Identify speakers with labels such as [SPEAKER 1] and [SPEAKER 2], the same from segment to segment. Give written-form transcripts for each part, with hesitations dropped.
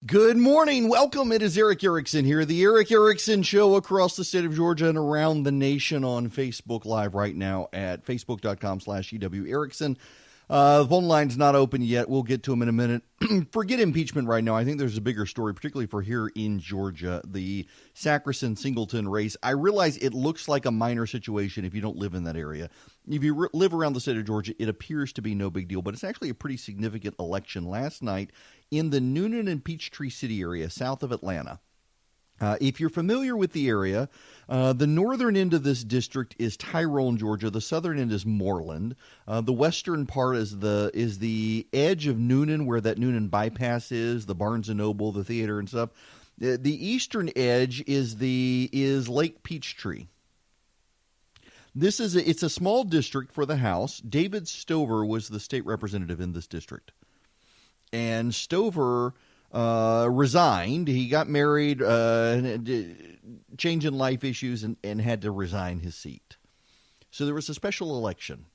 [SPEAKER 1] Good morning. Welcome. It is Eric Erickson here. The Eric Erickson Show across the state of Georgia and around the nation on Facebook Live right now at facebook.com/EW Erickson. The phone line's not open yet. We'll get to them in a minute. Forget impeachment right now. I think there's a bigger story, particularly for here in Georgia, the Sackerson-Singleton race. I realize it looks like a minor situation if you don't live in that area. If you live around the state of Georgia, it appears to be no big deal, but it's actually a pretty significant election last night in the Noonan and Peachtree City area, south of Atlanta. If you're familiar with the area, the northern end of this district is Tyrone, Georgia. The southern end is Moreland. The western part is the edge of Noonan, where that Noonan bypass is, the Barnes & Noble, the theater and stuff. The eastern edge is Lake Peachtree. It's a small district for the House. David Stover was the state representative in this district. And Stover resigned. He got married, changing life issues, and had to resign his seat. So there was a special election.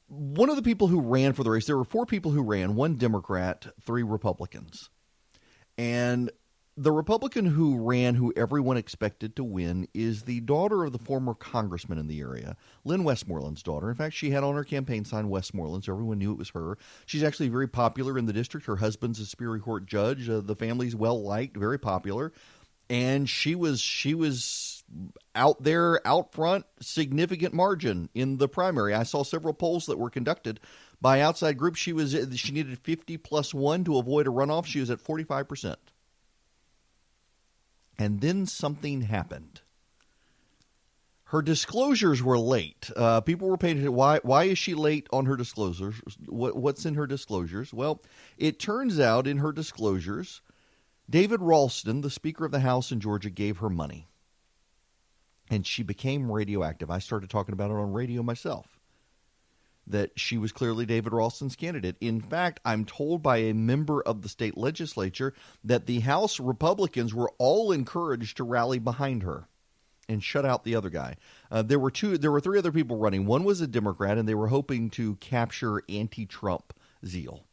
[SPEAKER 1] One of the people who ran for the race, there were 4 people who ran, 1 Democrat, 3 Republicans. And the Republican who ran, who everyone expected to win, is the daughter of the former congressman in the area, Lynn Westmoreland's daughter. In fact, she had on her campaign sign Westmoreland, so everyone knew it was her. She's actually very popular in the district. Her husband's a Superior Court judge. The family's well-liked, very popular. And she was out there, out front, significant margin in the primary. I saw several polls that were conducted by outside groups. She needed 50 plus 1 to avoid a runoff. She was at 45%. And then something happened. Her disclosures were late. People were paying attention. Why is she late on her disclosures? What's in her disclosures? Well, it turns out in her disclosures, David Ralston, the Speaker of the House in Georgia, gave her money. And she became radioactive. I started talking about it on radio myself, that she was clearly David Ralston's candidate. In fact, I'm told by a member of the state legislature that the House Republicans were all encouraged to rally behind her and shut out the other guy. There were 3 other people running. One was a Democrat, and they were hoping to capture anti-Trump zeal.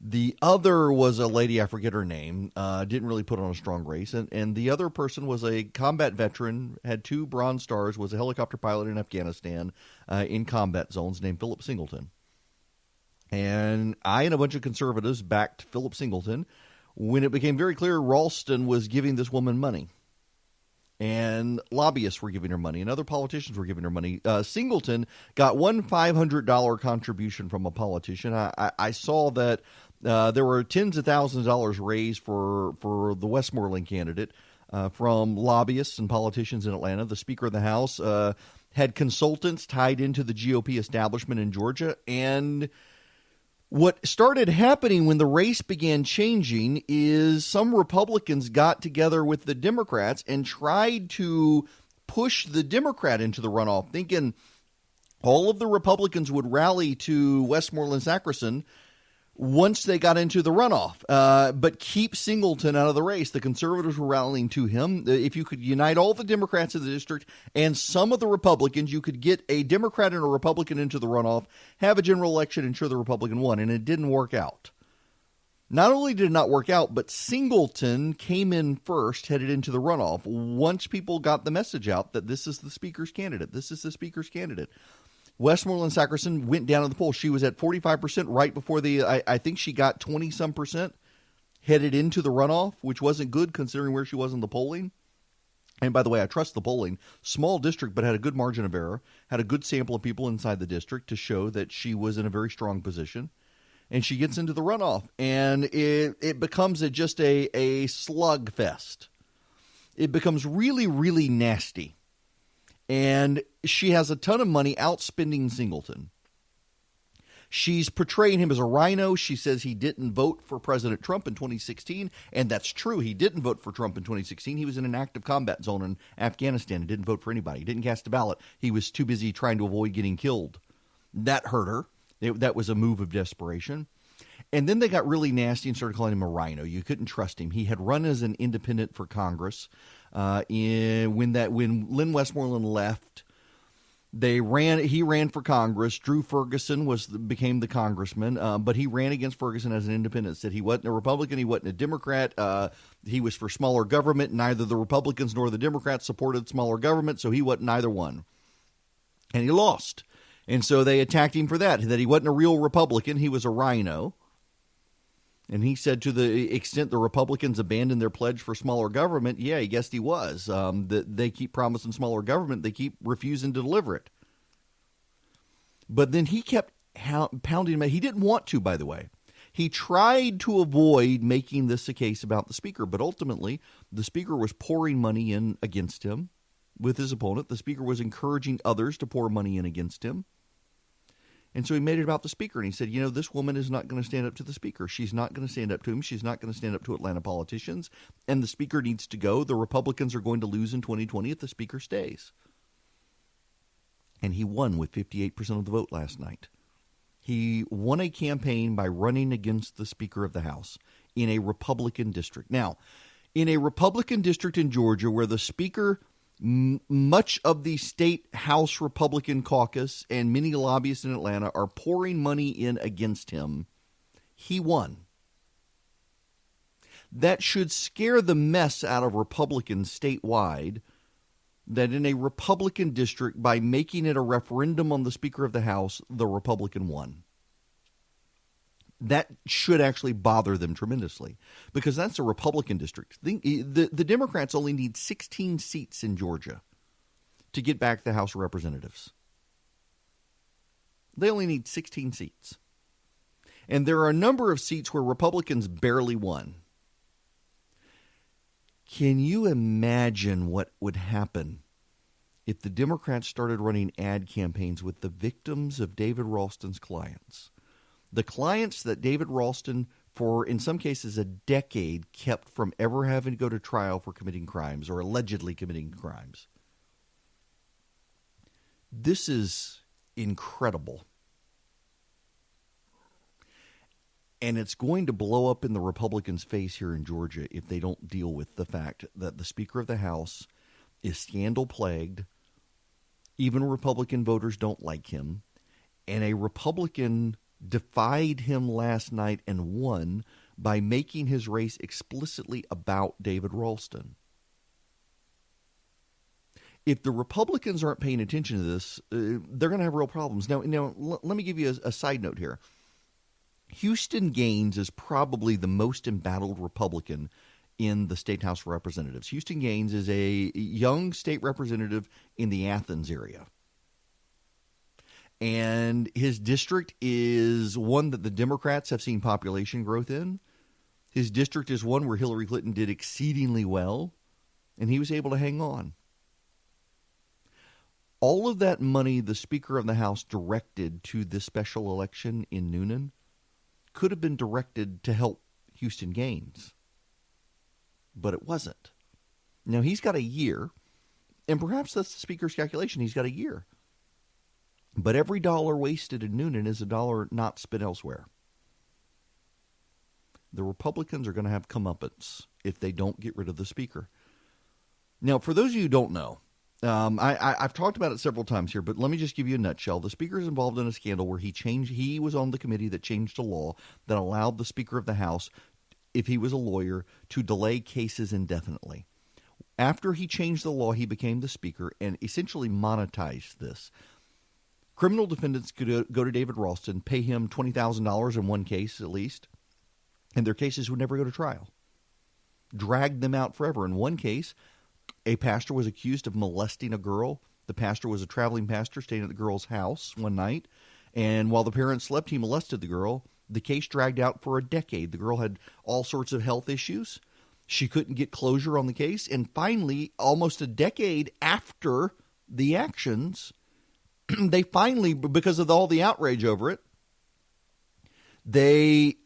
[SPEAKER 1] The other was a lady, I forget her name, didn't really put on a strong race. And the other person was a combat veteran, had 2 Bronze Stars, was a helicopter pilot in Afghanistan in combat zones, named Philip Singleton. And I and a bunch of conservatives backed Philip Singleton when it became very clear Ralston was giving this woman money. And lobbyists were giving her money, and other politicians were giving her money. Singleton got one $500 contribution from a politician. I saw that there were tens of thousands of dollars raised for the Westmoreland candidate from lobbyists and politicians in Atlanta. The Speaker of the House had consultants tied into the GOP establishment in Georgia. And what started happening when the race began changing is some Republicans got together with the Democrats and tried to push the Democrat into the runoff, thinking all of the Republicans would rally to Westmoreland Sackerson once they got into the runoff, but keep Singleton out of the race. The conservatives were rallying to him. If you could unite all the Democrats in the district and some of the Republicans, you could get a Democrat and a Republican into the runoff, have a general election, ensure the Republican won, and it didn't work out. Not only did it not work out, but Singleton came in first, headed into the runoff, once people got the message out that this is the Speaker's candidate. This is the Speaker's candidate. Westmoreland Sackerson went down in the poll. She was at 45% right before I think she got 20-some percent headed into the runoff, which wasn't good considering where she was in the polling. And by the way, I trust the polling. Small district, but had a good margin of error, had a good sample of people inside the district to show that she was in a very strong position. And she gets into the runoff, and it becomes just a slug fest. It becomes really, really nasty. And she has a ton of money outspending Singleton. She's portraying him as a rhino. She says he didn't vote for President Trump in 2016, and that's true. He didn't vote for Trump in 2016. He was in an active combat zone in Afghanistan and didn't vote for anybody. He didn't cast a ballot. He was too busy trying to avoid getting killed. That hurt her. That was a move of desperation. And then they got really nasty and started calling him a rhino. You couldn't trust him. He had run as an independent for Congress. When Lynn Westmoreland left, He ran for Congress. Drew Ferguson became the congressman, but he ran against Ferguson as an independent. Said he wasn't a Republican, he wasn't a Democrat. He was for smaller government. Neither the Republicans nor the Democrats supported smaller government, so he wasn't either one. And he lost. And so they attacked him for that he wasn't a real Republican. He was a rhino. And he said to the extent the Republicans abandoned their pledge for smaller government, yeah, he guessed he was. That they keep promising smaller government. They keep refusing to deliver it. But then he kept pounding him. He didn't want to, by the way. He tried to avoid making this a case about the speaker, but ultimately the speaker was pouring money in against him with his opponent. The speaker was encouraging others to pour money in against him. And so he made it about the speaker, and he said, this woman is not going to stand up to the speaker. She's not going to stand up to him. She's not going to stand up to Atlanta politicians, and the speaker needs to go. The Republicans are going to lose in 2020 if the speaker stays. And he won with 58% of the vote last night. He won a campaign by running against the Speaker of the House in a Republican district. Now, in a Republican district in Georgia where the speaker, much of the state House Republican caucus and many lobbyists in Atlanta are pouring money in against him, he won. That should scare the mess out of Republicans statewide, that in a Republican district, by making it a referendum on the Speaker of the House, the Republican won. That should actually bother them tremendously, because that's a Republican district. The Democrats only need 16 seats in Georgia to get back the House of Representatives. They only need 16 seats. And there are a number of seats where Republicans barely won. Can you imagine what would happen if the Democrats started running ad campaigns with the victims of David Ralston's clients? The clients that David Ralston, for in some cases a decade, kept from ever having to go to trial for committing crimes or allegedly committing crimes. This is incredible. And it's going to blow up in the Republicans' face here in Georgia if they don't deal with the fact that the Speaker of the House is scandal-plagued. Even Republican voters don't like him. And a Republican defied him last night and won by making his race explicitly about David Ralston. If the Republicans aren't paying attention to this, they're going to have real problems. Now, let me give you a side note here. Houston Gaines is probably the most embattled Republican in the State House of Representatives. Houston Gaines is a young state representative in the Athens area. And his district is one that the Democrats have seen population growth in. His district is one where Hillary Clinton did exceedingly well, and he was able to hang on. All of that money the Speaker of the House directed to this special election in Noonan could have been directed to help Houston Gaines, but it wasn't. Now, he's got a year, and perhaps that's the Speaker's calculation. He's got a year. But every dollar wasted in Noonan is a dollar not spent elsewhere. The Republicans are going to have comeuppance if they don't get rid of the Speaker. Now, for those of you who don't know, I've talked about it several times here, but let me just give you a nutshell. The Speaker is involved in a scandal where he was on the committee that changed a law that allowed the Speaker of the House, if he was a lawyer, to delay cases indefinitely. After he changed the law, he became the Speaker and essentially monetized this. Criminal defendants could go to David Ralston, pay him $20,000 in one case at least, and their cases would never go to trial. Dragged them out forever. In one case, a pastor was accused of molesting a girl. The pastor was a traveling pastor staying at the girl's house one night, and while the parents slept, he molested the girl. The case dragged out for a decade. The girl had all sorts of health issues. She couldn't get closure on the case, and finally, almost a decade after the actions, they finally, because of all the outrage over it, they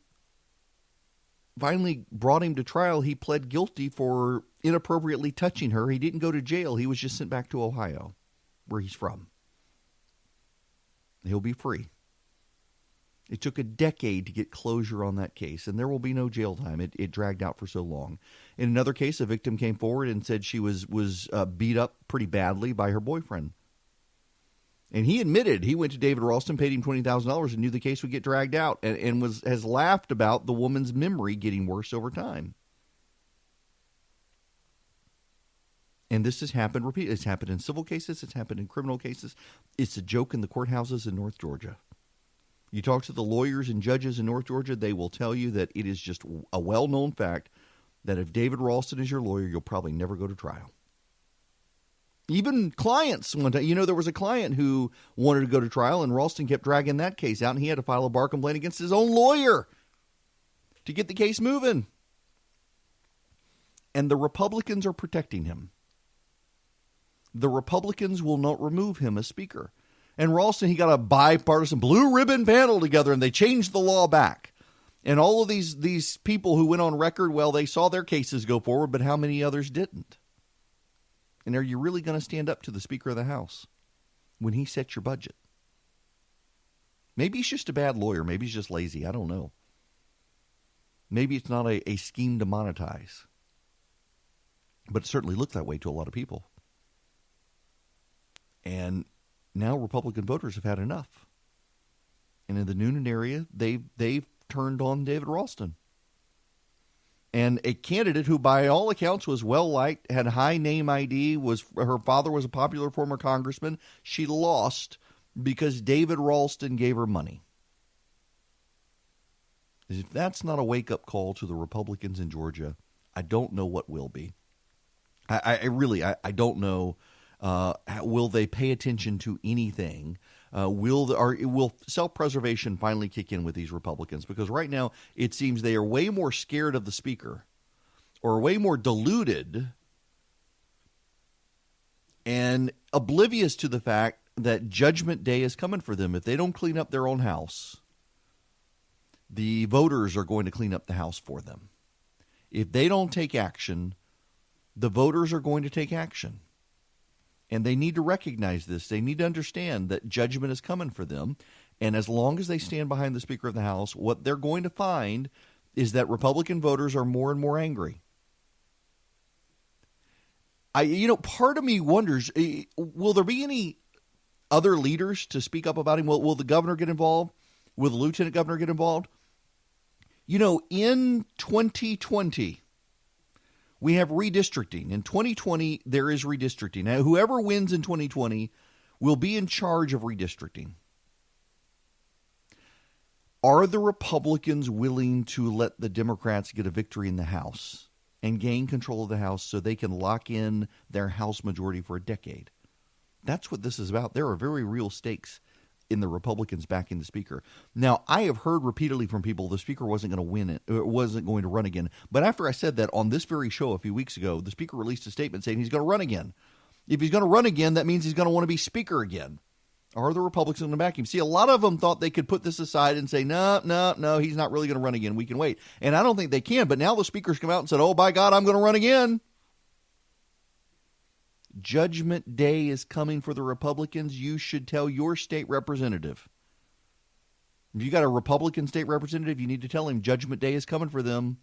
[SPEAKER 1] finally brought him to trial. He pled guilty for inappropriately touching her. He didn't go to jail. He was just sent back to Ohio, where he's from. He'll be free. It took a decade to get closure on that case, and there will be no jail time. It dragged out for so long. In another case, a victim came forward and said she was beat up pretty badly by her boyfriend. And he admitted he went to David Ralston, paid him $20,000, and knew the case would get dragged out, and has laughed about the woman's memory getting worse over time. And this has happened repeatedly. It's happened in civil cases. It's happened in criminal cases. It's a joke in the courthouses in North Georgia. You talk to the lawyers and judges in North Georgia, they will tell you that it is just a well-known fact that if David Ralston is your lawyer, you'll probably never go to trial. Even clients one time, there was a client who wanted to go to trial, and Ralston kept dragging that case out, and he had to file a bar complaint against his own lawyer to get the case moving. And the Republicans are protecting him. The Republicans will not remove him as Speaker. And Ralston, he got a bipartisan blue ribbon panel together, and they changed the law back. And all of these people who went on record, well, they saw their cases go forward, but how many others didn't? And are you really going to stand up to the Speaker of the House when he sets your budget? Maybe he's just a bad lawyer. Maybe he's just lazy. I don't know. Maybe it's not a scheme to monetize. But it certainly looked that way to a lot of people. And now Republican voters have had enough. And in the Noonan area, they've turned on David Ralston. And a candidate who, by all accounts, was well-liked, had high name ID, her father was a popular former congressman. She lost because David Ralston gave her money. If that's not a wake-up call to the Republicans in Georgia, I don't know what will be. I really don't know. Will they pay attention to anything? Will self-preservation finally kick in with these Republicans? Because right now it seems they are way more scared of the Speaker, or way more deluded and oblivious to the fact that Judgment Day is coming for them. If they don't clean up their own house, the voters are going to clean up the house for them. If they don't take action, the voters are going to take action. And they need to recognize this. They need to understand that judgment is coming for them. And as long as they stand behind the Speaker of the House, what they're going to find is that Republican voters are more and more angry. Part of me wonders, will there be any other leaders to speak up about him? Will the governor get involved? Will the lieutenant governor get involved? In 2020, we have redistricting. In 2020, there is redistricting. Now, whoever wins in 2020 will be in charge of redistricting. Are the Republicans willing to let the Democrats get a victory in the House and gain control of the House so they can lock in their House majority for a decade? That's what this is about. There are very real stakes in the Republicans backing the Speaker. Now, I have heard repeatedly from people the Speaker wasn't going to win it, or wasn't going to run again. But after I said that on this very show a few weeks ago, the Speaker released a statement saying he's going to run again. If he's going to run again, that means he's going to want to be Speaker again. Are the Republicans going to back him? See, a lot of them thought they could put this aside and say, no, he's not really going to run again. We can wait. And I don't think they can. But now the Speaker's come out and said, oh, by God, I'm going to run again. Judgment Day is coming for the Republicans. You should tell your state representative. If you got a Republican state representative, you need to tell him Judgment Day is coming for them.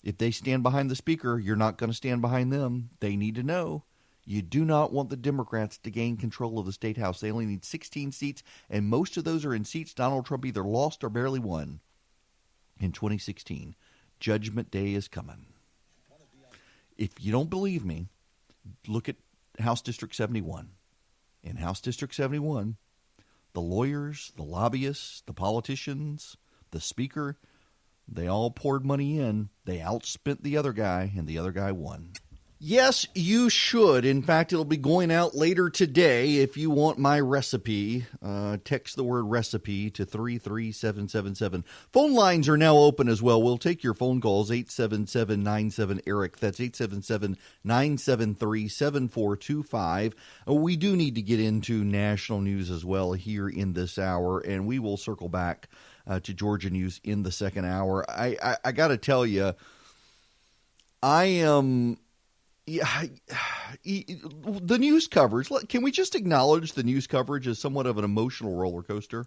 [SPEAKER 1] If they stand behind the Speaker, you're not going to stand behind them. They need to know. You do not want the Democrats to gain control of the state house. They only need 16 seats, and most of those are in seats Donald Trump either lost or barely won in 2016. Judgment Day is coming. If you don't believe me, look at House District 71. In House District 71, the lawyers, the lobbyists, the politicians, the Speaker, they all poured money in. They outspent the other guy, and the other guy won. Yes, you should. In fact, it'll be going out later today. If you want my recipe, text the word recipe to 33777. Phone lines are now open as well. We'll take your phone calls, 877-97-ERIC. That's 877-973-7425. We do need to get into national news as well here in this hour, and we will circle back to Georgia news in the second hour. I got to tell you, I am... the news coverage, can we just acknowledge the news coverage is somewhat of an emotional roller coaster?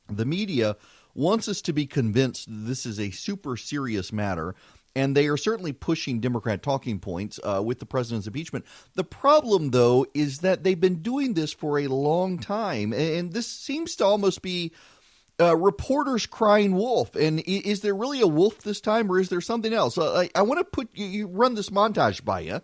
[SPEAKER 1] The media wants us to be convinced this is a super serious matter, And they are certainly pushing Democrat talking points with the president's impeachment. The problem, though, is that they've been doing this for a long time. And this seems to almost be reporters crying wolf. And is there really a wolf this time, or is there something else? I want to put you run this montage by you.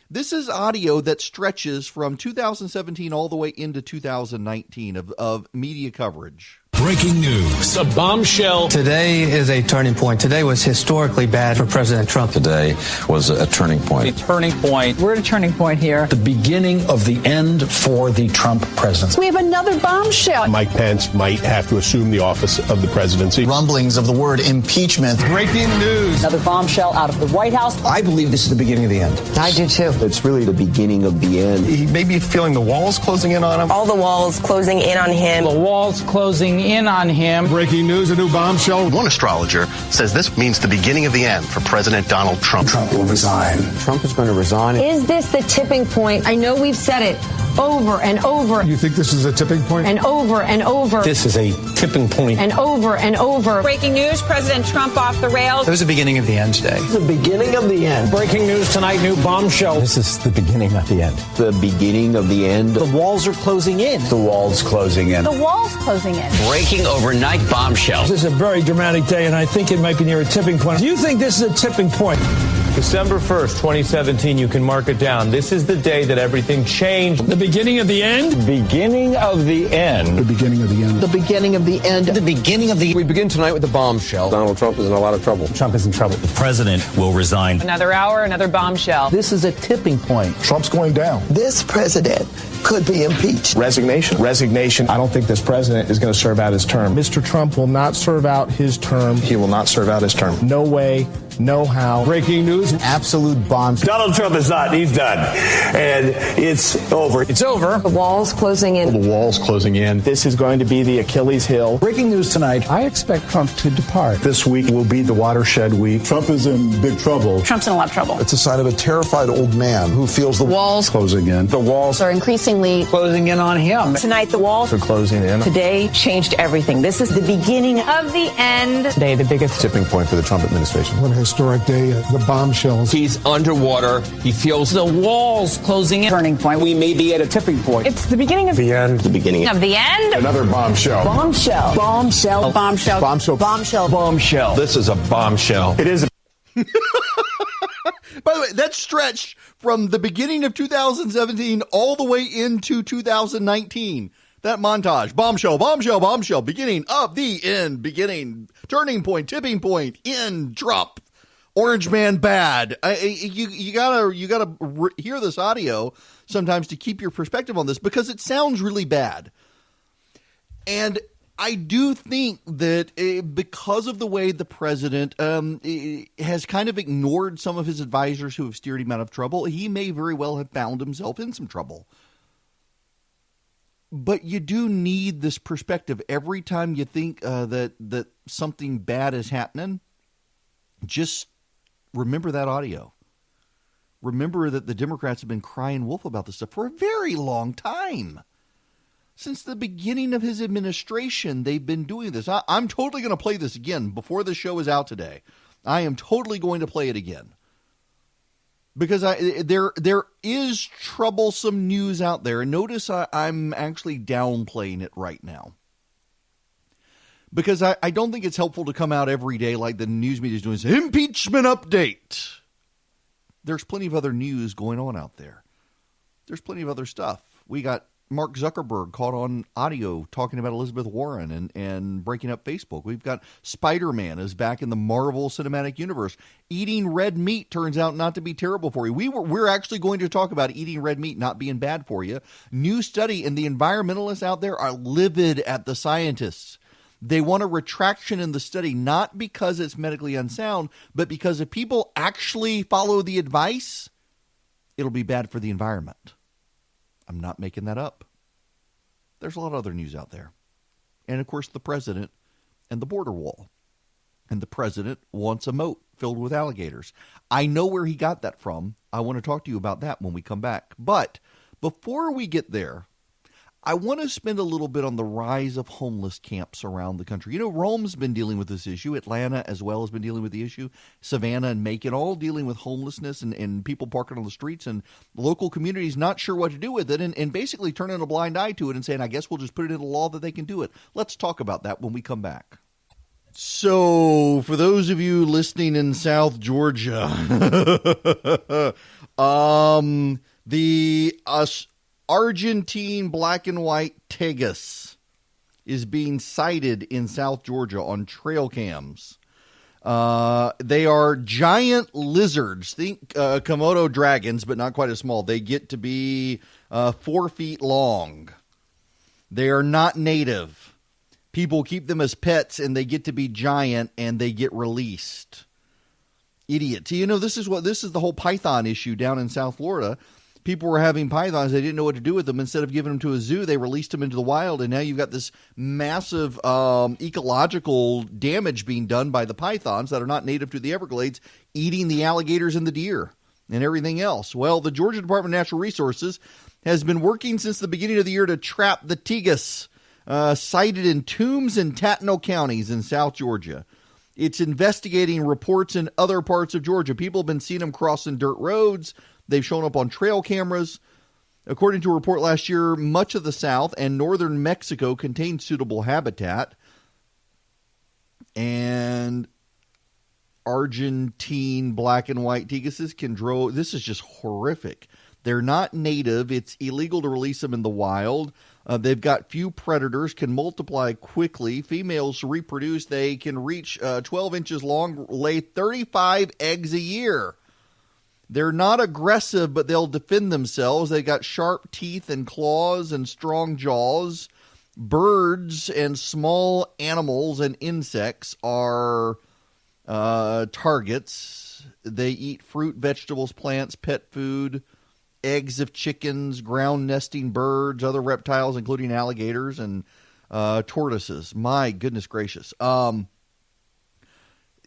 [SPEAKER 1] This is audio that stretches from 2017 all the way into 2019 of media coverage.
[SPEAKER 2] Breaking news. A bombshell.
[SPEAKER 3] Today is a turning point. Today was historically bad for President Trump.
[SPEAKER 4] Today was a turning point.
[SPEAKER 5] A turning point.
[SPEAKER 6] We're at a turning point here.
[SPEAKER 2] The beginning of the end for the Trump presidency.
[SPEAKER 6] We have another bombshell.
[SPEAKER 7] Mike Pence might have to assume the office of the presidency.
[SPEAKER 3] Rumblings of the word impeachment.
[SPEAKER 2] Breaking news.
[SPEAKER 6] Another bombshell out of the White House.
[SPEAKER 3] I believe this is the beginning of the end.
[SPEAKER 6] I do too.
[SPEAKER 4] It's really the beginning of the end.
[SPEAKER 7] He may be feeling the walls closing in on him.
[SPEAKER 8] All the walls closing in on him.
[SPEAKER 5] The walls closing in on him.
[SPEAKER 7] Breaking news, a new bombshell.
[SPEAKER 9] One astrologer says this means the beginning of the end for President Donald Trump.
[SPEAKER 3] Trump will resign.
[SPEAKER 4] Trump is going to resign.
[SPEAKER 8] Is this the tipping point? I know we've said it over and over.
[SPEAKER 7] You think this is a tipping point?
[SPEAKER 8] And over and over.
[SPEAKER 7] This is a tipping point.
[SPEAKER 8] And over and over.
[SPEAKER 10] Breaking news, President Trump off the rails.
[SPEAKER 3] It was the beginning of the end today.
[SPEAKER 4] The beginning of the end.
[SPEAKER 7] Breaking news tonight, new bombshell.
[SPEAKER 3] This is the beginning of the end.
[SPEAKER 4] The beginning of the end.
[SPEAKER 3] The walls are closing in.
[SPEAKER 4] The walls closing in.
[SPEAKER 8] The wall's closing in.
[SPEAKER 5] Breaking overnight bombshell.
[SPEAKER 7] This is a very dramatic day, and I think it might be near a tipping point. Do you think this is a tipping point?
[SPEAKER 11] December 1st, 2017, you can mark it down. This is the day that everything changed.
[SPEAKER 7] The beginning of the end?
[SPEAKER 11] Beginning of the end.
[SPEAKER 7] The beginning of the end.
[SPEAKER 3] The beginning of the end. The beginning of the...
[SPEAKER 4] We begin tonight with the bombshell. Donald Trump is in a lot of trouble.
[SPEAKER 7] Trump is in trouble.
[SPEAKER 5] The president will resign.
[SPEAKER 10] Another hour, another bombshell.
[SPEAKER 3] This is a tipping point.
[SPEAKER 7] Trump's going down.
[SPEAKER 3] This president could be impeached.
[SPEAKER 7] Resignation. I don't think this president is going to serve out his term. Mr. Trump will not serve out his term. He will not serve out his term. No way, no how. Breaking news.
[SPEAKER 3] Absolute bombshell.
[SPEAKER 11] Donald Trump is not. He's done. And it's over.
[SPEAKER 7] It's over.
[SPEAKER 8] The wall's closing in.
[SPEAKER 7] The wall's closing in. This is going to be the Achilles heel.
[SPEAKER 3] Breaking news tonight. I expect Trump to depart.
[SPEAKER 7] This week will be the watershed week.
[SPEAKER 12] Trump is in big trouble.
[SPEAKER 10] Trump's in a lot of trouble.
[SPEAKER 12] It's a sign of a terrified old man who feels the
[SPEAKER 8] walls
[SPEAKER 12] closing in.
[SPEAKER 7] The walls
[SPEAKER 8] are increasingly
[SPEAKER 3] Closing in on him.
[SPEAKER 8] Tonight, the walls
[SPEAKER 7] are closing in.
[SPEAKER 8] Today changed everything. This is the beginning of the end.
[SPEAKER 6] Today, the biggest
[SPEAKER 4] Tipping point for the Trump administration.
[SPEAKER 12] What a historic day. The bombshells.
[SPEAKER 5] He's underwater. He feels the walls closing in.
[SPEAKER 6] turning point.
[SPEAKER 11] We may be at a tipping point.
[SPEAKER 6] It's the beginning of
[SPEAKER 7] the end.
[SPEAKER 4] The beginning
[SPEAKER 10] Of the end.
[SPEAKER 7] Another bombshell.
[SPEAKER 8] Bombshell.
[SPEAKER 6] bombshell.
[SPEAKER 10] Bombshell.
[SPEAKER 7] Bombshell.
[SPEAKER 8] Bombshell.
[SPEAKER 11] Bombshell. This is a bombshell.
[SPEAKER 7] It is.
[SPEAKER 1] By the way, that stretched from the beginning of 2017 all the way into 2019. That montage. Bombshell, bombshell, bombshell. Beginning of the end. Beginning. Turning point. Tipping point. End. Drop. Orange man bad. You gotta hear this audio sometimes to keep your perspective on this because it sounds really bad. And I do think that because of the way the president has kind of ignored some of his advisors who have steered him out of trouble, he may very well have found himself in some trouble. But you do need this perspective every time you think that something bad is happening. Just remember that audio. Remember that the Democrats have been crying wolf about this stuff for a very long time. Since the beginning of his administration, they've been doing this. I'm totally going to play this again before the show is out today. I am totally going to play it again. Because there is troublesome news out there. And notice I'm actually downplaying it right now. Because I don't think it's helpful to come out every day like the news media is doing. Impeachment update. There's plenty of other news going on out there. There's plenty of other stuff. We got Mark Zuckerberg caught on audio talking about Elizabeth Warren and breaking up Facebook. We've got Spider-Man is back in the Marvel Cinematic Universe. Eating red meat turns out not to be terrible for you. We're actually going to talk about eating red meat not being bad for you. New study, and the environmentalists out there are livid at the scientists. They want a retraction in the study, not because it's medically unsound, but because if people actually follow the advice, it'll be bad for the environment. I'm not making that up. There's a lot of other news out there. And, of course, the president and the border wall. And the president wants a moat filled with alligators. I know where he got that from. I want to talk to you about that when we come back. But before we get there, I want to spend a little bit on the rise of homeless camps around the country. Rome's been dealing with this issue. Atlanta as well has been dealing with the issue. Savannah and Macon all dealing with homelessness and people parking on the streets, and local communities not sure what to do with it and basically turning a blind eye to it and saying, I guess we'll just put it in a law that they can do it. Let's talk about that when we come back. So, for those of you listening in South Georgia, the Argentine black and white Tegus is being sighted in South Georgia on trail cams. They are giant lizards. Think Komodo dragons, but not quite as small. They get to be 4 feet long. They are not native. People keep them as pets, and they get to be giant, and they get released. Idiots. This is the whole python issue down in South Florida. People were having pythons. They didn't know what to do with them. Instead of giving them to a zoo, they released them into the wild, and now you've got this massive ecological damage being done by the pythons that are not native to the Everglades, eating the alligators and the deer and everything else. Well, the Georgia Department of Natural Resources has been working since the beginning of the year to trap the Tegus, sighted in Toombs and Tatnall counties in South Georgia. It's investigating reports in other parts of Georgia. People have been seeing them crossing dirt roads. They've shown up on trail cameras. According to a report last year, much of the South and northern Mexico contains suitable habitat. And Argentine black and white teguses can grow. This is just horrific. They're not native. It's illegal to release them in the wild. They've got few predators, can multiply quickly. Females reproduce. They can reach 12 inches long, lay 35 eggs a year. They're not aggressive, but they'll defend themselves. They got sharp teeth and claws and strong jaws. Birds and small animals and insects are targets. They eat fruit, vegetables, plants, pet food, eggs of chickens, ground nesting birds, other reptiles, including alligators and tortoises. My goodness gracious.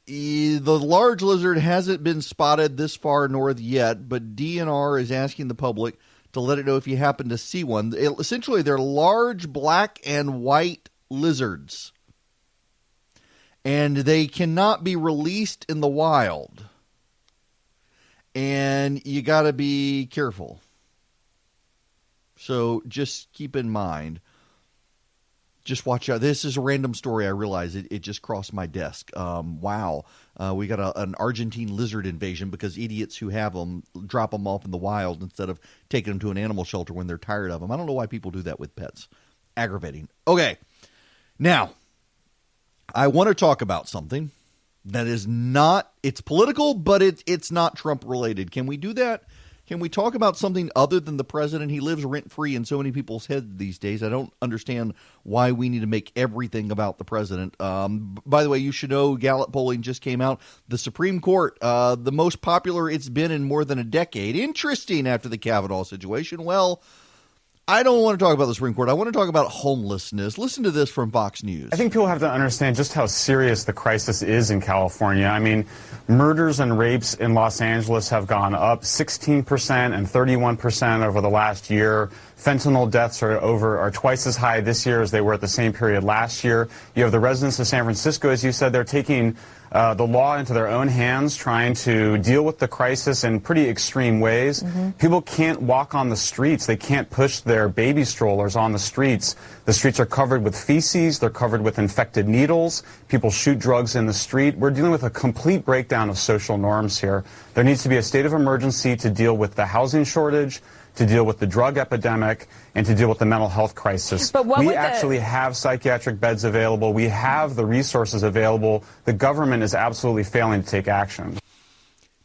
[SPEAKER 1] The large lizard hasn't been spotted this far north yet, but DNR is asking the public to let it know if you happen to see one. Essentially, they're large black and white lizards, and they cannot be released in the wild. And you got to be careful. So just keep in mind. Just watch out. This is a random story. I realize it just crossed my desk. Wow. We got an Argentine lizard invasion because idiots who have them drop them off in the wild instead of taking them to an animal shelter when they're tired of them. I don't know why people do that with pets. Aggravating. Okay. Now, I want to talk about something that is not, it's political, but it's not Trump related. Can we do that? Can we talk about something other than the president? He lives rent-free in so many people's heads these days. I don't understand why we need to make everything about the president. By the way, you should know Gallup polling just came out. The Supreme Court, the most popular it's been in more than a decade. Interesting after the Kavanaugh situation. Well, I don't want to talk about the Supreme Court. I want to talk about homelessness. Listen to this from Fox News.
[SPEAKER 13] I think people have to understand just how serious the crisis is in California. I mean, murders and rapes in Los Angeles have gone up 16% and 31% over the last year. Fentanyl deaths are twice as high this year as they were at the same period last year. You have the residents of San Francisco, as you said, they're taking the law into their own hands, trying to deal with the crisis in pretty extreme ways. People can't walk on the streets. They can't push their baby strollers on the streets. The streets are covered with feces. They're covered with infected needles. People shoot drugs in the street. We're dealing with a complete breakdown of social norms here. There needs to be a state of emergency to deal with the housing shortage, to deal with the drug epidemic, and to deal with the mental health crisis.
[SPEAKER 10] But
[SPEAKER 13] we actually have psychiatric beds available. We have the resources available. The government is absolutely failing to take action.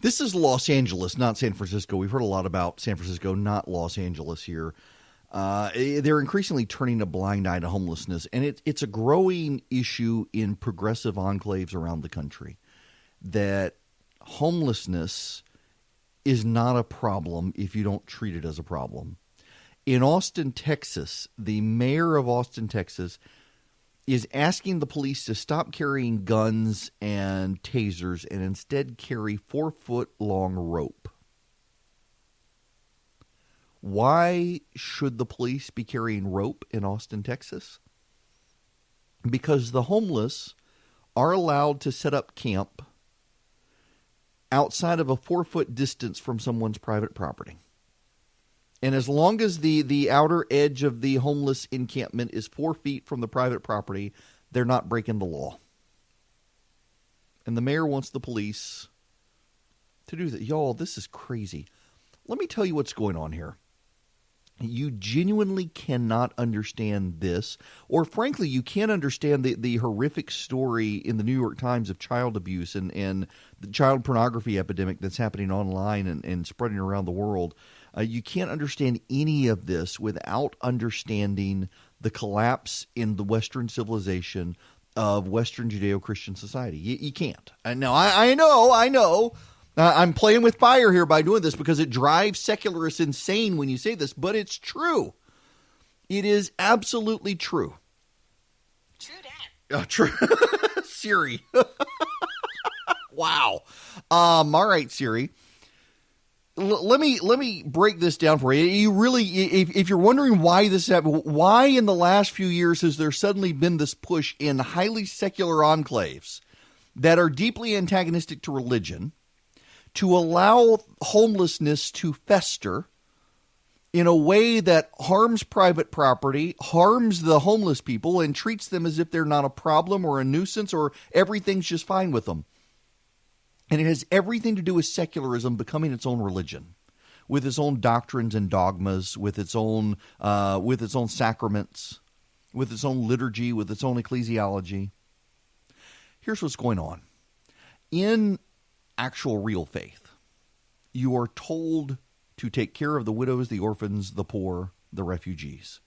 [SPEAKER 1] This is Los Angeles, not San Francisco. We've heard a lot about San Francisco, not Los Angeles here. They're increasingly turning a blind eye to homelessness, and it's a growing issue in progressive enclaves around the country, that homelessness is not a problem if you don't treat it as a problem. In Austin, Texas, the mayor of Austin, Texas, is asking the police to stop carrying guns and tasers and instead carry 4-foot-long rope. Why should the police be carrying rope in Austin, Texas? Because the homeless are allowed to set up camp outside of a 4-foot distance from someone's private property. And as long as the outer edge of the homeless encampment is 4 feet from the private property, they're not breaking the law. And the mayor wants the police to do that. Y'all, this is crazy. Let me tell you what's going on here. You genuinely cannot understand this, or frankly, you can't understand the horrific story in the New York Times of child abuse and the child pornography epidemic that's happening online and spreading around the world. You can't understand any of this without understanding the collapse in the Western civilization of Western Judeo-Christian society. You can't. Now, I know. I'm playing with fire here by doing this because it drives secularists insane when you say this, but it's true. It is absolutely true. True, Dad. True. Siri. Wow. All right, Siri. Let me break this down for you. You really, if you're wondering why this happened, why in the last few years has there suddenly been this push in highly secular enclaves that are deeply antagonistic to religion to allow homelessness to fester in a way that harms private property, harms the homeless people, and treats them as if they're not a problem or a nuisance or everything's just fine with them. And it has everything to do with secularism becoming its own religion, with its own doctrines and dogmas, with its own sacraments, with its own liturgy, with its own ecclesiology. Here's what's going on. In actual real faith, you are told to take care of the widows, the orphans, the poor, the refugees.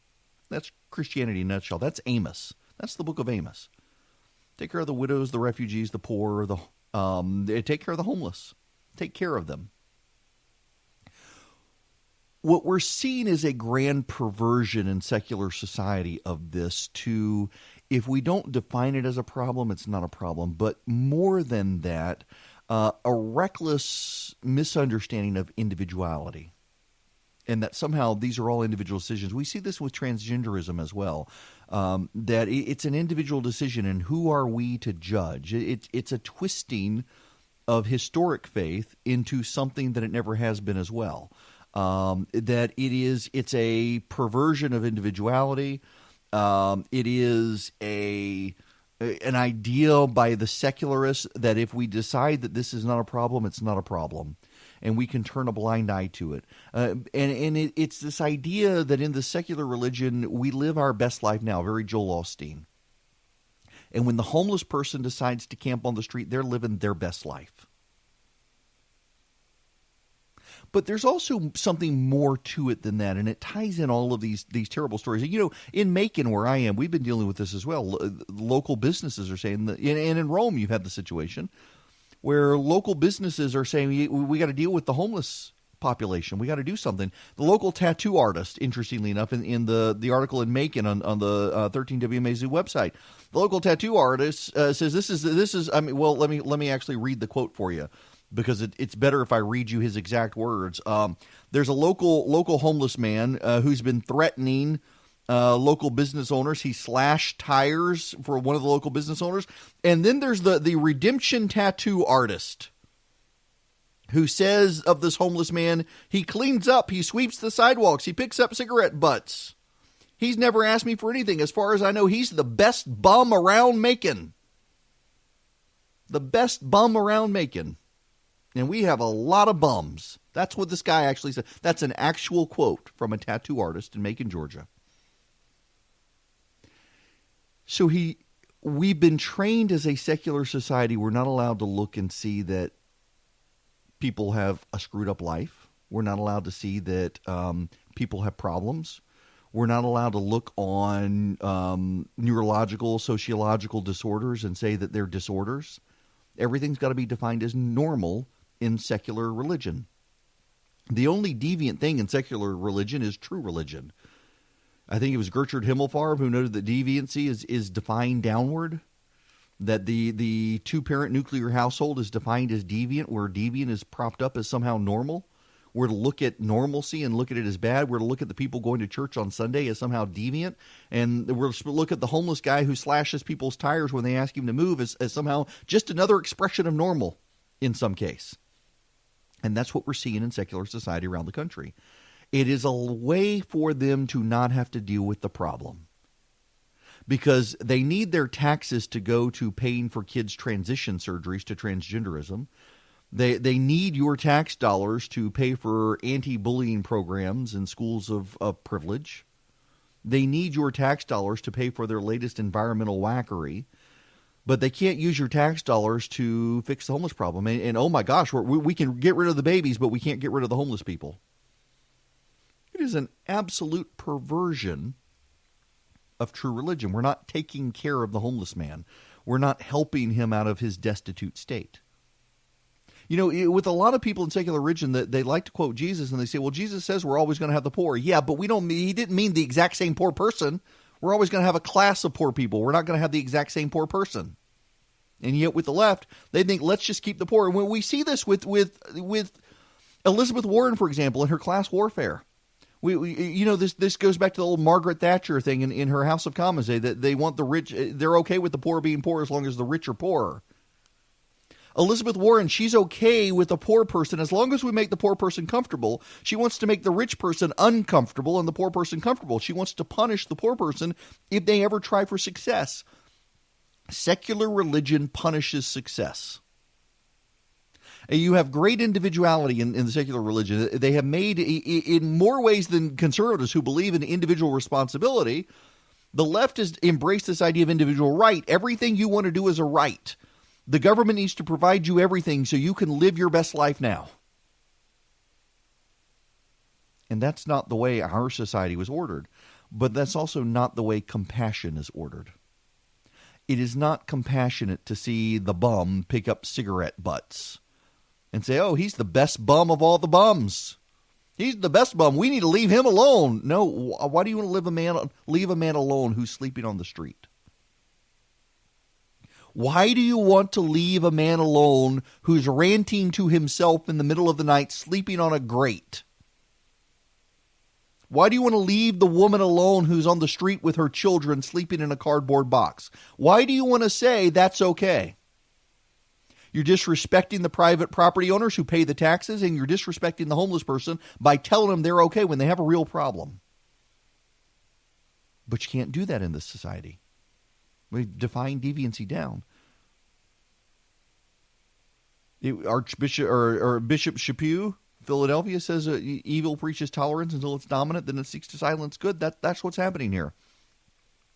[SPEAKER 1] That's Christianity in a nutshell. That's Amos. That's the book of Amos. Take care of the widows, the refugees, the poor, take care of the homeless. Take care of them. What we're seeing is a grand perversion in secular society of this to, if we don't define it as a problem, it's not a problem. But more than that, a reckless misunderstanding of individuality, and that somehow these are all individual decisions. We see this with transgenderism as well, that it's an individual decision, and who are we to judge? It's a twisting of historic faith into something that it never has been as well. That it's a perversion of individuality. It is an ideal by the secularists that if we decide that this is not a problem, it's not a problem, and we can turn a blind eye to it. It's this idea that in the secular religion, we live our best life now, very Joel Osteen. And when the homeless person decides to camp on the street, they're living their best life. But there's also something more to it than that, and it ties in all of these terrible stories. You know, in Macon, where I am, we've been dealing with this as well. Local businesses are saying that, and in Rome, you've had the situation where local businesses are saying we got to deal with the homeless population. We got to do something. The local tattoo artist, interestingly enough, in the article in Macon on the 13WMAZ website, the local tattoo artist says this is. I mean, well, let me actually read the quote for you, because it's better if I read you his exact words. There's a local homeless man who's been threatening local business owners. He slashed tires for one of the local business owners. And then there's the redemption tattoo artist who says of this homeless man, he cleans up, he sweeps the sidewalks, he picks up cigarette butts. He's never asked me for anything. As far as I know, he's the best bum around Macon. The best bum around Macon. And we have a lot of bums. That's what this guy actually said. That's an actual quote from a tattoo artist in Macon, Georgia. So we've been trained as a secular society. We're not allowed to look and see that people have a screwed up life. We're not allowed to see that people have problems. We're not allowed to look on neurological, sociological disorders and say that they're disorders. Everything's got to be defined as normal in secular religion. The only deviant thing in secular religion is true religion. I think it was Gertrude Himmelfarb who noted that deviancy is defined downward, that the two-parent nuclear household is defined as deviant, where deviant is propped up as somehow normal, we're to look at normalcy and look at it as bad. We're to look at the people going to church on Sunday as somehow deviant. And we're to look at the homeless guy who slashes people's tires when they ask him to move as somehow just another expression of normal in some case. And that's what we're seeing in secular society around the country. It is a way for them to not have to deal with the problem, because they need their taxes to go to paying for kids' transition surgeries to transgenderism. They need your tax dollars to pay for anti-bullying programs in schools of privilege. They need your tax dollars to pay for their latest environmental wackery. But they can't use your tax dollars to fix the homeless problem. And oh my gosh, we can get rid of the babies, but we can't get rid of the homeless people. It is an absolute perversion of true religion. We're not taking care of the homeless man. We're not helping him out of his destitute state. You know, with a lot of people in secular religion, that they like to quote Jesus and they say, well, Jesus says we're always going to have the poor. Yeah, but he didn't mean the exact same poor person. We're always going to have a class of poor people. We're not going to have the exact same poor person. And yet with the left, they think, let's just keep the poor. And when we see this with Elizabeth Warren, for example, in her class warfare. This goes back to the old Margaret Thatcher thing in her House of Commons day, that they want the rich, they're okay with the poor being poor as long as the rich are poorer. Elizabeth Warren, she's okay with the poor person as long as we make the poor person comfortable. She wants to make the rich person uncomfortable and the poor person comfortable. She wants to punish the poor person if they ever try for success. Secular religion punishes success. You have great individuality in the secular religion. They have made, in more ways than conservatives who believe in individual responsibility, the left has embraced this idea of individual right. Everything you want to do is a right. The government needs to provide you everything so you can live your best life now. And that's not the way our society was ordered. But that's also not the way compassion is ordered. It is not compassionate to see the bum pick up cigarette butts and say, oh, he's the best bum of all the bums. He's the best bum. We need to leave him alone. No, why do you want to leave a man alone who's sleeping on the street? Why do you want to leave a man alone who's ranting to himself in the middle of the night, sleeping on a grate? Why do you want to leave the woman alone who's on the street with her children, sleeping in a cardboard box? Why do you want to say that's okay? You're disrespecting the private property owners who pay the taxes, and you're disrespecting the homeless person by telling them they're okay when they have a real problem. But you can't do that in this society. We define deviancy down. Archbishop or Bishop Chaput, Philadelphia, says evil preaches tolerance until it's dominant, then it seeks to silence good. That's what's happening here.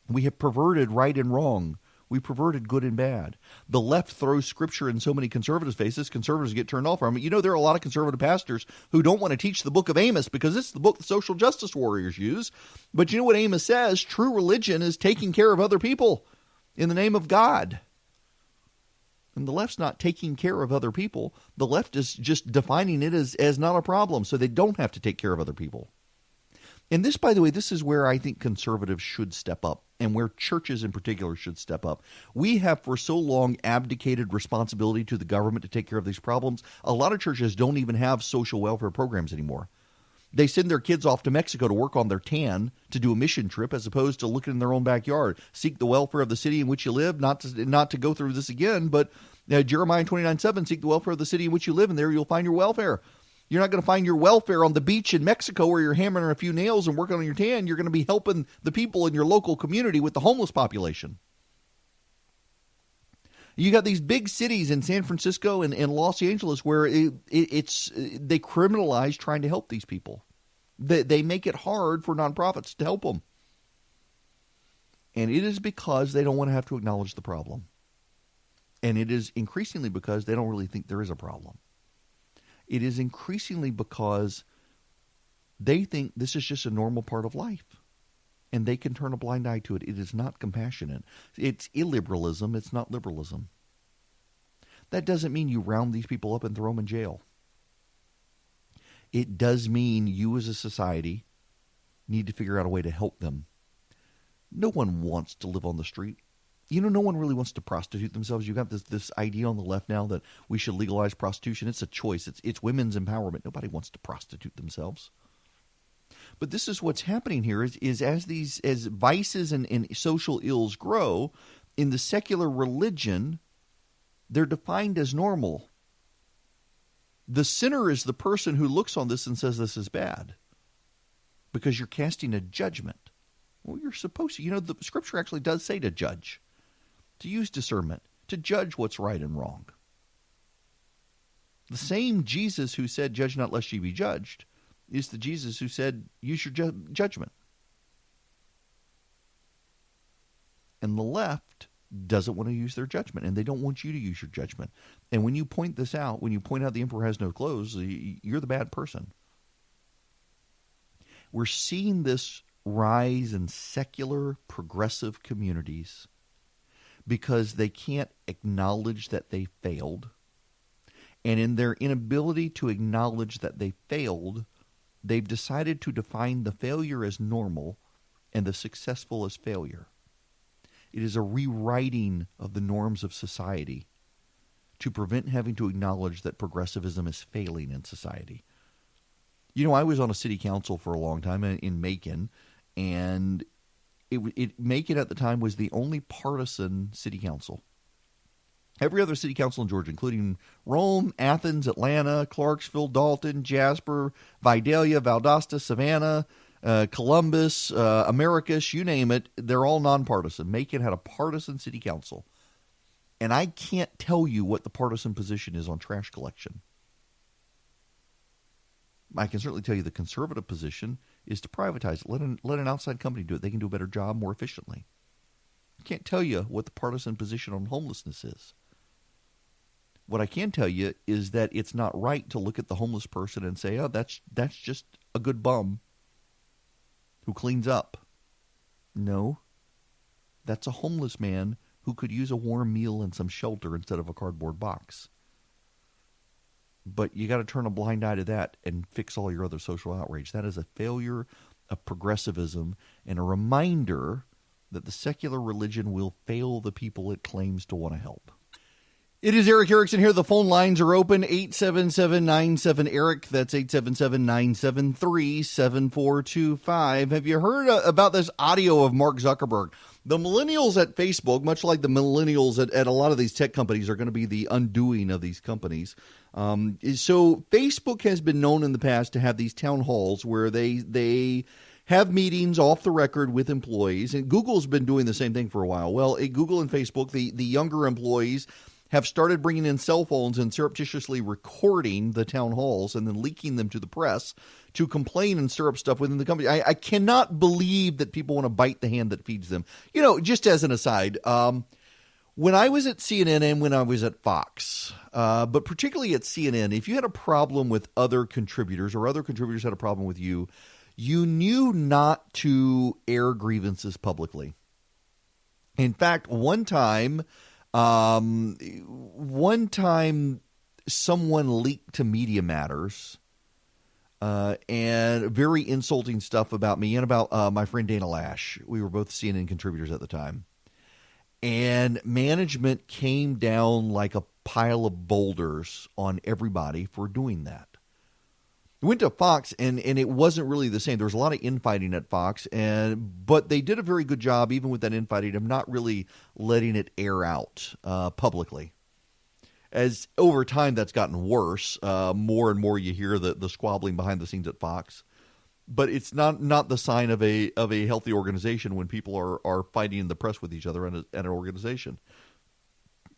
[SPEAKER 1] We have perverted right and wrong. We perverted good and bad. The left throws scripture in so many conservatives' faces, conservatives get turned off from it. You know, there are a lot of conservative pastors who don't want to teach the book of Amos because it's the book the social justice warriors use. But you know what Amos says? True religion is taking care of other people in the name of God. And the left's not taking care of other people. The left is just defining it as not a problem, so they don't have to take care of other people. And this, by the way, this is where I think conservatives should step up, and where churches in particular should step up. We have for so long abdicated responsibility to the government to take care of these problems. A lot of churches don't even have social welfare programs anymore. They send their kids off to Mexico to work on their tan, to do a mission trip, as opposed to looking in their own backyard. Seek the welfare of the city in which you live, not to go through this again, but Jeremiah 29:7, seek the welfare of the city in which you live, and there you'll find your welfare. You're not going to find your welfare on the beach in Mexico where you're hammering a few nails and working on your tan. You're going to be helping the people in your local community with the homeless population. You got these big cities in San Francisco and Los Angeles where they criminalize trying to help these people. They make it hard for nonprofits to help them. And it is because they don't want to have to acknowledge the problem. And it is increasingly because they don't really think there is a problem. It is increasingly because they think this is just a normal part of life. And they can turn a blind eye to it. It is not compassionate. It's illiberalism. It's not liberalism. That doesn't mean you round these people up and throw them in jail. It does mean you as a society need to figure out a way to help them. No one wants to live on the street. no one really wants to prostitute themselves. You've got this idea on the left now that we should legalize prostitution. It's a choice. It's women's empowerment. Nobody wants to prostitute themselves. But this is what's happening here is as vices and social ills grow, in the secular religion, they're defined as normal. The sinner is the person who looks on this and says this is bad because you're casting a judgment. Well, you're supposed to. The Scripture actually does say to judge, to use discernment, to judge what's right and wrong. The same Jesus who said, judge not lest ye be judged, is the Jesus who said, use your judgment. And the left doesn't want to use their judgment, and they don't want you to use your judgment. And when you point this out, when you point out the emperor has no clothes, you're the bad person. We're seeing this rise in secular, progressive communities because they can't acknowledge that they failed. And in their inability to acknowledge that they failed, they've decided to define the failure as normal and the successful as failure. It is a rewriting of the norms of society to prevent having to acknowledge that progressivism is failing in society. I was on a city council for a long time in Macon, and Macon at the time was the only partisan city council. Every other city council in Georgia, including Rome, Athens, Atlanta, Clarksville, Dalton, Jasper, Vidalia, Valdosta, Savannah, Columbus, Americus, you name it, they're all nonpartisan. Macon had a partisan city council. And I can't tell you what the partisan position is on trash collection. I can certainly tell you the conservative position is to privatize it. Let an outside company do it. They can do a better job more efficiently. I can't tell you what the partisan position on homelessness is. What I can tell you is that it's not right to look at the homeless person and say, oh, that's just a good bum who cleans up. No, that's a homeless man who could use a warm meal and some shelter instead of a cardboard box. But you got to turn a blind eye to that and fix all your other social outrage. That is a failure of progressivism and a reminder that the secular religion will fail the people it claims to want to help. It is Eric Erickson here. The phone lines are open, 877-97-ERIC. That's 877-973-7425. Have you heard about this audio of Mark Zuckerberg? The millennials at Facebook, much like the millennials at a lot of these tech companies, are going to be the undoing of these companies. So Facebook has been known in the past to have these town halls where they have meetings off the record with employees. And Google's been doing the same thing for a while. Well, at Google and Facebook, the younger employees have started bringing in cell phones and surreptitiously recording the town halls and then leaking them to the press to complain and stir up stuff within the company. I cannot believe that people want to bite the hand that feeds them. Just as an aside, when I was at CNN and when I was at Fox, but particularly at CNN, if you had a problem with other contributors or other contributors had a problem with you, you knew not to air grievances publicly. In fact, one time someone leaked to Media Matters and very insulting stuff about me and about my friend Dana Lash. We were both CNN contributors at the time. And management came down like a pile of boulders on everybody for doing that. We went to Fox, and it wasn't really the same. There was a lot of infighting at Fox, but they did a very good job, even with that infighting, of not really letting it air out publicly. As over time, that's gotten worse. More and more you hear the squabbling behind the scenes at Fox. But it's not the sign of a healthy organization when people are fighting in the press with each other at an organization.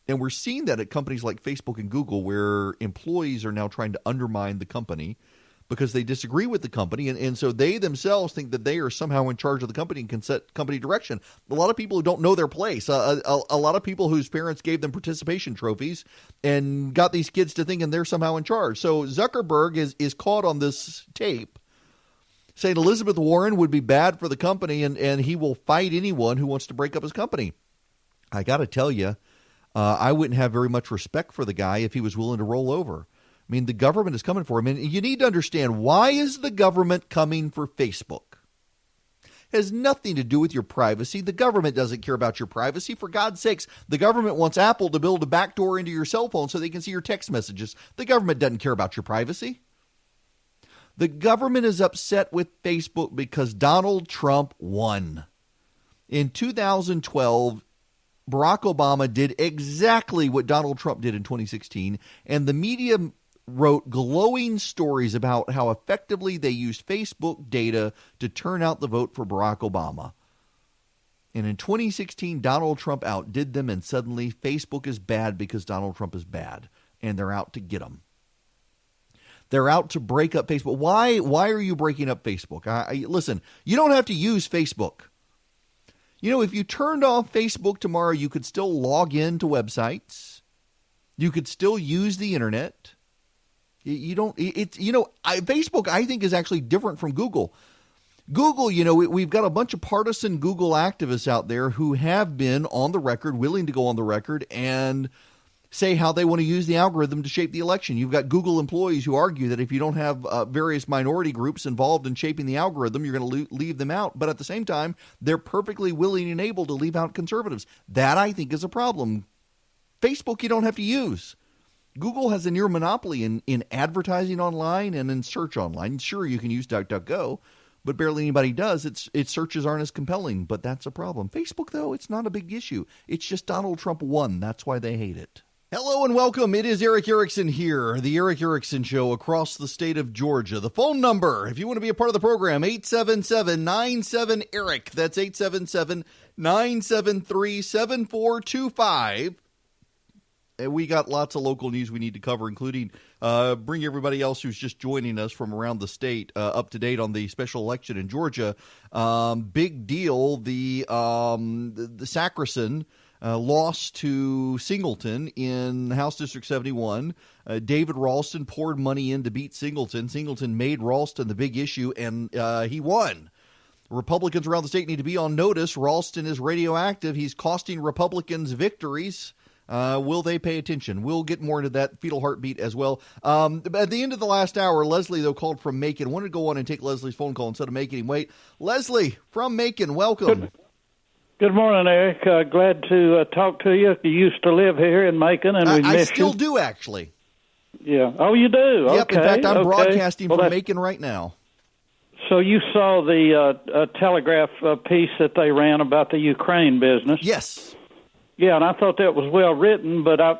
[SPEAKER 1] And we're seeing that at companies like Facebook and Google, where employees are now trying to undermine the company because they disagree with the company, and so they themselves think that they are somehow in charge of the company and can set company direction. A lot of people who don't know their place, a lot of people whose parents gave them participation trophies and got these kids to thinking they're somehow in charge. So Zuckerberg is caught on this tape saying Elizabeth Warren would be bad for the company and he will fight anyone who wants to break up his company. I got to tell you, I wouldn't have very much respect for the guy if he was willing to roll over. I mean, the government is coming for him. And you need to understand, why is the government coming for Facebook? has nothing to do with your privacy. The government doesn't care about your privacy. For God's sakes, the government wants Apple to build a backdoor into your cell phone so they can see your text messages. The government doesn't care about your privacy. The government is upset with Facebook because Donald Trump won. In 2012, Barack Obama did exactly what Donald Trump did in 2016, and the media wrote glowing stories about how effectively they used Facebook data to turn out the vote for Barack Obama. And in 2016, Donald Trump outdid them, and suddenly Facebook is bad because Donald Trump is bad, and they're out to get him. They're out to break up Facebook. Why are you breaking up Facebook? Listen, you don't have to use Facebook. You know, if you turned off Facebook tomorrow, you could still log in to websites. You could still use the internet. Facebook, I think, is actually different from Google. Google, we've got a bunch of partisan Google activists out there who have been on the record, willing to go on the record and say how they want to use the algorithm to shape the election. You've got Google employees who argue that if you don't have various minority groups involved in shaping the algorithm, you're going to leave them out. But at the same time, they're perfectly willing and able to leave out conservatives. That, I think, is a problem. Facebook, you don't have to use. Google has a near monopoly in advertising online and in search online. Sure, you can use DuckDuckGo, but barely anybody does. Its searches aren't as compelling, but that's a problem. Facebook, though, it's not a big issue. It's just Donald Trump won. That's why they hate it. Hello and welcome. It is Eric Erickson here, the Eric Erickson Show across the state of Georgia. The phone number, if you want to be a part of the program, 877-97-ERIC. That's 877-973-7425. And we got lots of local news we need to cover, including bring everybody else who's just joining us from around the state up to date on the special election in Georgia. Big deal. The Sackerson lost to Singleton in House District 71. David Ralston poured money in to beat Singleton. Singleton made Ralston the big issue, and he won. Republicans around the state need to be on notice. Ralston is radioactive. He's costing Republicans victories. Will they pay attention? We'll get more into that fetal heartbeat as well. At the end of the last hour, Leslie, though, called from Macon. Wanted to go on and take Leslie's phone call instead of making him wait. Leslie from Macon, welcome.
[SPEAKER 14] Good morning, Eric. Glad to talk to you. You used to live here in Macon, and we missed you.
[SPEAKER 1] I still do, actually.
[SPEAKER 14] Yeah. Oh, you do?
[SPEAKER 1] Yep.
[SPEAKER 14] Okay.
[SPEAKER 1] In fact, I'm broadcasting from Macon right now.
[SPEAKER 14] So you saw the Telegraph piece that they ran about the Ukraine business?
[SPEAKER 1] Yes.
[SPEAKER 14] Yeah, and I thought that was well written, but I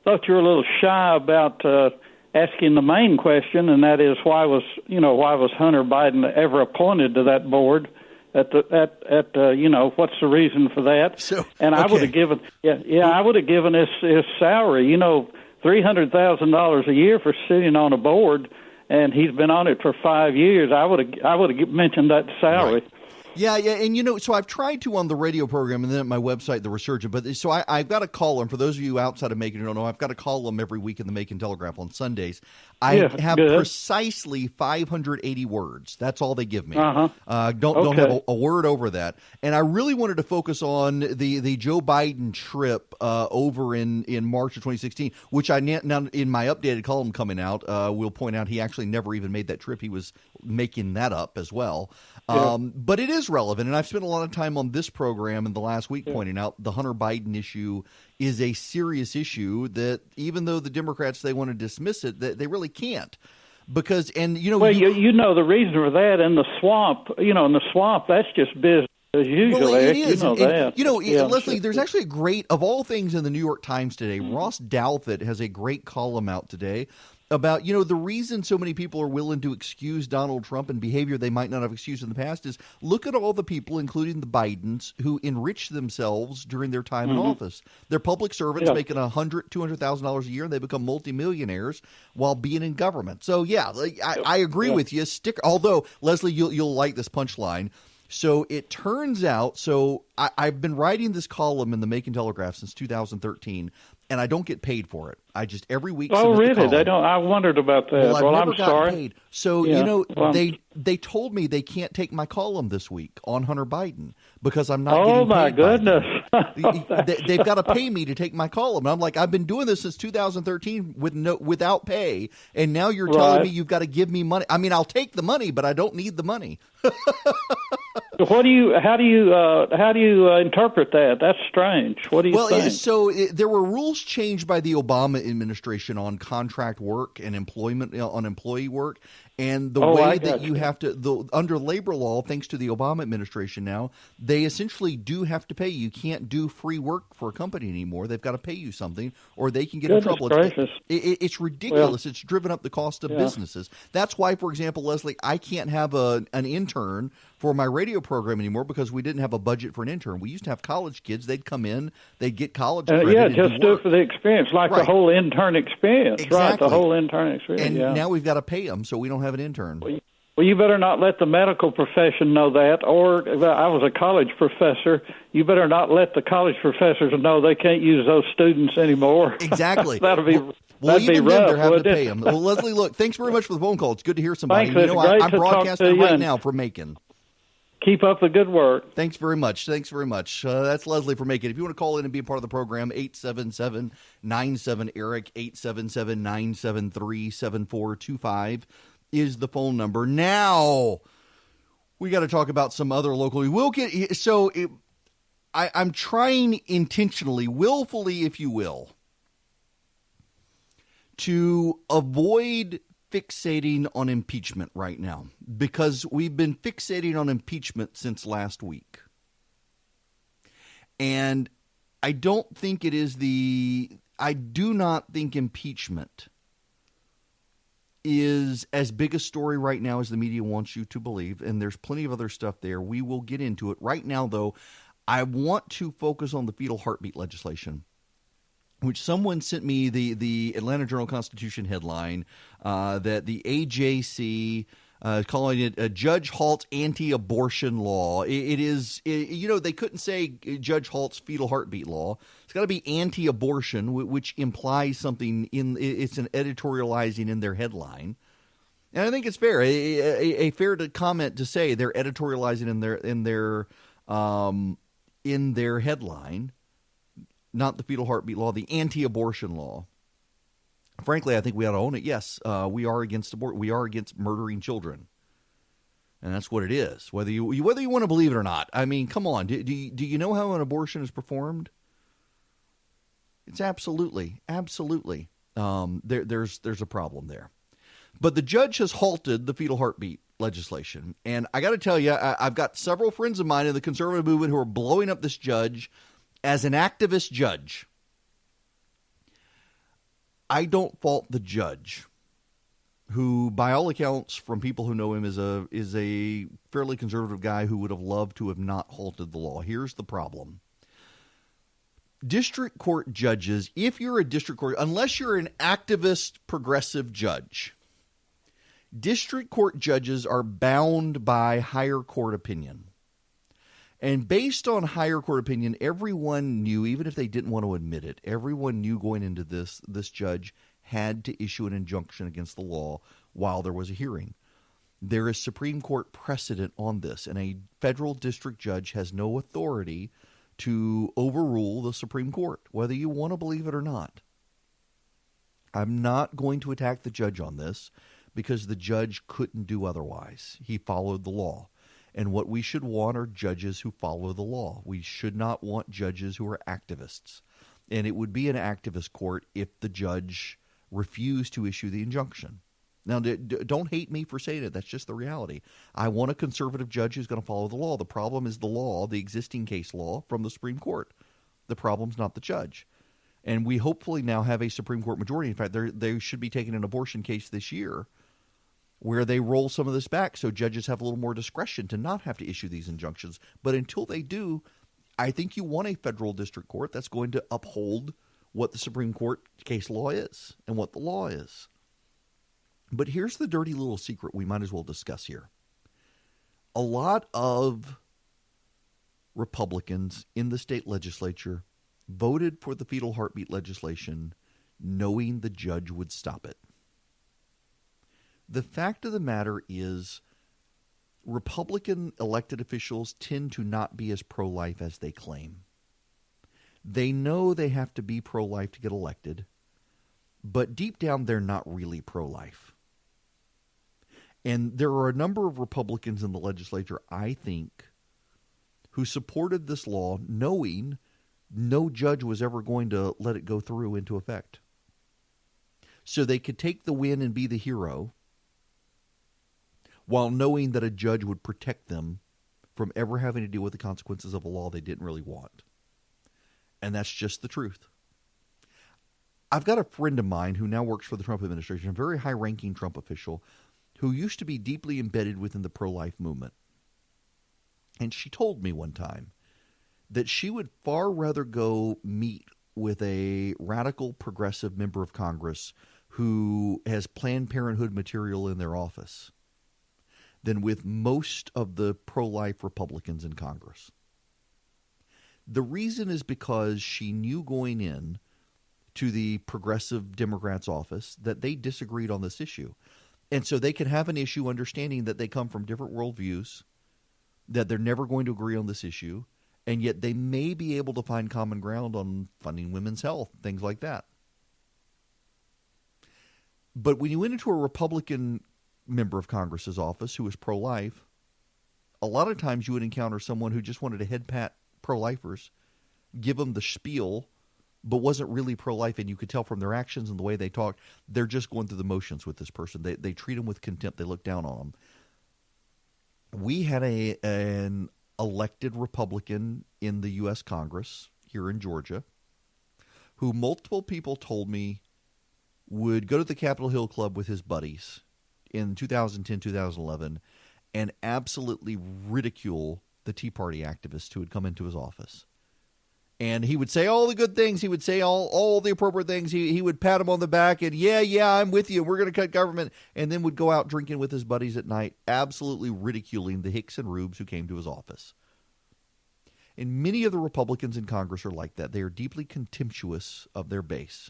[SPEAKER 14] thought you were a little shy about asking the main question, and that is why was Hunter Biden ever appointed to that board? What's the reason for that? I would have given I would have given his salary, $300,000 a year for sitting on a board, and he's been on it for 5 years. I would have mentioned that salary.
[SPEAKER 1] Right. Yeah, and so I've tried to on the radio program and then at my website, The Resurgent, but so I've got a column, for those of you outside of Macon who don't know, I've got a column every week in the Macon Telegraph on Sundays. I have precisely 580 words. That's all they give me. Don't have a word over that. And I really wanted to focus on the Joe Biden trip over in March of 2016, which I now in my updated column coming out will point out he actually never even made that trip. He was making that up as well. But it is relevant, and I've spent a lot of time on this program in the last week pointing out the Hunter Biden issue is a serious issue that even though the Democrats, they want to dismiss it, they really can't. Because, and you know
[SPEAKER 14] the reason for that in the swamp, that's just business as usual.
[SPEAKER 1] Well, it is.
[SPEAKER 14] That.
[SPEAKER 1] Leslie, there's actually a great, of all things in the New York Times today, Ross Douthat has a great column out today about, the reason so many people are willing to excuse Donald Trump and behavior they might not have excused in the past is look at all the people, including the Bidens, who enriched themselves during their time in office. They're public servants making $100,000, $200,000 a year, and they become multimillionaires while being in government. So, I agree with you. Although, Leslie, you'll like this punchline. So it turns out, I've been writing this column in the Macon Telegraph since 2013, and I don't get paid for it. I just every week.
[SPEAKER 14] Oh, really? They don't. I wondered about that.
[SPEAKER 1] Well,
[SPEAKER 14] I'm sorry.
[SPEAKER 1] Paid. So they told me they can't take my column this week on Hunter Biden because I'm not.
[SPEAKER 14] Oh my goodness!
[SPEAKER 1] They've got to pay me to take my column. And I'm like, I've been doing this since 2013 without pay, and now you're telling me you've got to give me money. I mean, I'll take the money, but I don't need the money.
[SPEAKER 14] How do you interpret that? That's strange. What do you think?
[SPEAKER 1] There were rules changed by the Obama administration on contract work and on employee work, and the way that you have to under labor law, thanks to the Obama administration now, they essentially do have to pay you. You can't do free work for a company anymore. They've got to pay you something, or they can get in trouble. It's ridiculous. It's driven up the cost of businesses. That's why, for example, Leslie, I can't have an intern for my radio program anymore because we didn't have a budget for an intern. We used to have college kids. They'd come in, they'd get college credit.
[SPEAKER 14] Just do it for the experience, the whole intern experience.
[SPEAKER 1] Exactly.
[SPEAKER 14] Right, the whole intern experience.
[SPEAKER 1] And now we've got to pay them, so we don't have an intern.
[SPEAKER 14] Well, you better not let the medical profession know that, or I was a college professor. You better not let the college professors know they can't use those students anymore.
[SPEAKER 1] Exactly.
[SPEAKER 14] That'd be
[SPEAKER 1] even
[SPEAKER 14] rough,
[SPEAKER 1] then, they're having to
[SPEAKER 14] it?
[SPEAKER 1] pay them. Well, Leslie, look, thanks very much for the phone call. It's good to hear somebody.
[SPEAKER 14] Thanks,
[SPEAKER 1] I'm broadcasting right now from Macon.
[SPEAKER 14] Keep up the good work.
[SPEAKER 1] Thanks very much. That's Leslie from Macon. If you want to call in and be a part of the program, 877-97-ERIC, 877-973-7425 is the phone number. Now, we got to talk about some other local. I'm trying intentionally, willfully, if you will, to avoid fixating on impeachment right now, because we've been fixating on impeachment since last week. And I do not think impeachment is as big a story right now as the media wants you to believe, and there's plenty of other stuff there. We will get into it. Right now, though, I want to focus on the fetal heartbeat legislation, which someone sent me the Atlanta Journal-Constitution headline that the AJC calling it a Judge Halt anti-abortion law. It is, they couldn't say Judge Halt's fetal heartbeat law. It's got to be anti-abortion, which implies something it's an editorializing in their headline. And I think it's fair, a fair comment to say they're editorializing in their headline. Not the fetal heartbeat law, the anti-abortion law. Frankly, I think we ought to own it. Yes, we are against abort. We are against murdering children, and that's what it is. Whether you want to believe it or not. I mean, come on. Do you know how an abortion is performed? It's absolutely. There's a problem there, but the judge has halted the fetal heartbeat legislation, and I got to tell you, I've got several friends of mine in the conservative movement who are blowing up this judge as an activist judge. I don't fault the judge, who, by all accounts, from people who know him, is a fairly conservative guy who would have loved to have not halted the law. Here's the problem. District court judges, if you're a district court, unless you're an activist progressive judge, district court judges are bound by higher court opinion. And based on higher court opinion, everyone knew, even if they didn't want to admit it, everyone knew going into this judge had to issue an injunction against the law while there was a hearing. There is Supreme Court precedent on this, and a federal district judge has no authority to overrule the Supreme Court, whether you want to believe it or not. I'm not going to attack the judge on this because the judge couldn't do otherwise. He followed the law. And what we should want are judges who follow the law. We should not want judges who are activists. And it would be an activist court if the judge refused to issue the injunction. Now, don't hate me for saying it. That's just the reality. I want a conservative judge who's going to follow the law. The problem is the law, the existing case law from the Supreme Court. The problem's not the judge. And we hopefully now have a Supreme Court majority. In fact, they should be taking an abortion case this year where they roll some of this back so judges have a little more discretion to not have to issue these injunctions. But until they do, I think you want a federal district court that's going to uphold what the Supreme Court case law is and what the law is. But here's the dirty little secret we might as well discuss here. A lot of Republicans in the state legislature voted for the fetal heartbeat legislation knowing the judge would stop it. The fact of the matter is Republican elected officials tend to not be as pro-life as they claim. They know they have to be pro-life to get elected, but deep down they're not really pro-life. And there are a number of Republicans in the legislature, I think, who supported this law knowing no judge was ever going to let it go through into effect. So they could take the win and be the hero while knowing that a judge would protect them from ever having to deal with the consequences of a law they didn't really want. And that's just the truth. I've got a friend of mine who now works for the Trump administration, a very high-ranking Trump official, who used to be deeply embedded within the pro-life movement. And she told me one time that she would far rather go meet with a radical progressive member of Congress who has Planned Parenthood material in their office than with most of the pro-life Republicans in Congress. The reason is because she knew going in to the progressive Democrats' office that they disagreed on this issue. And so they can have an issue understanding that they come from different worldviews, that they're never going to agree on this issue, and yet they may be able to find common ground on funding women's health, things like that. But when you went into a Republican member of Congress's office who was pro-life, a lot of times you would encounter someone who just wanted to head pat pro-lifers, give them the spiel, but wasn't really pro-life, and you could tell from their actions and the way they talk, they're just going through the motions with this person. They treat them with contempt. They look down on them. We had an elected Republican in the U.S. Congress here in Georgia who multiple people told me would go to the Capitol Hill Club with his buddies in 2010, 2011, and absolutely ridicule the Tea Party activists who had come into his office. And he would say all the good things. He would say all the appropriate things. He would pat him on the back and, yeah, I'm with you. We're going to cut government. And then would go out drinking with his buddies at night, absolutely ridiculing the Hicks and Rubes who came to his office. And many of the Republicans in Congress are like that. They are deeply contemptuous of their base.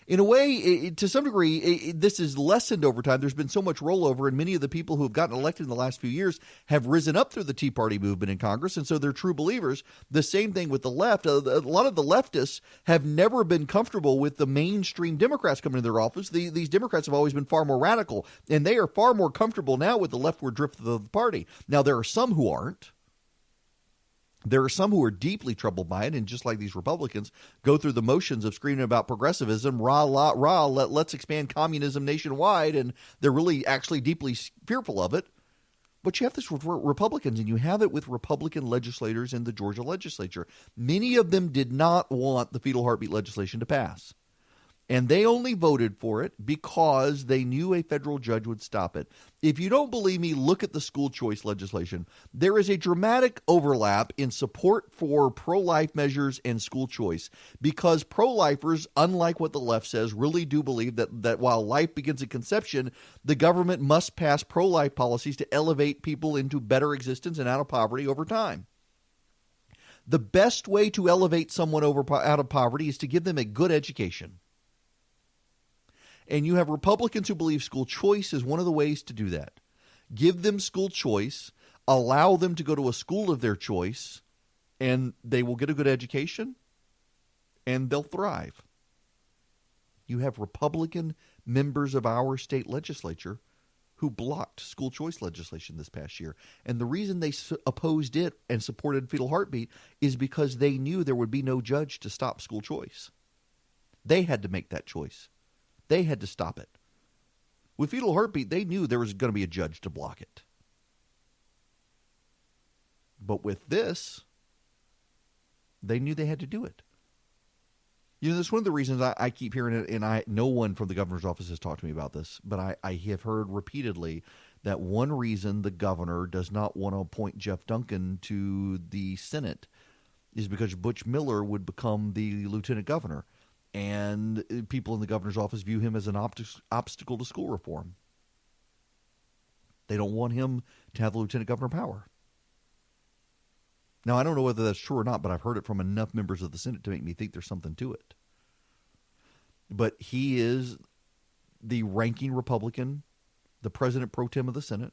[SPEAKER 1] In a way, to some degree, this is lessened over time. There's been so much rollover, and many of the people who have gotten elected in the last few years have risen up through the Tea Party movement in Congress, and so they're true believers. The same thing with the left. A lot of the leftists have never been comfortable with the mainstream Democrats coming into their office. These Democrats have always been far more radical, and they are far more comfortable now with the leftward drift of the party. Now, there are some who aren't. There are some who are deeply troubled by it, and just like these Republicans, go through the motions of screaming about progressivism, let's expand communism nationwide, and they're really actually deeply fearful of it. But you have this with Republicans, and you have it with Republican legislators in the Georgia legislature. Many of them did not want the fetal heartbeat legislation to pass. And they only voted for it because they knew a federal judge would stop it. If you don't believe me, look at the school choice legislation. There is a dramatic overlap in support for pro-life measures and school choice because pro-lifers, unlike what the left says, really do believe that while life begins at conception, the government must pass pro-life policies to elevate people into better existence and out of poverty over time. The best way to elevate someone out of poverty is to give them a good education. And you have Republicans who believe school choice is one of the ways to do that. Give them school choice, allow them to go to a school of their choice, and they will get a good education, and they'll thrive. You have Republican members of our state legislature who blocked school choice legislation this past year. And the reason they opposed it and supported fetal heartbeat is because they knew there would be no judge to stop school choice. They had to make that choice. They had to stop it. With fetal heartbeat, they knew there was going to be a judge to block it. But with this, they knew they had to do it. You know, that's one of the reasons I keep hearing it, and no one from the governor's office has talked to me about this, but I have heard repeatedly that one reason the governor does not want to appoint Jeff Duncan to the Senate is because Butch Miller would become the lieutenant governor. And people in the governor's office view him as an obstacle to school reform. They don't want him to have the lieutenant governor power. Now, I don't know whether that's true or not, but I've heard it from enough members of the Senate to make me think there's something to it. But he is the ranking Republican, the president pro tem of the Senate,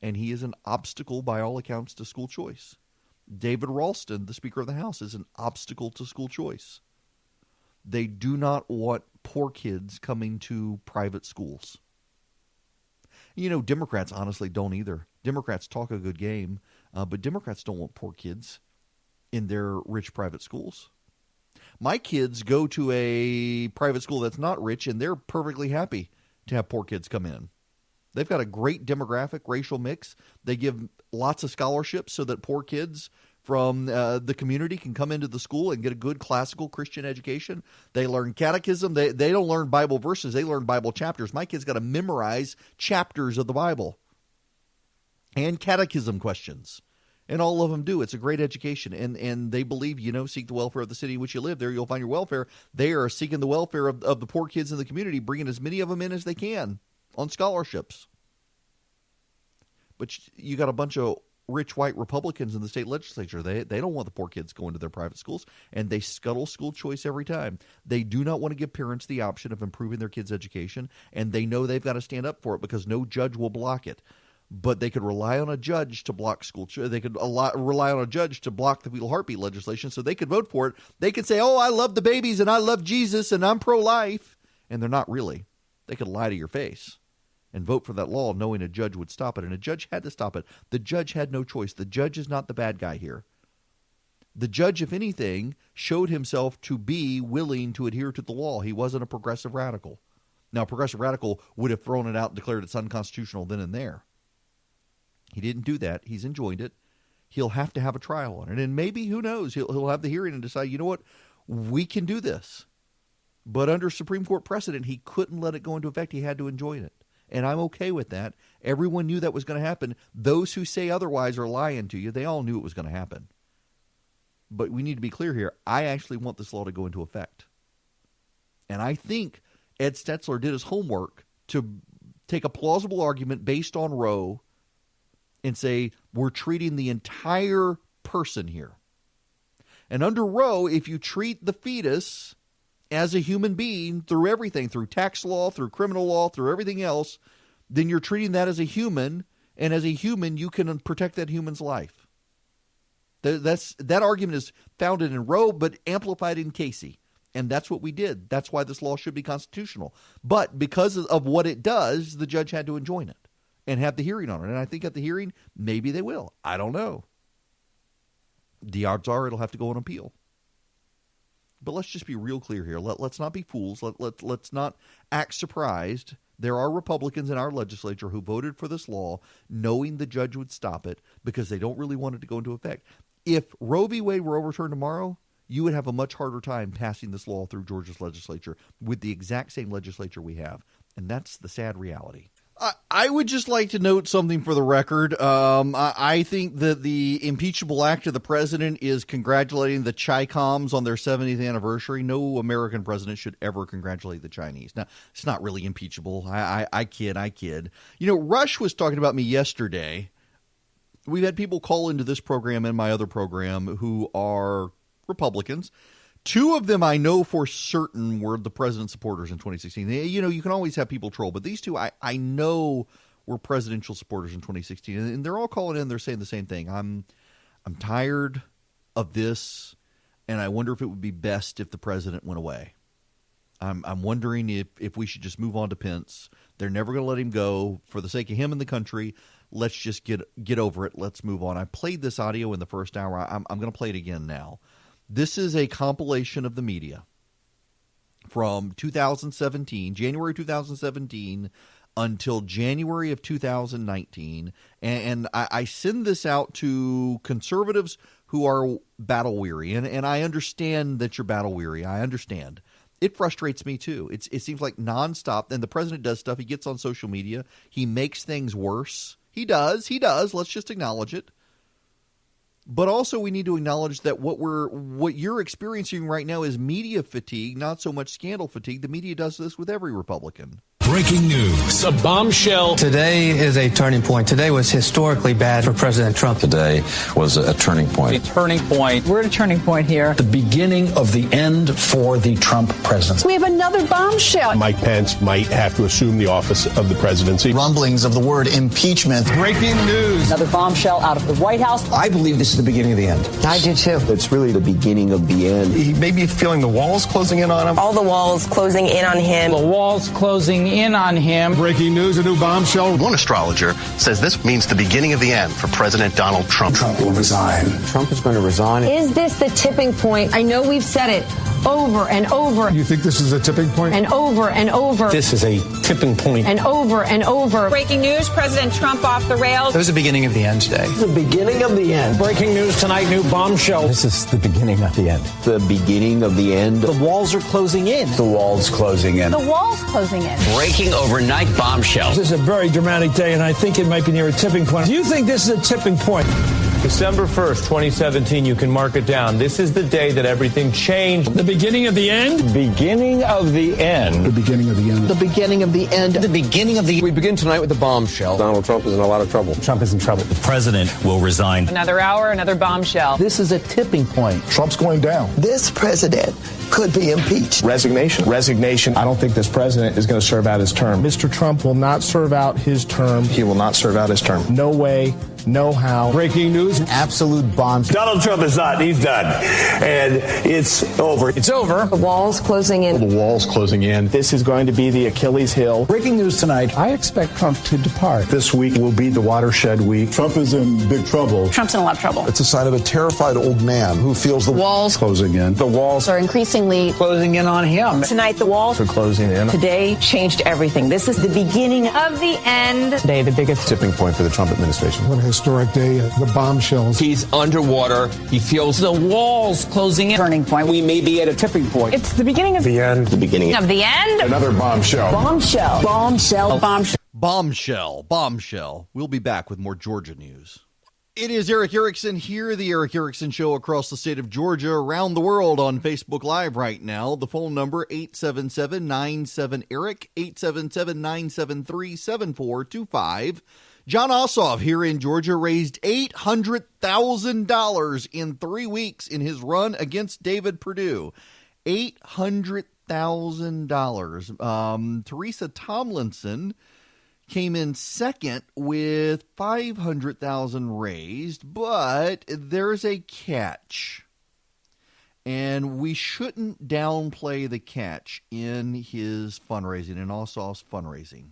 [SPEAKER 1] and he is an obstacle, by all accounts, to school choice. David Ralston, the Speaker of the House, is an obstacle to school choice. They do not want poor kids coming to private schools. You know, Democrats honestly don't either. Democrats talk a good game, But Democrats don't want poor kids in their rich private schools. My kids go to a private school that's not rich, and they're perfectly happy to have poor kids come in. They've got a great demographic, racial mix. They give lots of scholarships so that poor kids from the community can come into the school and get a good classical Christian education. They learn catechism. They don't learn Bible verses. They learn Bible chapters. My kids got to memorize chapters of the Bible and catechism questions. And all of them do. It's a great education. And they believe, seek the welfare of the city in which you live. There you'll find your welfare. They are seeking the welfare of the poor kids in the community, bringing as many of them in as they can on scholarships. But you got a bunch of rich white Republicans in the state legislature. They don't want the poor kids going to their private schools, and they scuttle school choice every time. They do not want to give parents the option of improving their kids' education, and they know they've got to stand up for it because no judge will block it. But they could rely on a judge to block school choice. They could rely on a judge to block the fetal heartbeat legislation, so they could vote for it. They could say, I love the babies, and I love Jesus, and I'm pro-life, and they're not really. They could lie to your face and vote for that law knowing a judge would stop it. And a judge had to stop it. The judge had no choice. The judge is not the bad guy here. The judge, if anything, showed himself to be willing to adhere to the law. He wasn't a progressive radical. Now, a progressive radical would have thrown it out and declared it's unconstitutional then and there. He didn't do that. He's enjoined it. He'll have to have a trial on it. And maybe, who knows, he'll have the hearing and decide, you know what, we can do this. But under Supreme Court precedent, he couldn't let it go into effect. He had to enjoin it. And I'm okay with that. Everyone knew that was going to happen. Those who say otherwise are lying to you. They all knew it was going to happen. But we need to be clear here. I actually want this law to go into effect. And I think Ed Stetzler did his homework to take a plausible argument based on Roe and say, we're treating the entire person here. And under Roe, if you treat the fetus as a human being through everything, through tax law, through criminal law, through everything else, then you're treating that as a human, and as a human, you can protect that human's life. That argument is founded in Roe, but amplified in Casey. And that's what we did. That's why this law should be constitutional. But because of what it does, the judge had to enjoin it and have the hearing on it. And I think at the hearing, maybe they will. I don't know. The odds are it'll have to go on appeal. But let's just be real clear here. Let's not be fools. Let's not act surprised. There are Republicans in our legislature who voted for this law knowing the judge would stop it because they don't really want it to go into effect. If Roe v. Wade were overturned tomorrow, you would have a much harder time passing this law through Georgia's legislature with the exact same legislature we have. And that's the sad reality. I would just like to note something for the record. I think that the impeachable act of the president is congratulating the Chi-Coms on their 70th anniversary. No American president should ever congratulate the Chinese. Now, it's not really impeachable. I kid. You know, Rush was talking about me yesterday. We've had people call into this program and my other program who are Republicans. Two of them I know for certain were the president's supporters in 2016. You know, you can always have people troll, but these two I know were presidential supporters in 2016. And they're all calling in, they're saying the same thing. I'm tired of this, and I wonder if it would be best if the president went away. I'm wondering if we should just move on to Pence. They're never going to let him go. For the sake of him and the country, let's just get over it. Let's move on. I played this audio in the first hour. I'm going to play it again now. This is a compilation of the media from 2017, January 2017, until January of 2019. And I send this out to conservatives who are battle-weary. And I understand that you're battle-weary. I understand. It frustrates me, too. It seems like nonstop. And the president does stuff. He gets on social media. He makes things worse. He does. Let's just acknowledge it. But also we need to acknowledge that what you're experiencing right now is media fatigue, not so much scandal fatigue. The media does this with every Republican.
[SPEAKER 2] Breaking news.
[SPEAKER 3] A bombshell. Today is a turning point. Today was historically bad for President Trump.
[SPEAKER 4] Today was a turning point.
[SPEAKER 5] A turning point.
[SPEAKER 6] We're at a turning point here.
[SPEAKER 2] The beginning of the end for the Trump presidency.
[SPEAKER 8] We have another bombshell.
[SPEAKER 7] Mike Pence might have to assume the office of the presidency.
[SPEAKER 3] Rumblings of the word impeachment.
[SPEAKER 7] Breaking news.
[SPEAKER 6] Another bombshell out of the White House.
[SPEAKER 3] I believe this is the beginning of the end.
[SPEAKER 6] I do too.
[SPEAKER 4] It's really the beginning of the end.
[SPEAKER 7] He may be feeling the walls closing in on him.
[SPEAKER 8] All the walls closing in on him.
[SPEAKER 5] The walls closing in in on him.
[SPEAKER 12] Breaking news, a new bombshell.
[SPEAKER 9] One astrologer says this means the beginning of the end for President Donald Trump.
[SPEAKER 12] Trump will resign.
[SPEAKER 4] Trump is going to resign.
[SPEAKER 8] Is this the tipping point? I know we've said it over and over.
[SPEAKER 12] You think this is a tipping point?
[SPEAKER 8] And over and over.
[SPEAKER 2] This is a tipping point.
[SPEAKER 8] And over and over.
[SPEAKER 10] Breaking news, President Trump off the rails.
[SPEAKER 3] It was the beginning of the end today.
[SPEAKER 2] The beginning of the end.
[SPEAKER 7] Breaking news tonight, new bombshell.
[SPEAKER 2] This is the beginning of the end.
[SPEAKER 4] The beginning of the end.
[SPEAKER 2] The walls are closing in.
[SPEAKER 4] The wall's closing in.
[SPEAKER 6] The wall's closing in.
[SPEAKER 5] Breaking overnight bombshell.
[SPEAKER 7] This is a very dramatic day, and I think it might be near a tipping point. Do you think this is a tipping point?
[SPEAKER 11] December 1st, 2017, you can mark it down. This is the day that everything changed.
[SPEAKER 7] The beginning of the end?
[SPEAKER 11] Beginning of the end.
[SPEAKER 12] The beginning of the end.
[SPEAKER 2] The beginning of the end. The beginning of the...
[SPEAKER 4] We begin tonight with the bombshell. Donald Trump is in a lot of trouble.
[SPEAKER 2] Trump is in trouble.
[SPEAKER 5] The president will resign.
[SPEAKER 10] Another hour, another bombshell.
[SPEAKER 2] This is a tipping point.
[SPEAKER 12] Trump's going down.
[SPEAKER 4] This president could be impeached.
[SPEAKER 7] Resignation. I don't think this president is going to serve out his term. Mr. Trump will not serve out his term. He will not serve out his term. No way, no how.
[SPEAKER 12] Breaking news.
[SPEAKER 2] Absolute bombshell.
[SPEAKER 11] Donald Trump is not. He's done. And it's over.
[SPEAKER 7] It's over.
[SPEAKER 8] The wall's closing in.
[SPEAKER 12] The wall's closing in.
[SPEAKER 7] This is going to be the Achilles heel.
[SPEAKER 2] Breaking news tonight. I expect Trump to depart.
[SPEAKER 12] This week will be the watershed week. Trump is in big trouble.
[SPEAKER 10] Trump's in a lot of trouble.
[SPEAKER 12] It's a sign of a terrified old man who feels the
[SPEAKER 8] Walls
[SPEAKER 12] closing in.
[SPEAKER 7] The walls
[SPEAKER 8] are increasingly
[SPEAKER 2] Closing in on him.
[SPEAKER 8] tonight. The walls
[SPEAKER 7] are closing in.
[SPEAKER 8] today changed everything. This is the beginning
[SPEAKER 6] Of the end.
[SPEAKER 10] Today, the biggest
[SPEAKER 4] Tipping point for the Trump administration.
[SPEAKER 12] What a historic day. The bombshells.
[SPEAKER 5] He's underwater. He feels the walls closing in.
[SPEAKER 6] Turning point.
[SPEAKER 2] We may be at a tipping point.
[SPEAKER 10] It's the beginning of
[SPEAKER 7] The end.
[SPEAKER 4] The beginning.
[SPEAKER 6] Of the end.
[SPEAKER 12] Another bombshell.
[SPEAKER 8] bombshell. Bombshell.
[SPEAKER 1] Bombshell. Bombshell. We'll be back with more Georgia news. It is Eric Erickson here, the Eric Erickson Show across the state of Georgia, around the world on Facebook Live right now. The phone number, 877-97-ERIC, 877-973-7425. Jon Ossoff here in Georgia raised $800,000 in 3 weeks in his run against David Perdue. $800,000. Teresa Tomlinson came in second with $500,000 raised, but there's a catch. And we shouldn't downplay the catch in his fundraising, in Ossoff's fundraising.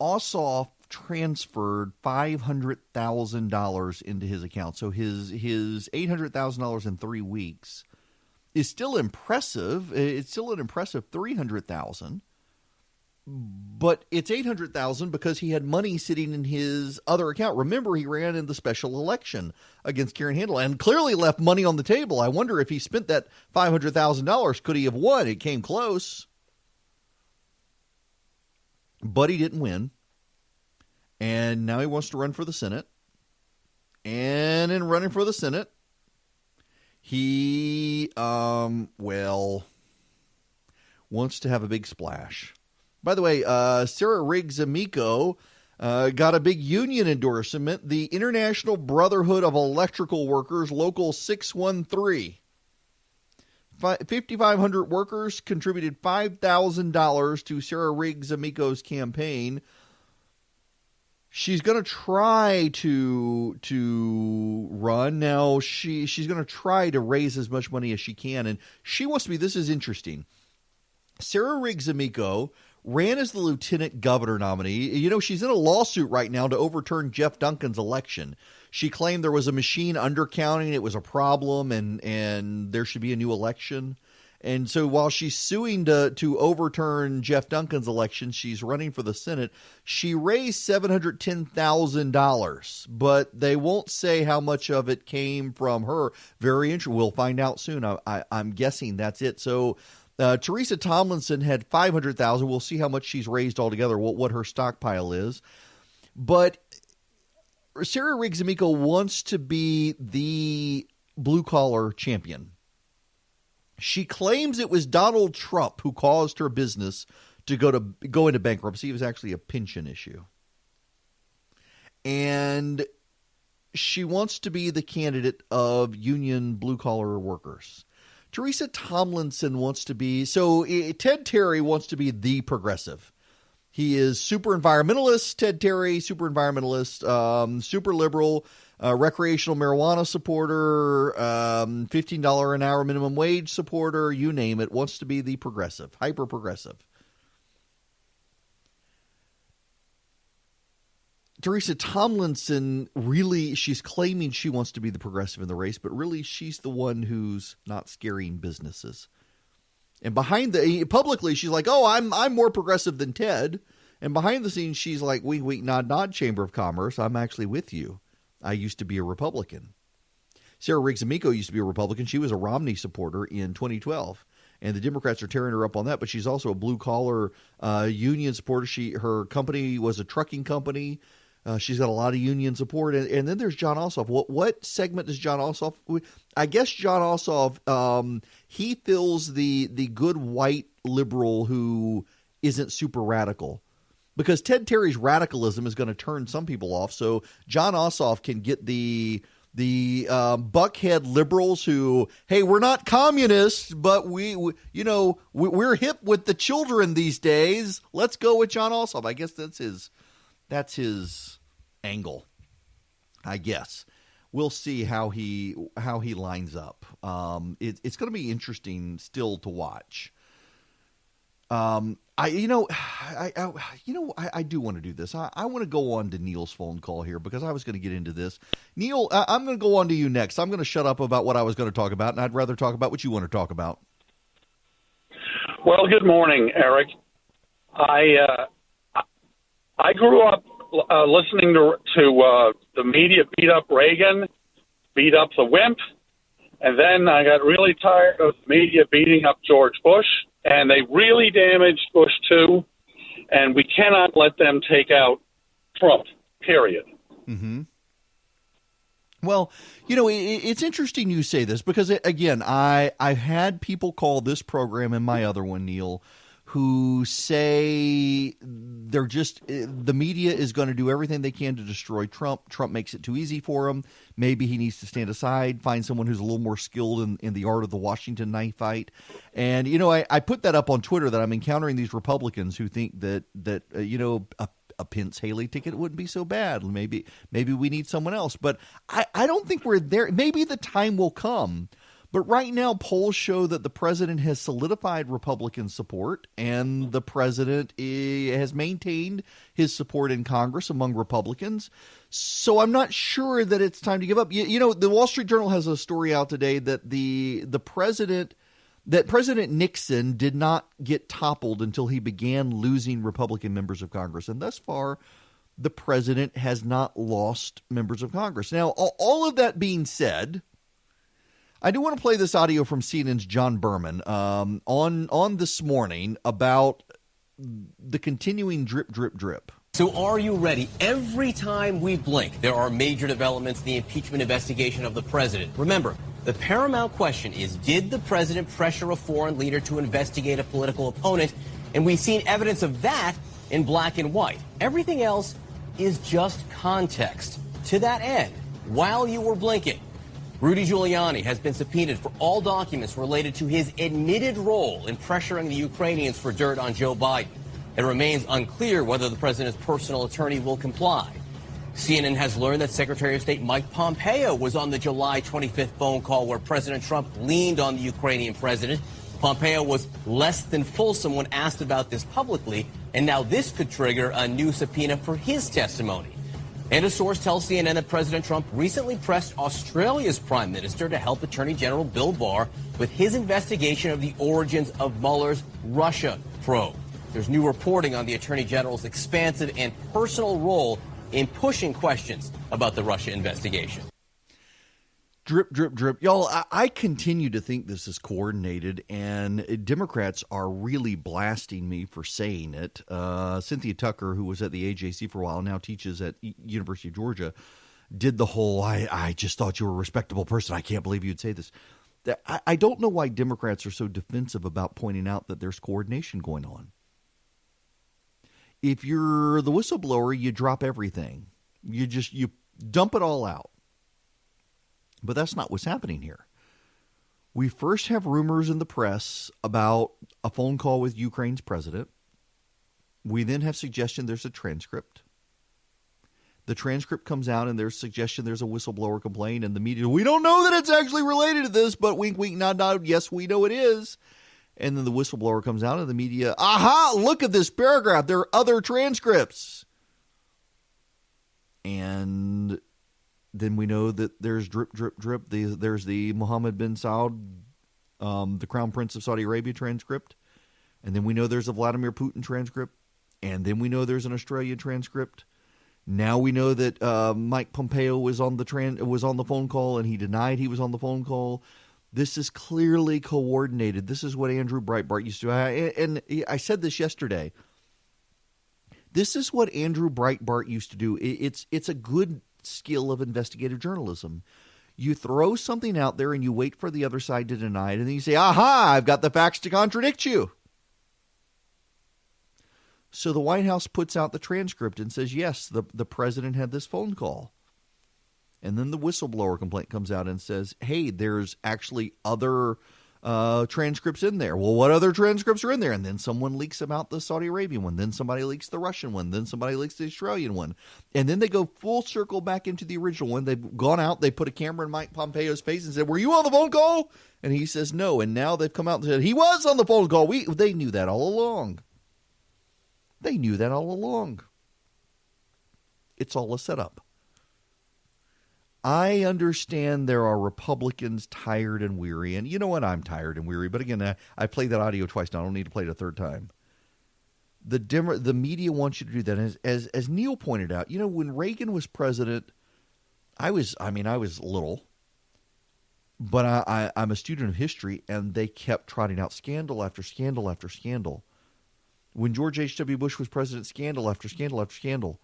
[SPEAKER 1] Ossoff transferred $500,000 into his account. So his $800,000 in 3 weeks is still impressive. It's still an impressive $300,000. But it's $800,000 because he had money sitting in his other account. Remember, he ran in the special election against Karen Handel and clearly left money on the table. I wonder if he spent that $500,000, could he have won? It came close. But he didn't win. And now he wants to run for the Senate. And in running for the Senate, he, wants to have a big splash. By the way, Sarah Riggs Amico got a big union endorsement, the International Brotherhood of Electrical Workers, Local 613. 5,500 workers contributed $5,000 to Sarah Riggs Amico's campaign. She's going to try to run. Now, she's going to try to raise as much money as she can, and she wants to be, this is interesting, Sarah Riggs Amico ran as the lieutenant governor nominee. You know, she's in a lawsuit right now to overturn Jeff Duncan's election. She claimed there was a machine undercounting. It was a problem, and there should be a new election. And so while she's suing to overturn Jeff Duncan's election, she's running for the Senate. She raised $710,000, but they won't say how much of it came from her. Very interesting. We'll find out soon. I'm guessing that's it. So Teresa Tomlinson had $500,000. We'll see how much she's raised altogether, what her stockpile is. But Sarah Riggs Amico wants to be the blue-collar champion. She claims it was Donald Trump who caused her business to go into bankruptcy. It was actually a pension issue. And she wants to be the candidate of union blue-collar workers. Teresa Tomlinson wants to be, so Ted Terry wants to be the progressive. He is super environmentalist, Ted Terry, super environmentalist, super liberal, recreational marijuana supporter, $15 an hour minimum wage supporter, you name it, wants to be the progressive, hyper progressive. Teresa Tomlinson, really, she's claiming she wants to be the progressive in the race, but really she's the one who's not scaring businesses. And publicly, she's like, oh, I'm more progressive than Ted. And behind the scenes, she's like, wink, wink, nod, nod, Chamber of Commerce. I'm actually with you. I used to be a Republican. Sarah Riggs-Amico used to be a Republican. She was a Romney supporter in 2012. And the Democrats are tearing her up on that. But she's also a blue-collar union supporter. Her company was a trucking company. She's got a lot of union support. And then there's Jon Ossoff. What segment does Jon Ossoff – I guess Jon Ossoff, he fills the good white liberal who isn't super radical. Because Ted Terry's radicalism is going to turn some people off. So Jon Ossoff can get the buckhead liberals who, hey, we're not communists, but we're hip with the children these days. Let's go with Jon Ossoff. I guess that's his angle. I guess we'll see how he lines up. It's going to be interesting still to watch. I do want to do this. I want to go on to Neil's phone call here because I was going to get into this. Neil, I'm going to go on to you next. I'm going to shut up about what I was going to talk about, and I'd rather talk about what you want to talk about.
[SPEAKER 15] Well, good morning, Eric. I grew up listening to the media beat up Reagan, beat up the wimp, and then I got really tired of the media beating up George Bush. And they really damaged Bush, too, and we cannot let them take out Trump, period.
[SPEAKER 1] Mm-hmm. Well, it's interesting you say this because, again, I've had people call this program and my other one, Neil, who say the media is going to do everything they can to destroy Trump. Trump makes it too easy for him. Maybe he needs to stand aside, find someone who's a little more skilled in the art of the Washington knife fight. And, I put that up on Twitter that I'm encountering these Republicans who think that a Pence-Haley ticket wouldn't be so bad. Maybe we need someone else. But I don't think we're there. Maybe the time will come. But right now, polls show that the president has solidified Republican support, and the president has maintained his support in Congress among Republicans. So I'm not sure that it's time to give up. The Wall Street Journal has a story out today that President Nixon did not get toppled until he began losing Republican members of Congress. And thus far, the president has not lost members of Congress. Now, all of that being said, I do want to play this audio from CNN's John Berman on This Morning about the continuing drip, drip, drip.
[SPEAKER 16] So are you ready? Every time we blink, there are major developments in the impeachment investigation of the president. Remember, the paramount question is, did the president pressure a foreign leader to investigate a political opponent? And we've seen evidence of that in black and white. Everything else is just context. To that end, while you were blinking, Rudy Giuliani has been subpoenaed for all documents related to his admitted role in pressuring the Ukrainians for dirt on Joe Biden. It remains unclear whether the president's personal attorney will comply. CNN has learned that Secretary of State Mike Pompeo was on the July 25th phone call where President Trump leaned on the Ukrainian president. Pompeo was less than fulsome when asked about this publicly, and now this could trigger a new subpoena for his testimony. And a source tells CNN that President Trump recently pressed Australia's Prime Minister to help Attorney General Bill Barr with his investigation of the origins of Mueller's Russia probe. There's new reporting on the Attorney General's expansive and personal role in pushing questions about the Russia investigation.
[SPEAKER 1] Drip, drip, drip. Y'all, I continue to think this is coordinated, and Democrats are really blasting me for saying it. Cynthia Tucker, who was at the AJC for a while, now teaches at University of Georgia, did the whole, I just thought you were a respectable person. I can't believe you'd say this. I don't know why Democrats are so defensive about pointing out that there's coordination going on. If you're the whistleblower, you drop everything. You dump it all out. But that's not what's happening here. We first have rumors in the press about a phone call with Ukraine's president. We then have suggestion there's a transcript. The transcript comes out and there's suggestion there's a whistleblower complaint, and the media, we don't know that it's actually related to this, but wink, wink, nod, nod, yes, we know it is. And then the whistleblower comes out and the media, aha, look at this paragraph. There are other transcripts. And then we know that there's drip, drip, drip. There's the Mohammed bin Saud, the Crown Prince of Saudi Arabia transcript. And then we know there's a Vladimir Putin transcript. And then we know there's an Australian transcript. Now we know that Mike Pompeo was on the phone call, and he denied he was on the phone call. This is clearly coordinated. This is what Andrew Breitbart used to do. And I said this yesterday. This is what Andrew Breitbart used to do. It's a good skill of investigative journalism. You throw something out there and you wait for the other side to deny it, and then you say, aha, I've got the facts to contradict you. So the White House puts out the transcript and says, yes, the president had this phone call. And then the whistleblower complaint comes out and says, hey, there's actually other transcripts in there. Well, what other transcripts are in there? And then someone leaks about the Saudi Arabian one. Then somebody leaks the Russian one. Then somebody leaks the Australian one. And then they go full circle back into the original one. They've gone out. They put a camera in Mike Pompeo's face and said, were you on the phone call? And he says no. And now they've come out and said, he was on the phone call. They knew that all along. They knew that all along. It's all a setup. I understand there are Republicans tired and weary, and you know what? I'm tired and weary. But again, I played that audio twice now. I don't need to play it a third time. The media wants you to do that. As Neil pointed out, you know, when Reagan was president, I was little, but I'm a student of history, and they kept trotting out scandal after scandal after scandal. When George H.W. Bush was president, scandal after scandal after scandal.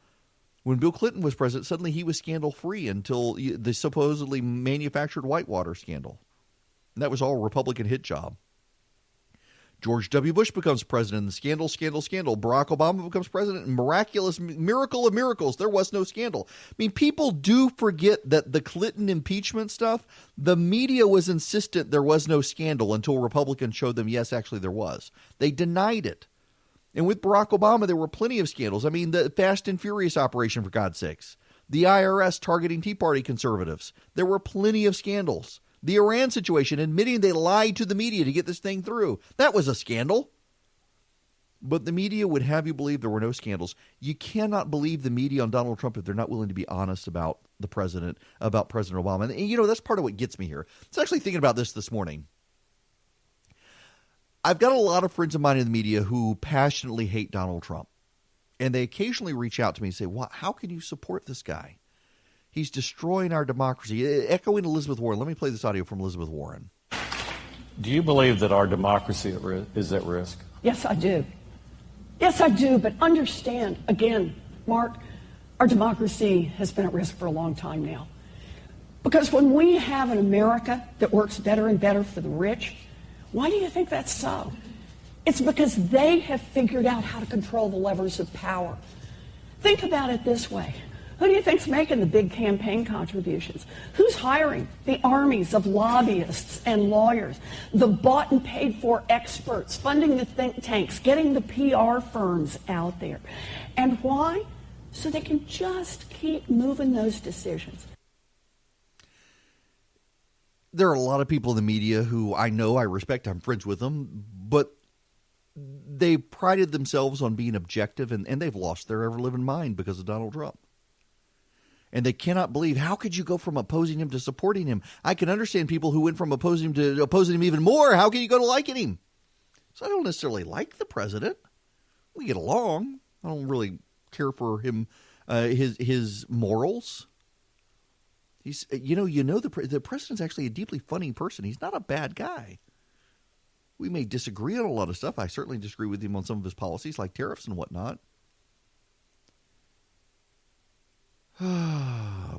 [SPEAKER 1] When Bill Clinton was president, suddenly he was scandal-free until the supposedly manufactured Whitewater scandal. And that was all a Republican hit job. George W. Bush becomes president, and scandal, scandal, scandal. Barack Obama becomes president, and miraculous miracle of miracles, there was no scandal. I mean, people do forget that the Clinton impeachment stuff, the media was insistent there was no scandal until Republicans showed them, yes, actually there was. They denied it. And with Barack Obama, there were plenty of scandals. I mean, the Fast and Furious operation, for God's sakes. The IRS targeting Tea Party conservatives. There were plenty of scandals. The Iran situation, admitting they lied to the media to get this thing through. That was a scandal. But the media would have you believe there were no scandals. You cannot believe the media on Donald Trump if they're not willing to be honest about the president, about President Obama. And, you know, that's part of what gets me here. I was actually thinking about this morning. I've got a lot of friends of mine in the media who passionately hate Donald Trump. And they occasionally reach out to me and say, how can you support this guy? He's destroying our democracy. Echoing Elizabeth Warren. Let me play this audio from Elizabeth Warren.
[SPEAKER 17] Do you believe that our democracy is at risk?
[SPEAKER 18] Yes, I do. Yes, I do. But understand, again, Mark, our democracy has been at risk for a long time now. Because when we have an America that works better and better for the rich, why do you think that's so? It's because they have figured out how to control the levers of power. Think about it this way. Who do you think's making the big campaign contributions? Who's hiring the armies of lobbyists and lawyers, the bought and paid for experts, funding the think tanks, getting the PR firms out there? And why? So they can just keep moving those decisions.
[SPEAKER 1] There are a lot of people in the media who I know, I respect, I'm friends with them, but they prided themselves on being objective, and they've lost their ever-living mind because of Donald Trump. And they cannot believe, how could you go from opposing him to supporting him? I can understand people who went from opposing him to opposing him even more. How can you go to liking him? So I don't necessarily like the president. We get along. I don't really care for him, his morals. He's, the president's actually a deeply funny person. He's not a bad guy. We may disagree on a lot of stuff. I certainly disagree with him on some of his policies, like tariffs and whatnot.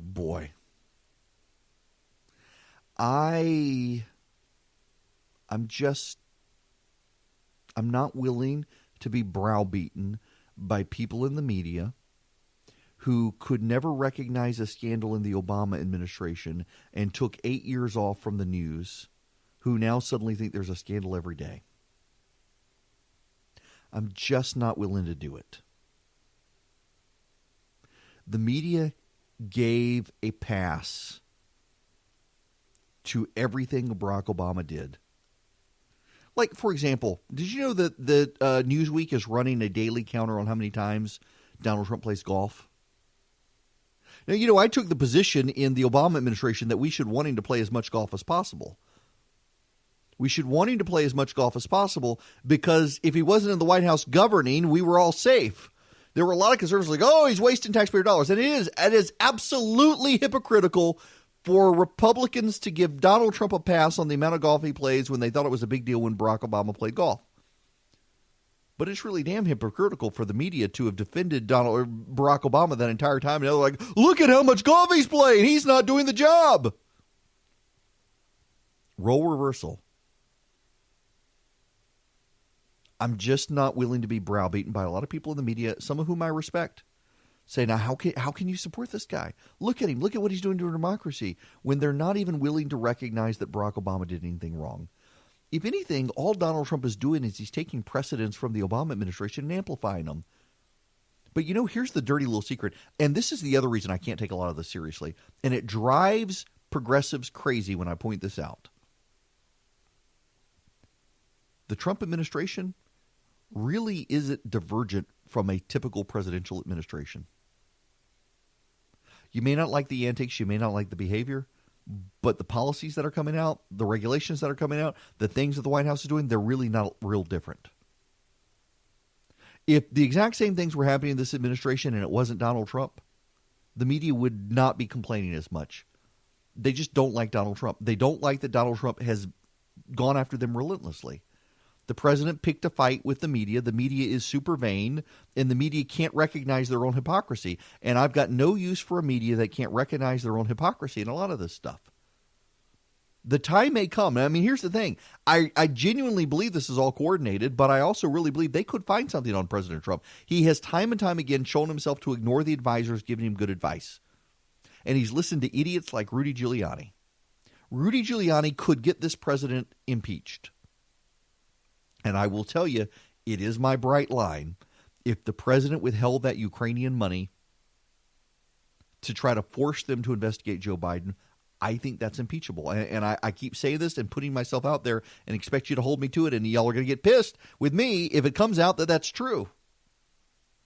[SPEAKER 1] Boy. I'm not willing to be browbeaten by people in the media who could never recognize a scandal in the Obama administration and took 8 years off from the news, who now suddenly think there's a scandal every day. I'm just not willing to do it. The media gave a pass to everything Barack Obama did. Like, for example, did you know that Newsweek is running a daily counter on how many times Donald Trump plays golf? Now, I took the position in the Obama administration that we should want him to play as much golf as possible. We should want him to play as much golf as possible because if he wasn't in the White House governing, we were all safe. There were a lot of conservatives like, oh, he's wasting taxpayer dollars. And it is absolutely hypocritical for Republicans to give Donald Trump a pass on the amount of golf he plays when they thought it was a big deal when Barack Obama played golf. But it's really damn hypocritical for the media to have defended Barack Obama that entire time. And they're like, look at how much golf he's playing. He's not doing the job. Role reversal. I'm just not willing to be browbeaten by a lot of people in the media, some of whom I respect. Say, now, how can you support this guy? Look at him. Look at what he's doing to our democracy, when they're not even willing to recognize that Barack Obama did anything wrong. If anything, all Donald Trump is doing is he's taking precedents from the Obama administration and amplifying them. But, here's the dirty little secret, and this is the other reason I can't take a lot of this seriously, and it drives progressives crazy when I point this out. The Trump administration really isn't divergent from a typical presidential administration. You may not like the antics, you may not like the behavior, but the policies that are coming out, the regulations that are coming out, the things that the White House is doing, they're really not real different. If the exact same things were happening in this administration and it wasn't Donald Trump, the media would not be complaining as much. They just don't like Donald Trump. They don't like that Donald Trump has gone after them relentlessly. The president picked a fight with the media. The media is super vain, and the media can't recognize their own hypocrisy. And I've got no use for a media that can't recognize their own hypocrisy in a lot of this stuff. The time may come. I mean, here's the thing. I genuinely believe this is all coordinated, but I also really believe they could find something on President Trump. He has time and time again shown himself to ignore the advisors giving him good advice. And he's listened to idiots like Rudy Giuliani. Rudy Giuliani could get this president impeached. And I will tell you, it is my bright line. If the president withheld that Ukrainian money to try to force them to investigate Joe Biden, I think that's impeachable. And I keep saying this and putting myself out there and expect you to hold me to it. And y'all are going to get pissed with me if it comes out that that's true.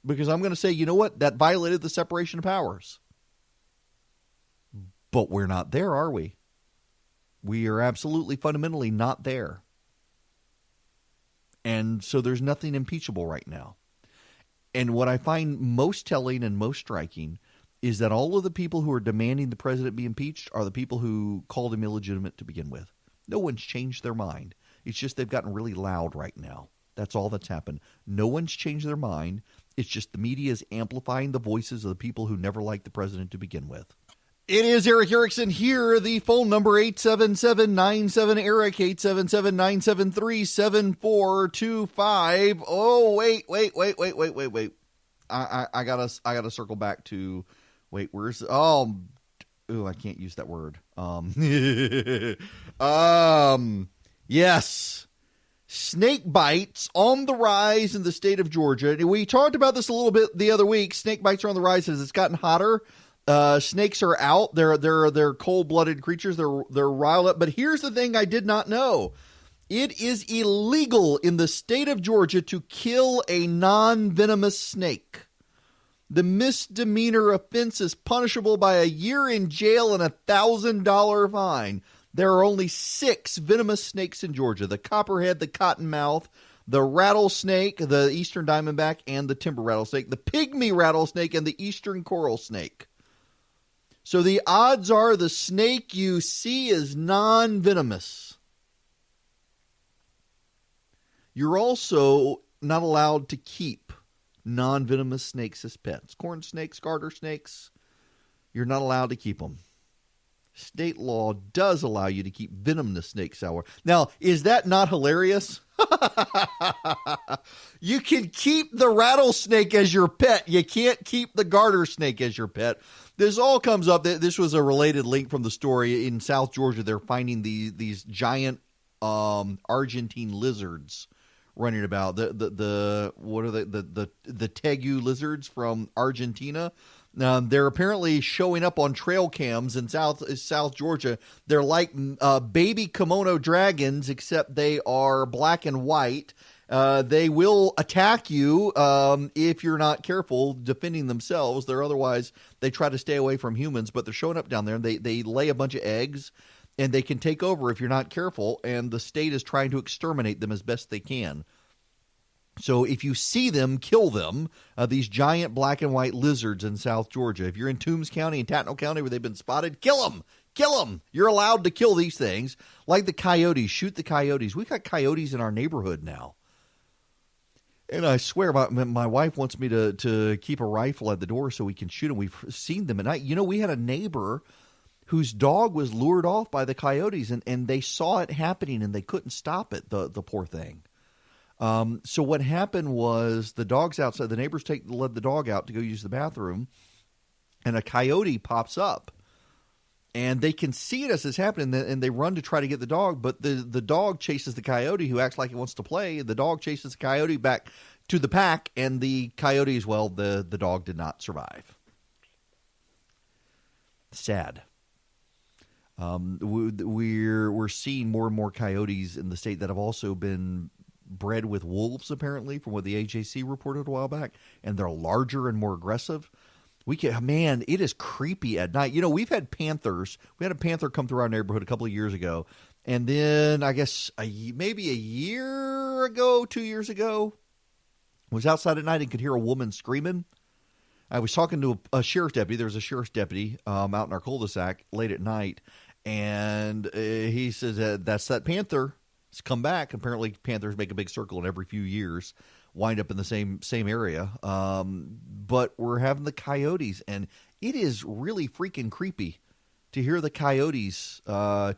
[SPEAKER 1] Because I'm going to say, you know what? That violated the separation of powers. But we're not there, are we? We are absolutely fundamentally not there. And so there's nothing impeachable right now. And what I find most telling and most striking is that all of the people who are demanding the president be impeached are the people who called him illegitimate to begin with. No one's changed their mind. It's just they've gotten really loud right now. That's all that's happened. No one's changed their mind. It's just the media is amplifying the voices of the people who never liked the president to begin with. It is Eric Erickson here. The phone number 877-97-ERIC, 877-973-7425. Oh, wait. I gotta circle back to, where's, I can't use that word. Yes. Snake bites on the rise in the state of Georgia. We talked about this a little bit the other week. Snake bites are on the rise as it's gotten hotter. Snakes are out. They're cold-blooded creatures. They're riled up. But here's the thing I did not know. It is illegal in the state of Georgia to kill a non-venomous snake. The misdemeanor offense is punishable by a year in jail and $1,000 fine. There are only 6 venomous snakes in Georgia: the copperhead, the cottonmouth, the rattlesnake, the eastern diamondback, and the timber rattlesnake, the pygmy rattlesnake, and the eastern coral snake. So the odds are the snake you see is non-venomous. You're also not allowed to keep non-venomous snakes as pets. Corn snakes, garter snakes, you're not allowed to keep them. State law does allow you to keep venomous snakes, however. Now, is that not hilarious? You can keep the rattlesnake as your pet. You can't keep the garter snake as your pet. This all comes up. This was a related link from the story. In South Georgia, they're finding these giant Argentine lizards running about. What are the Tegu Lizards from Argentina? They're apparently showing up on trail cams in South Georgia. They're like baby kimono dragons, except they are black and white. They will attack you if you're not careful defending themselves. They try to stay away from humans, but they're showing up down there. And they lay a bunch of eggs, and they can take over if you're not careful. And the state is trying to exterminate them as best they can. So if you see them, kill them, these giant black and white lizards in South Georgia. If you're in Toombs County and Tattnall County where they've been spotted, kill them. Kill them. You're allowed to kill these things. Like the coyotes. Shoot the coyotes. We've got coyotes in our neighborhood now. And I swear, my wife wants me to keep a rifle at the door so we can shoot them. We've seen them at night. We had a neighbor whose dog was lured off by the coyotes, and they saw it happening, and they couldn't stop it, the poor thing. So what happened was the dog's outside. The neighbors led the dog out to go use the bathroom, and a coyote pops up. And they can see it as it's happening, and they run to try to get the dog. But the dog chases the coyote, who acts like he wants to play. The dog chases the coyote back to the pack, and the coyotes, the dog did not survive. Sad. We're seeing more and more coyotes in the state that have also been bred with wolves, apparently, from what the AJC reported a while back, and they're larger and more aggressive. It is creepy at night. We've had panthers. We had a panther come through our neighborhood a couple of years ago, and then I guess maybe a year ago, 2 years ago, was outside at night and could hear a woman screaming. I was talking to a sheriff's deputy. There was a sheriff's deputy out in our cul-de-sac late at night, and he says, that's that panther. It's come back. Apparently, panthers make a big circle, and every few years wind up in the same area. But we're having the coyotes, and it is really freaking creepy to hear the coyotes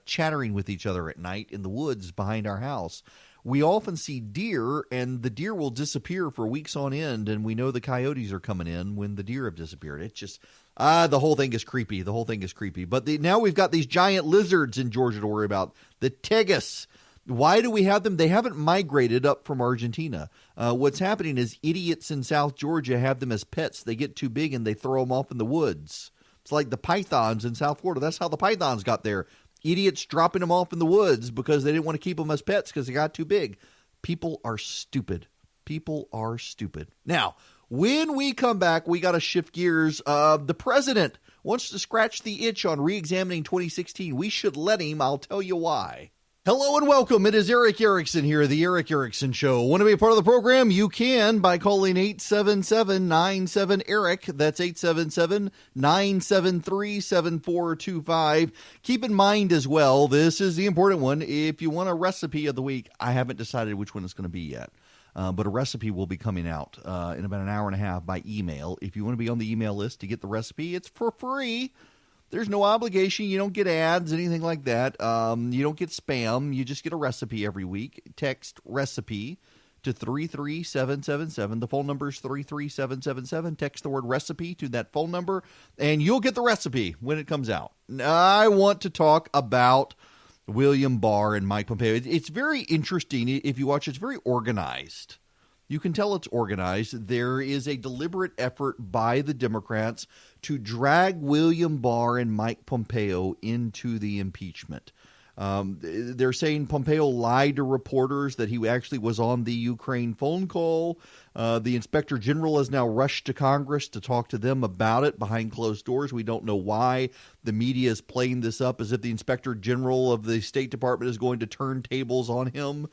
[SPEAKER 1] chattering with each other at night in the woods behind our house. We often see deer, and the deer will disappear for weeks on end, and we know the coyotes are coming in when the deer have disappeared. It's just, the whole thing is creepy. The whole thing is creepy. But now we've got these giant lizards in Georgia to worry about. The Tegus. Why do we have them? They haven't migrated up from Argentina. What's happening is idiots in South Georgia have them as pets. They get too big and they throw them off in the woods. It's like the pythons in South Florida. That's how the pythons got there. Idiots dropping them off in the woods because they didn't want to keep them as pets because they got too big. People are stupid. People are stupid. Now, when we come back, we got to shift gears. The president wants to scratch the itch on re-examining 2016. We should let him. I'll tell you why. Hello and welcome. It is Eric Erickson here, The Eric Erickson Show. Want to be a part of the program? You can by calling 877-97-ERIC. That's 877-973-7425. Keep in mind as well, this is the important one. If you want a recipe of the week, I haven't decided which one it's going to be yet. But a recipe will be coming out in about an hour and a half by email. If you want to be on the email list to get the recipe, it's for free. There's no obligation. You don't get ads, anything like that. You don't get spam. You just get a recipe every week. Text recipe to 33777. The phone number is 33777. Text the word recipe to that phone number, and you'll get the recipe when it comes out. I want to talk about William Barr and Mike Pompeo. It's very interesting. If you watch, it's very organized. You can tell it's organized. There is a deliberate effort by the Democrats to drag William Barr and Mike Pompeo into the impeachment. They're saying Pompeo lied to reporters, that he actually was on the Ukraine phone call. The Inspector General has now rushed to Congress to talk to them about it behind closed doors. We don't know why the media is playing this up as if the Inspector General of the State Department is going to turn tables on him.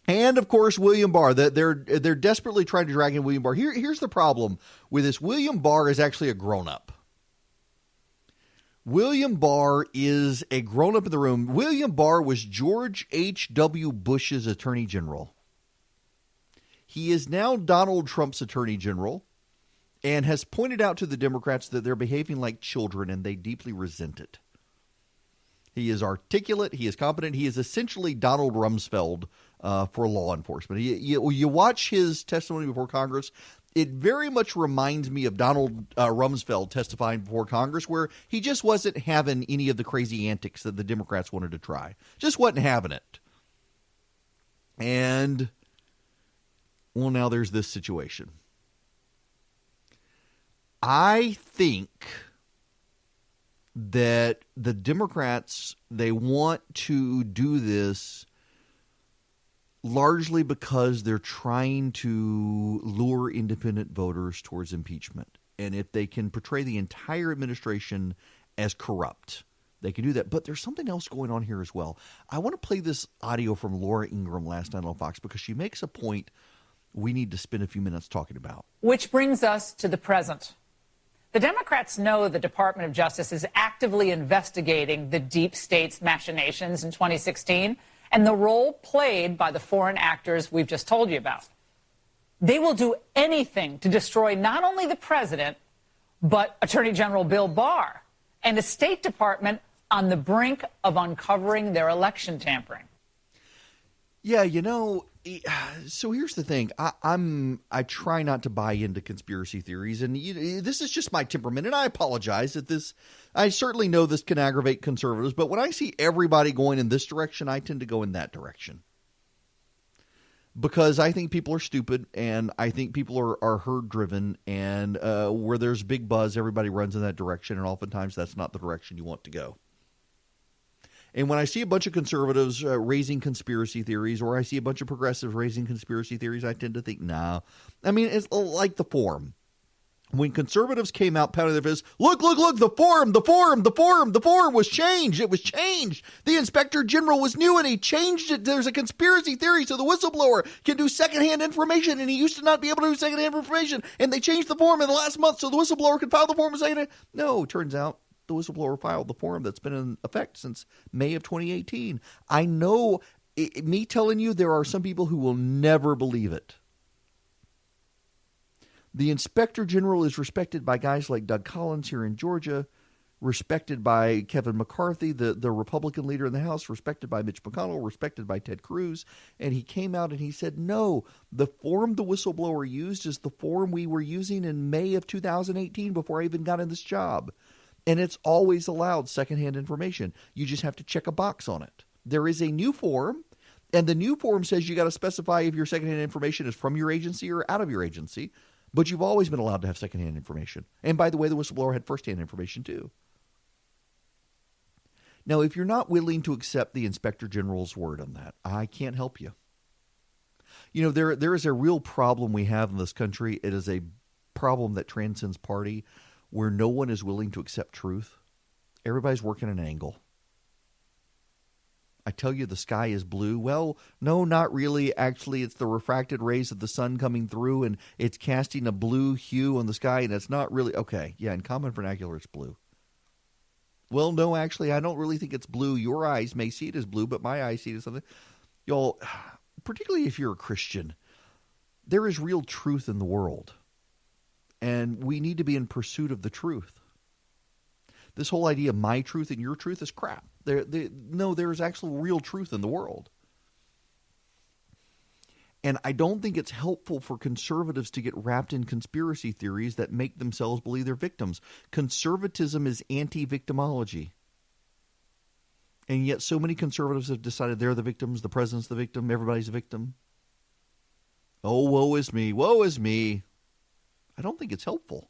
[SPEAKER 1] And, of course, William Barr. They're desperately trying to drag in William Barr. Here's the problem with this. William Barr is actually a grown-up. William Barr is a grown-up in the room. William Barr was George H.W. Bush's attorney general. He is now Donald Trump's attorney general and has pointed out to the Democrats that they're behaving like children, and they deeply resent it. He is articulate. He is competent. He is essentially Donald Rumsfeld for law enforcement. You watch his testimony before Congress, it very much reminds me of Donald Rumsfeld testifying before Congress, where he just wasn't having any of the crazy antics that the Democrats wanted to try. Just wasn't having it. And, well, now there's this situation. I think that the Democrats, they want to do this largely because they're trying to lure independent voters towards impeachment. And if they can portray the entire administration as corrupt, they can do that. But there's something else going on here as well. I want to play this audio from Laura Ingraham last night on Fox because she makes a point we need to spend a few minutes talking about.
[SPEAKER 10] Which brings us to the present. The Democrats know the Department of Justice is actively investigating the deep state's machinations in 2016 and the role played by the foreign actors we've just told you about. They will do anything to destroy not only the president, but Attorney General Bill Barr and the State Department on the brink of uncovering their election tampering.
[SPEAKER 1] Yeah, you know, so here's the thing. I try not to buy into conspiracy theories, and this is just my temperament, and I apologize that this. I certainly know this can aggravate conservatives, but when I see everybody going in this direction, I tend to go in that direction. Because I think people are stupid, and I think people are herd-driven, and where there's big buzz, everybody runs in that direction, and oftentimes that's not the direction you want to go. And when I see a bunch of conservatives raising conspiracy theories, or I see a bunch of progressives raising conspiracy theories, I tend to think, no. I mean, it's like the forum. When conservatives came out pounding their fists, look, the forum was changed. It was changed. The inspector general was new and he changed it. There's a conspiracy theory so the whistleblower can do secondhand information, and he used to not be able to do secondhand information. And they changed the form in the last month so the whistleblower could file the form secondhand. No, turns out the whistleblower filed the form that's been in effect since May of 2018. I know, me telling you, there are some people who will never believe it. The inspector general is respected by guys like Doug Collins here in Georgia, respected by Kevin McCarthy, the Republican leader in the House, respected by Mitch McConnell, respected by Ted Cruz. And he came out and he said, no, the form the whistleblower used is the form we were using in May of 2018 before I even got in this job. And it's always allowed secondhand information. You just have to check a box on it. There is a new form, and the new form says you got to specify if your secondhand information is from your agency or out of your agency. But you've always been allowed to have secondhand information. And by the way, the whistleblower had firsthand information too. Now, if you're not willing to accept the inspector general's word on that, I can't help you. You know, there is a real problem we have in this country. It is a problem that transcends party, where no one is willing to accept truth. Everybody's working an angle. I tell you the sky is blue. Well, no, not really. Actually, it's the refracted rays of the sun coming through, and it's casting a blue hue on the sky, and it's not really. Okay, yeah, in common vernacular, it's blue. Well, no, actually, I don't really think it's blue. Your eyes may see it as blue, but my eyes see it as something. Y'all, particularly if you're a Christian, there is real truth in the world. And we need to be in pursuit of the truth. This whole idea of my truth and your truth is crap. There is actual real truth in the world. And I don't think it's helpful for conservatives to get wrapped in conspiracy theories that make themselves believe they're victims. Conservatism is anti-victimology. And yet so many conservatives have decided they're the victims, the president's the victim, everybody's a victim. Oh, woe is me, woe is me. I don't think it's helpful.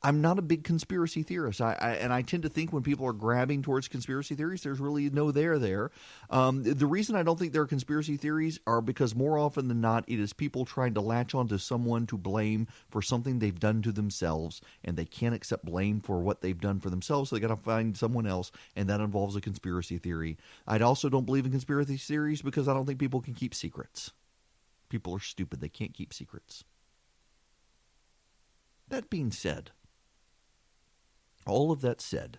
[SPEAKER 1] I'm not a big conspiracy theorist. I tend to think when people are grabbing towards conspiracy theories, there's really no there. The reason I don't think there are conspiracy theories are because more often than not, it is people trying to latch onto someone to blame for something they've done to themselves, and they can't accept blame for what they've done for themselves, so they got to find someone else, and that involves a conspiracy theory. I also don't believe in conspiracy theories because I don't think people can keep secrets. People are stupid. They can't keep secrets. That being said, all of that said,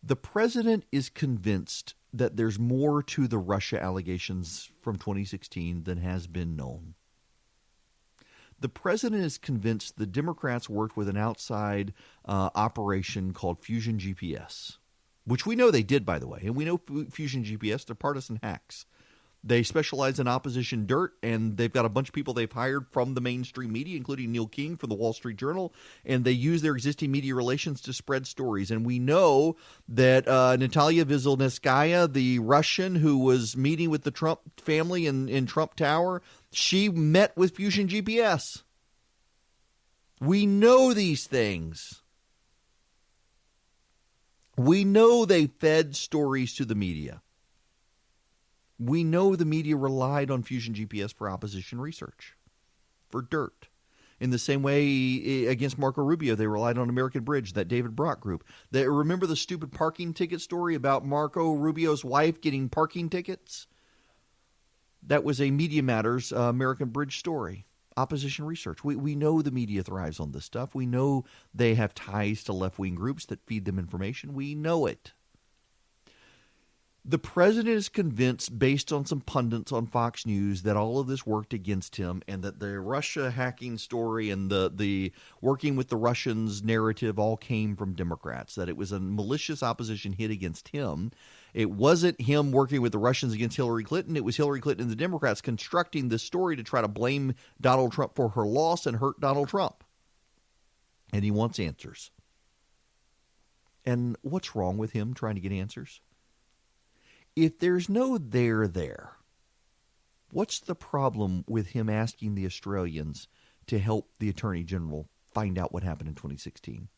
[SPEAKER 1] the president is convinced that there's more to the Russia allegations from 2016 than has been known. The president is convinced the Democrats worked with an outside operation called Fusion GPS, which we know they did, by the way. And we know Fusion GPS, they're partisan hacks. They specialize in opposition dirt, and they've got a bunch of people they've hired from the mainstream media, including Neil King from the Wall Street Journal, and they use their existing media relations to spread stories. And we know that Natalia Vizhelneskaya, the Russian who was meeting with the Trump family in Trump Tower, she met with Fusion GPS. We know these things. We know they fed stories to the media. We know the media relied on Fusion GPS for opposition research, for dirt. In the same way against Marco Rubio, they relied on American Bridge, that David Brock group. Remember the stupid parking ticket story about Marco Rubio's wife getting parking tickets? That was a Media Matters American Bridge story. Opposition research. We know the media thrives on this stuff. We know they have ties to left-wing groups that feed them information. We know it. The president is convinced, based on some pundits on Fox News, that all of this worked against him and that the Russia hacking story and the working with the Russians narrative all came from Democrats, that it was a malicious opposition hit against him. It wasn't him working with the Russians against Hillary Clinton. It was Hillary Clinton and the Democrats constructing this story to try to blame Donald Trump for her loss and hurt Donald Trump. And he wants answers. And what's wrong with him trying to get answers? If there's no there, what's the problem with him asking the Australians to help the Attorney General find out what happened in 2016?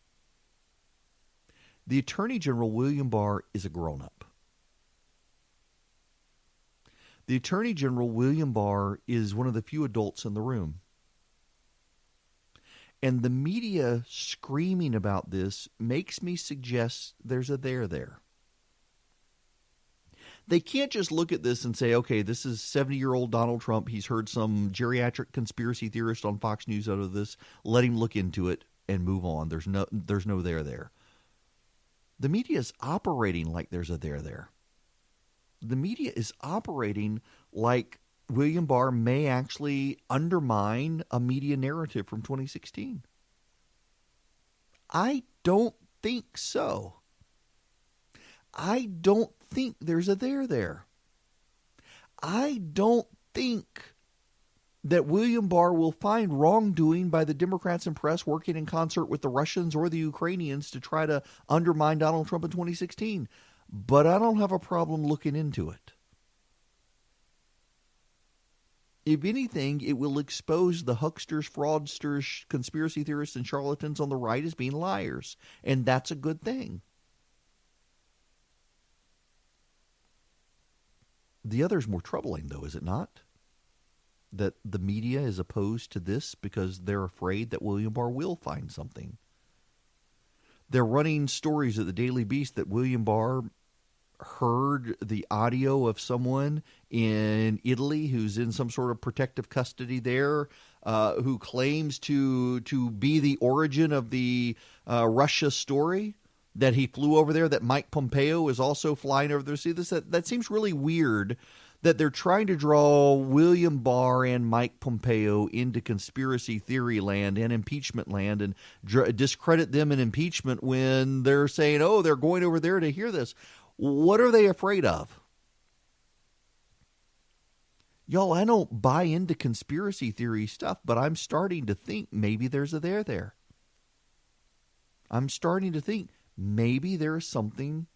[SPEAKER 1] The Attorney General, William Barr, is a grown-up. The Attorney General, William Barr, is one of the few adults in the room. And the media screaming about this makes me suggest there's a there. They can't just look at this and say, okay, this is 70-year-old Donald Trump. He's heard some geriatric conspiracy theorist on Fox News out of this. Let him look into it and move on. There's no there. The media is operating like there's a there. The media is operating like William Barr may actually undermine a media narrative from 2016. I don't think so. I don't think there's a there. I don't think that William Barr will find wrongdoing by the Democrats and press working in concert with the Russians or the Ukrainians to try to undermine Donald Trump in 2016. But I don't have a problem looking into it. If anything, it will expose the hucksters, fraudsters, conspiracy theorists, and charlatans on the right as being liars. And that's a good thing. The other is more troubling, though, is it not? That the media is opposed to this because they're afraid that William Barr will find something. They're running stories at the Daily Beast that William Barr heard the audio of someone in Italy who's in some sort of protective custody there, who claims to be the origin of the Russia story, that he flew over there, that Mike Pompeo is also flying over there. See, that seems really weird that they're trying to draw William Barr and Mike Pompeo into conspiracy theory land and impeachment land and discredit them in impeachment when they're saying, oh, they're going over there to hear this. What are they afraid of? Y'all, I don't buy into conspiracy theory stuff, but I'm starting to think maybe there's a there. I'm starting to think maybe there is something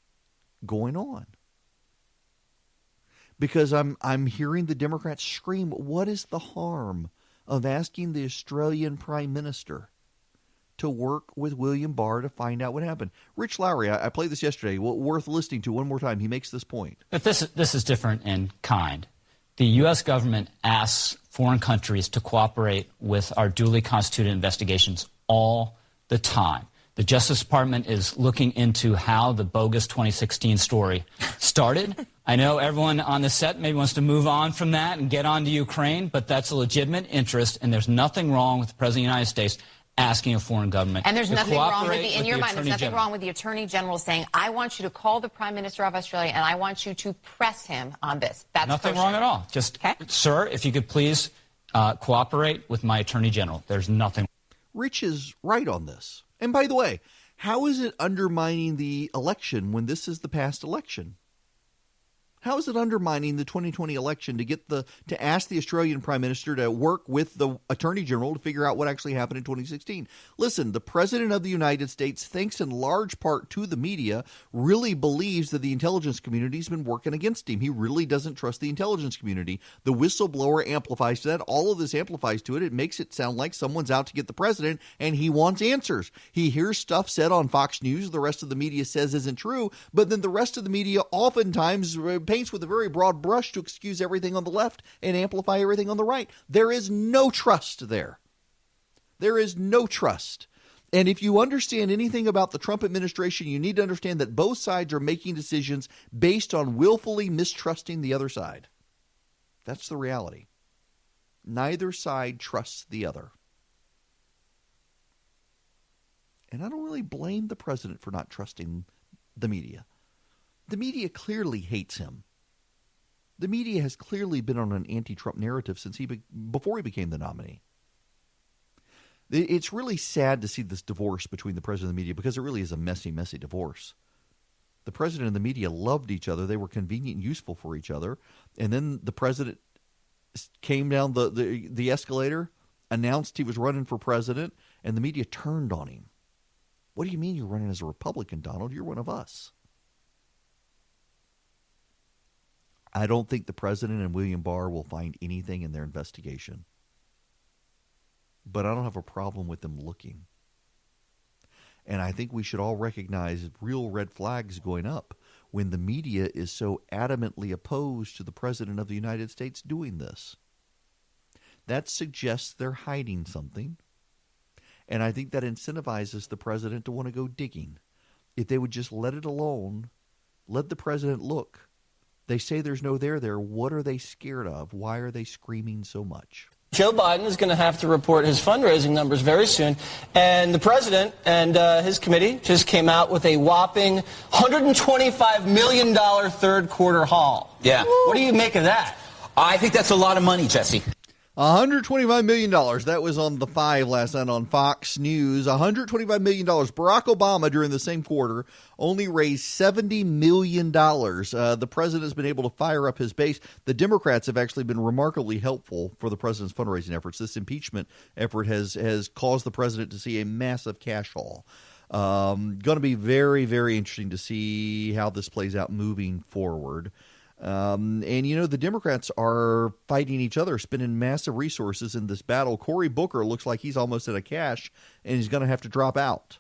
[SPEAKER 1] going on. Because I'm hearing the Democrats scream, what is the harm of asking the Australian Prime Minister to work with William Barr to find out what happened? Rich Lowry, I played this yesterday, worth listening to one more time. He makes this point.
[SPEAKER 19] But this is different in kind. The U.S. government asks foreign countries to cooperate with our duly constituted investigations all the time. The Justice Department is looking into how the bogus 2016 story started. I know everyone on the set maybe wants to move on from that and get on to Ukraine, but that's a legitimate interest, and there's nothing wrong with the President of the United States asking a foreign government
[SPEAKER 20] and there's
[SPEAKER 19] to
[SPEAKER 20] nothing wrong with
[SPEAKER 19] cooperate
[SPEAKER 20] in your
[SPEAKER 19] the
[SPEAKER 20] mind, there's
[SPEAKER 19] Attorney
[SPEAKER 20] nothing
[SPEAKER 19] General.
[SPEAKER 20] wrong with the Attorney General saying, I want you to call the Prime Minister of Australia and I want you to press him on this. That's
[SPEAKER 19] nothing
[SPEAKER 20] kosher.
[SPEAKER 19] wrong at all. Just, sir, if you could please cooperate with my Attorney General. There's nothing.
[SPEAKER 1] Rich is right on this. And by the way, how is it undermining the election when this is the past election? How is it undermining the 2020 election to ask the Australian Prime Minister to work with the Attorney General to figure out what actually happened in 2016? Listen, the President of the United States, thanks in large part to the media, really believes that the intelligence community has been working against him. He really doesn't trust the intelligence community. The whistleblower amplifies to that. All of this amplifies to it. It makes it sound like someone's out to get the president and he wants answers. He hears stuff said on Fox News the rest of the media says isn't true, but then the rest of the media oftentimes paints with a very broad brush to excuse everything on the left and amplify everything on the right. There is no trust there. There is no trust. And if you understand anything about the Trump administration, you need to understand that both sides are making decisions based on willfully mistrusting the other side. That's the reality. Neither side trusts the other. And I don't really blame the president for not trusting the media. The media clearly hates him. The media has clearly been on an anti-Trump narrative since before he became the nominee. It's really sad to see this divorce between the president and the media because it really is a messy, messy divorce. The president and the media loved each other. They were convenient and useful for each other. And then the president came down the escalator, announced he was running for president, and the media turned on him. What do you mean you're running as a Republican, Donald? You're one of us. I don't think the president and William Barr will find anything in their investigation. But I don't have a problem with them looking. And I think we should all recognize real red flags going up when the media is so adamantly opposed to the president of the United States doing this. That suggests they're hiding something. And I think that incentivizes the president to want to go digging. If they would just let it alone, let the president look. They say there's no there. What are they scared of? Why are they screaming so much?
[SPEAKER 21] Joe Biden is going to have to report his fundraising numbers very soon. And the president and his committee just came out with a whopping $125 million third quarter haul.
[SPEAKER 5] Yeah.
[SPEAKER 21] What do you make of that?
[SPEAKER 5] I think that's a lot of money, Jesse.
[SPEAKER 1] $125 million. That was on The Five last night on Fox News. $125 million. Barack Obama, during the same quarter, only raised $70 million. The president has been able to fire up his base. The Democrats have actually been remarkably helpful for the president's fundraising efforts. This impeachment effort has caused the president to see a massive cash haul. Going to be very, very interesting to see how this plays out moving forward. And, the Democrats are fighting each other, spending massive resources in this battle. Cory Booker looks like he's almost at a cash, and he's going to have to drop out.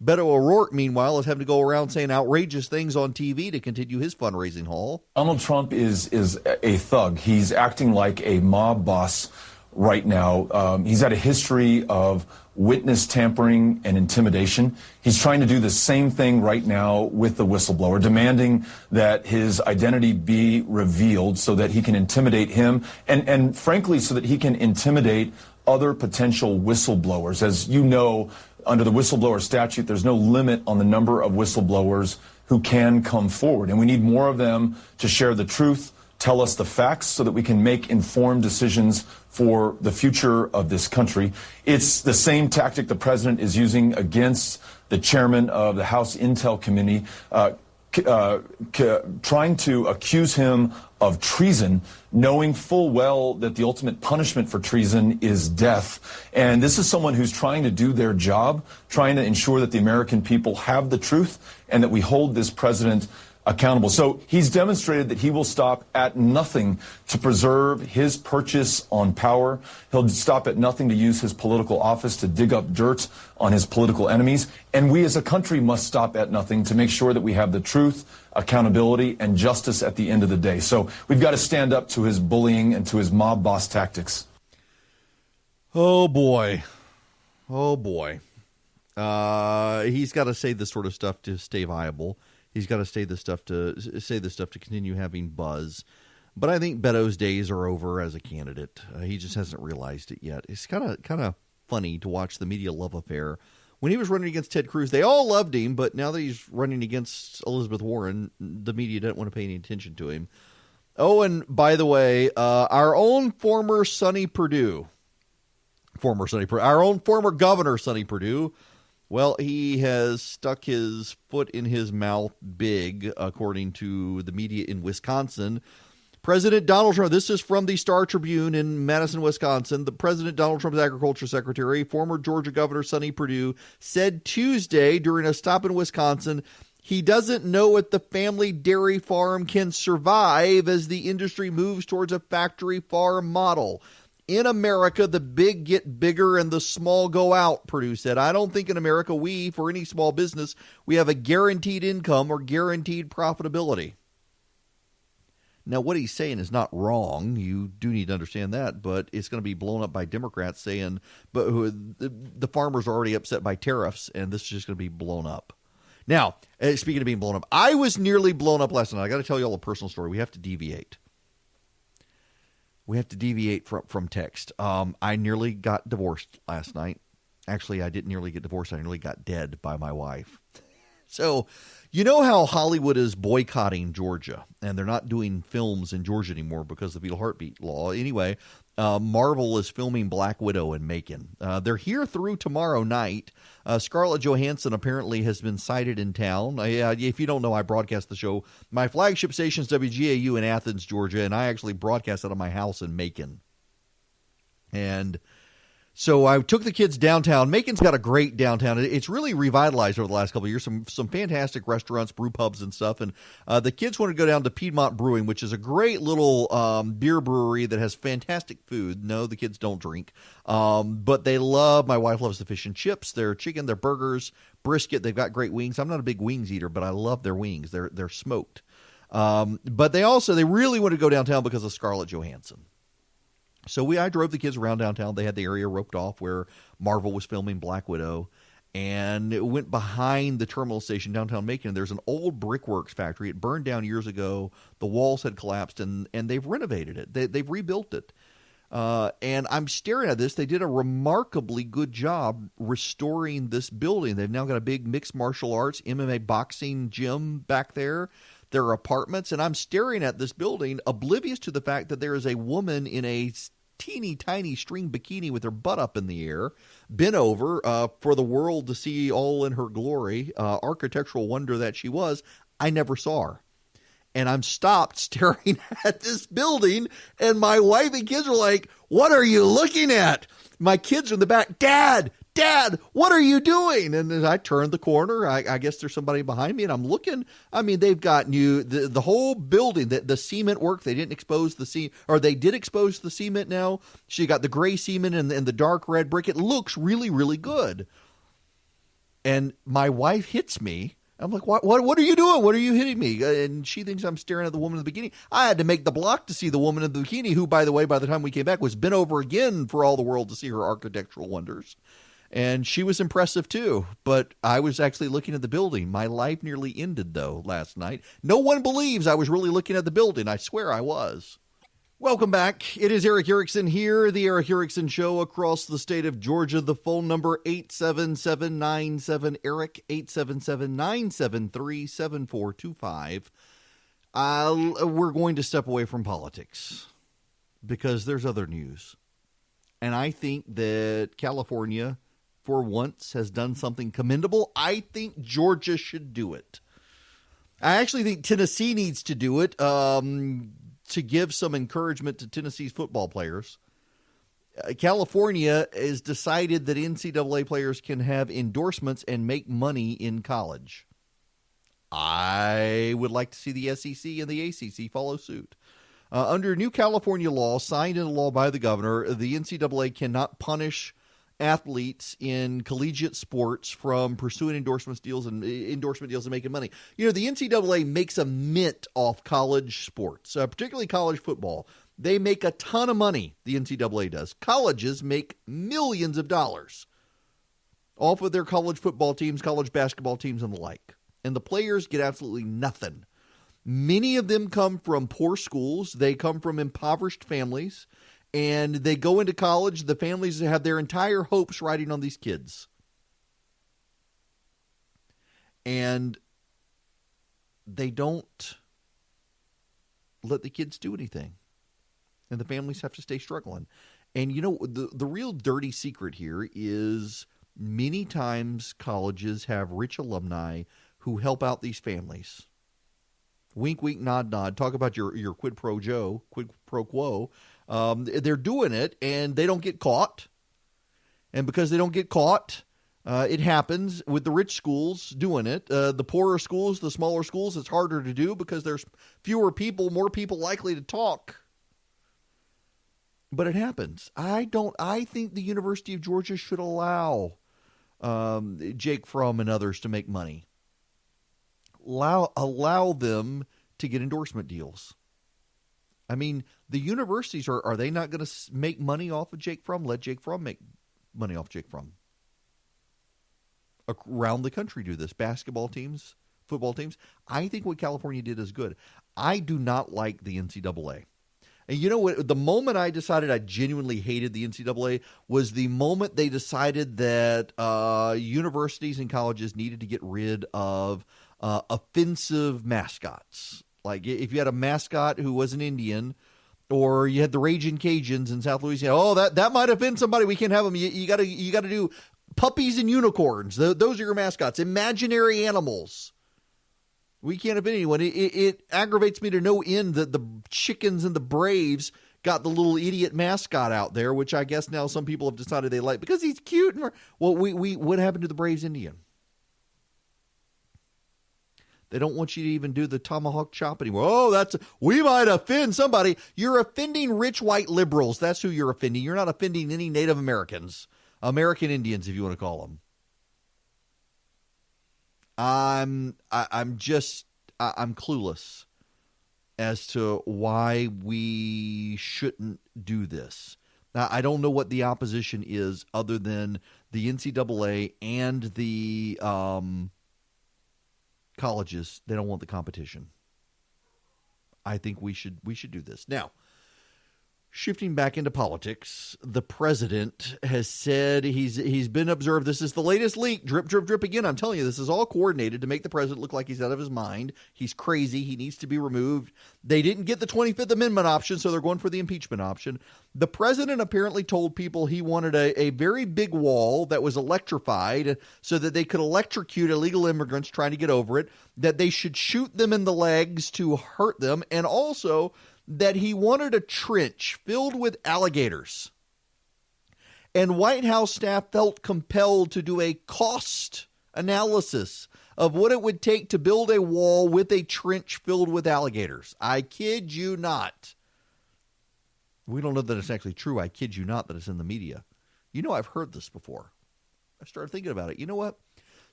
[SPEAKER 1] Beto O'Rourke, meanwhile, is having to go around saying outrageous things on TV to continue his fundraising haul.
[SPEAKER 22] Donald Trump is a thug. He's acting like a mob boss right now. He's had a history of witness tampering and intimidation. He's trying to do the same thing right now with the whistleblower, demanding that his identity be revealed so that he can intimidate him and frankly, so that he can intimidate other potential whistleblowers. As you know, under the whistleblower statute, there's no limit on the number of whistleblowers who can come forward. And we need more of them to share the truth, tell us the facts so that we can make informed decisions for the future of this country. It's the same tactic the president is using against the chairman of the House Intel Committee, trying to accuse him of treason, knowing full well that the ultimate punishment for treason is death. And this is someone who's trying to do their job, trying to ensure that the American people have the truth and that we hold this president accountable. So he's demonstrated that he will stop at nothing to preserve his purchase on power. He'll stop at nothing to use his political office to dig up dirt on his political enemies. And we as a country must stop at nothing to make sure that we have the truth, accountability, and justice at the end of the day. So we've got to stand up to his bullying and to his mob boss tactics.
[SPEAKER 1] Oh, boy. Oh, boy. He's got to say this sort of stuff to stay viable. He's got to say this stuff to continue having buzz. But I think Beto's days are over as a candidate. He just hasn't realized it yet. It's kind of funny to watch the media love affair. When he was running against Ted Cruz, they all loved him, but now that he's running against Elizabeth Warren, the media doesn't want to pay any attention to him. Oh, and by the way, our own former Sonny Perdue, our own former governor Sonny Perdue, Well, he has stuck his foot in his mouth big, according to the media in Wisconsin. President Donald Trump, this is from the Star Tribune in Madison, Wisconsin. The President Donald Trump's Agriculture Secretary, former Georgia Governor Sonny Perdue, said Tuesday during a stop in Wisconsin he doesn't know if the family dairy farm can survive as the industry moves towards a factory farm model. In America, the big get bigger and the small go out, Perdue said. I don't think in America we, for any small business, we have a guaranteed income or guaranteed profitability. Now, what he's saying is not wrong. You do need to understand that, but it's going to be blown up by Democrats saying, but the farmers are already upset by tariffs, and this is just going to be blown up. Now, speaking of being blown up, I was nearly blown up last night. I got to tell you all a personal story. We have to deviate. We have to deviate from text. I nearly got divorced last night. Actually, I didn't nearly get divorced. I nearly got dead by my wife. So, you know how Hollywood is boycotting Georgia, and they're not doing films in Georgia anymore because of the fetal heartbeat law. Anyway, Marvel is filming Black Widow in Macon. They're here through tomorrow night. Scarlett Johansson apparently has been sighted in town. If you don't know, I broadcast the show. My flagship station is WGAU in Athens, Georgia, and I actually broadcast out of my house in Macon. And so I took the kids downtown. Macon's got a great downtown. It's really revitalized over the last couple of years. Some fantastic restaurants, brew pubs and stuff. And the kids wanted to go down to Piedmont Brewing, which is a great little beer brewery that has fantastic food. No, the kids don't drink. But my wife loves the fish and chips, their chicken, their burgers, brisket. They've got great wings. I'm not a big wings eater, but I love their wings. They're smoked. But they really want to go downtown because of Scarlett Johansson. So I drove the kids around downtown. They had the area roped off where Marvel was filming Black Widow, and it went behind the terminal station downtown Macon. There's an old brickworks factory. It burned down years ago. The walls had collapsed, and they've renovated it. They've rebuilt it. And I'm staring at this. They did a remarkably good job restoring this building. They've now got a big mixed martial arts, MMA boxing gym back there. There are apartments, and I'm staring at this building, oblivious to the fact that there is a woman in a teeny tiny string bikini with her butt up in the air, bent over for the world to see all in her glory, architectural wonder that she was. I never saw her. And I'm stopped staring at this building, and my wife and kids are like, "What are you looking at?" My kids are in the back, Dad, what are you doing? And as I turned the corner, I guess there's somebody behind me, and I'm looking. I mean, they've got the whole building, the cement work. They didn't expose the cement, or they did expose the cement now. She got the gray cement and the dark red brick. It looks really, really good. And my wife hits me. I'm like, what are you doing? What are you hitting me? And she thinks I'm staring at the woman in the bikini. I had to make the block to see the woman in the bikini, who, by the way, by the time we came back, was bent over again for all the world to see her architectural wonders. And she was impressive, too. But I was actually looking at the building. My life nearly ended, though, last night. No one believes I was really looking at the building. I swear I was. Welcome back. It is Eric Erickson here, the Eric Erickson Show across the state of Georgia. The phone number 877-97-ERIC, 877-973-7425. We're going to step away from politics because there's other news. And I think that California, for once, has done something commendable. I think Georgia should do it. I actually think Tennessee needs to do it. To give some encouragement to Tennessee's football players. California has decided that NCAA players can have endorsements and make money in college. I would like to see the SEC and the ACC follow suit. Under new California law, signed into law by the governor, the NCAA cannot punish athletes in collegiate sports from pursuing endorsement deals and making money. You know, the NCAA makes a mint off college sports, particularly college football. They make a ton of money, the NCAA does. Colleges make millions of dollars off of their college football teams, college basketball teams, and the like. And the players get absolutely nothing. Many of them come from poor schools. They come from impoverished families. And they go into college. The families have their entire hopes riding on these kids. And they don't let the kids do anything. And the families have to stay struggling. And, you know, the real dirty secret here is Many times colleges have rich alumni who help out these families. Wink, wink, nod, nod. Talk about your quid pro quo. They're doing it, and they don't get caught. And because they don't get caught, it happens with the rich schools doing it. The poorer schools, the smaller schools, it's harder to do because there's fewer people, more people likely to talk. But it happens. I think the University of Georgia should allow Jake Fromm and others to make money. Allow them to get endorsement deals. I mean, the universities, are they not going to make money off of Jake Fromm? Let Jake Fromm make money off Jake Fromm. Around the country do this. Basketball teams, football teams. I think what California did is good. I do not like the NCAA. And you know what? The moment I decided I genuinely hated the NCAA was the moment they decided that universities and colleges needed to get rid of offensive mascots. Like if you had a mascot who was an Indian, or you had the Raging Cajuns in South Louisiana, that might offend somebody. We can't have them. You got to do puppies and unicorns. Those are your mascots. Imaginary animals. We can't offend anyone. It aggravates me to no end that the Chickens and the Braves got the little idiot mascot out there, which I guess now some people have decided they like because he's cute. Well, what happened to the Braves Indian? They don't want you to even do the tomahawk chop anymore. Oh, we might offend somebody. You're offending rich white liberals. That's who you're offending. You're not offending any Native Americans, American Indians, if you want to call them. I'm clueless as to why we shouldn't do this. Now, I don't know what the opposition is other than the NCAA and the colleges. They don't want the competition. I think we should do this. Now, shifting back into politics, the president has said he's been observed. This is the latest leak. Drip, drip, drip again. I'm telling you, this is all coordinated to make the president look like he's out of his mind. He's crazy. He needs to be removed. They didn't get the 25th Amendment option, so they're going for the impeachment option. The president apparently told people he wanted a very big wall that was electrified so that they could electrocute illegal immigrants trying to get over it, that they should shoot them in the legs to hurt them, and also that he wanted a trench filled with alligators. And White House staff felt compelled to do a cost analysis of what it would take to build a wall with a trench filled with alligators. I kid you not. We don't know that it's actually true. I kid you not that it's in the media. You know, I've heard this before. I started thinking about it. You know what?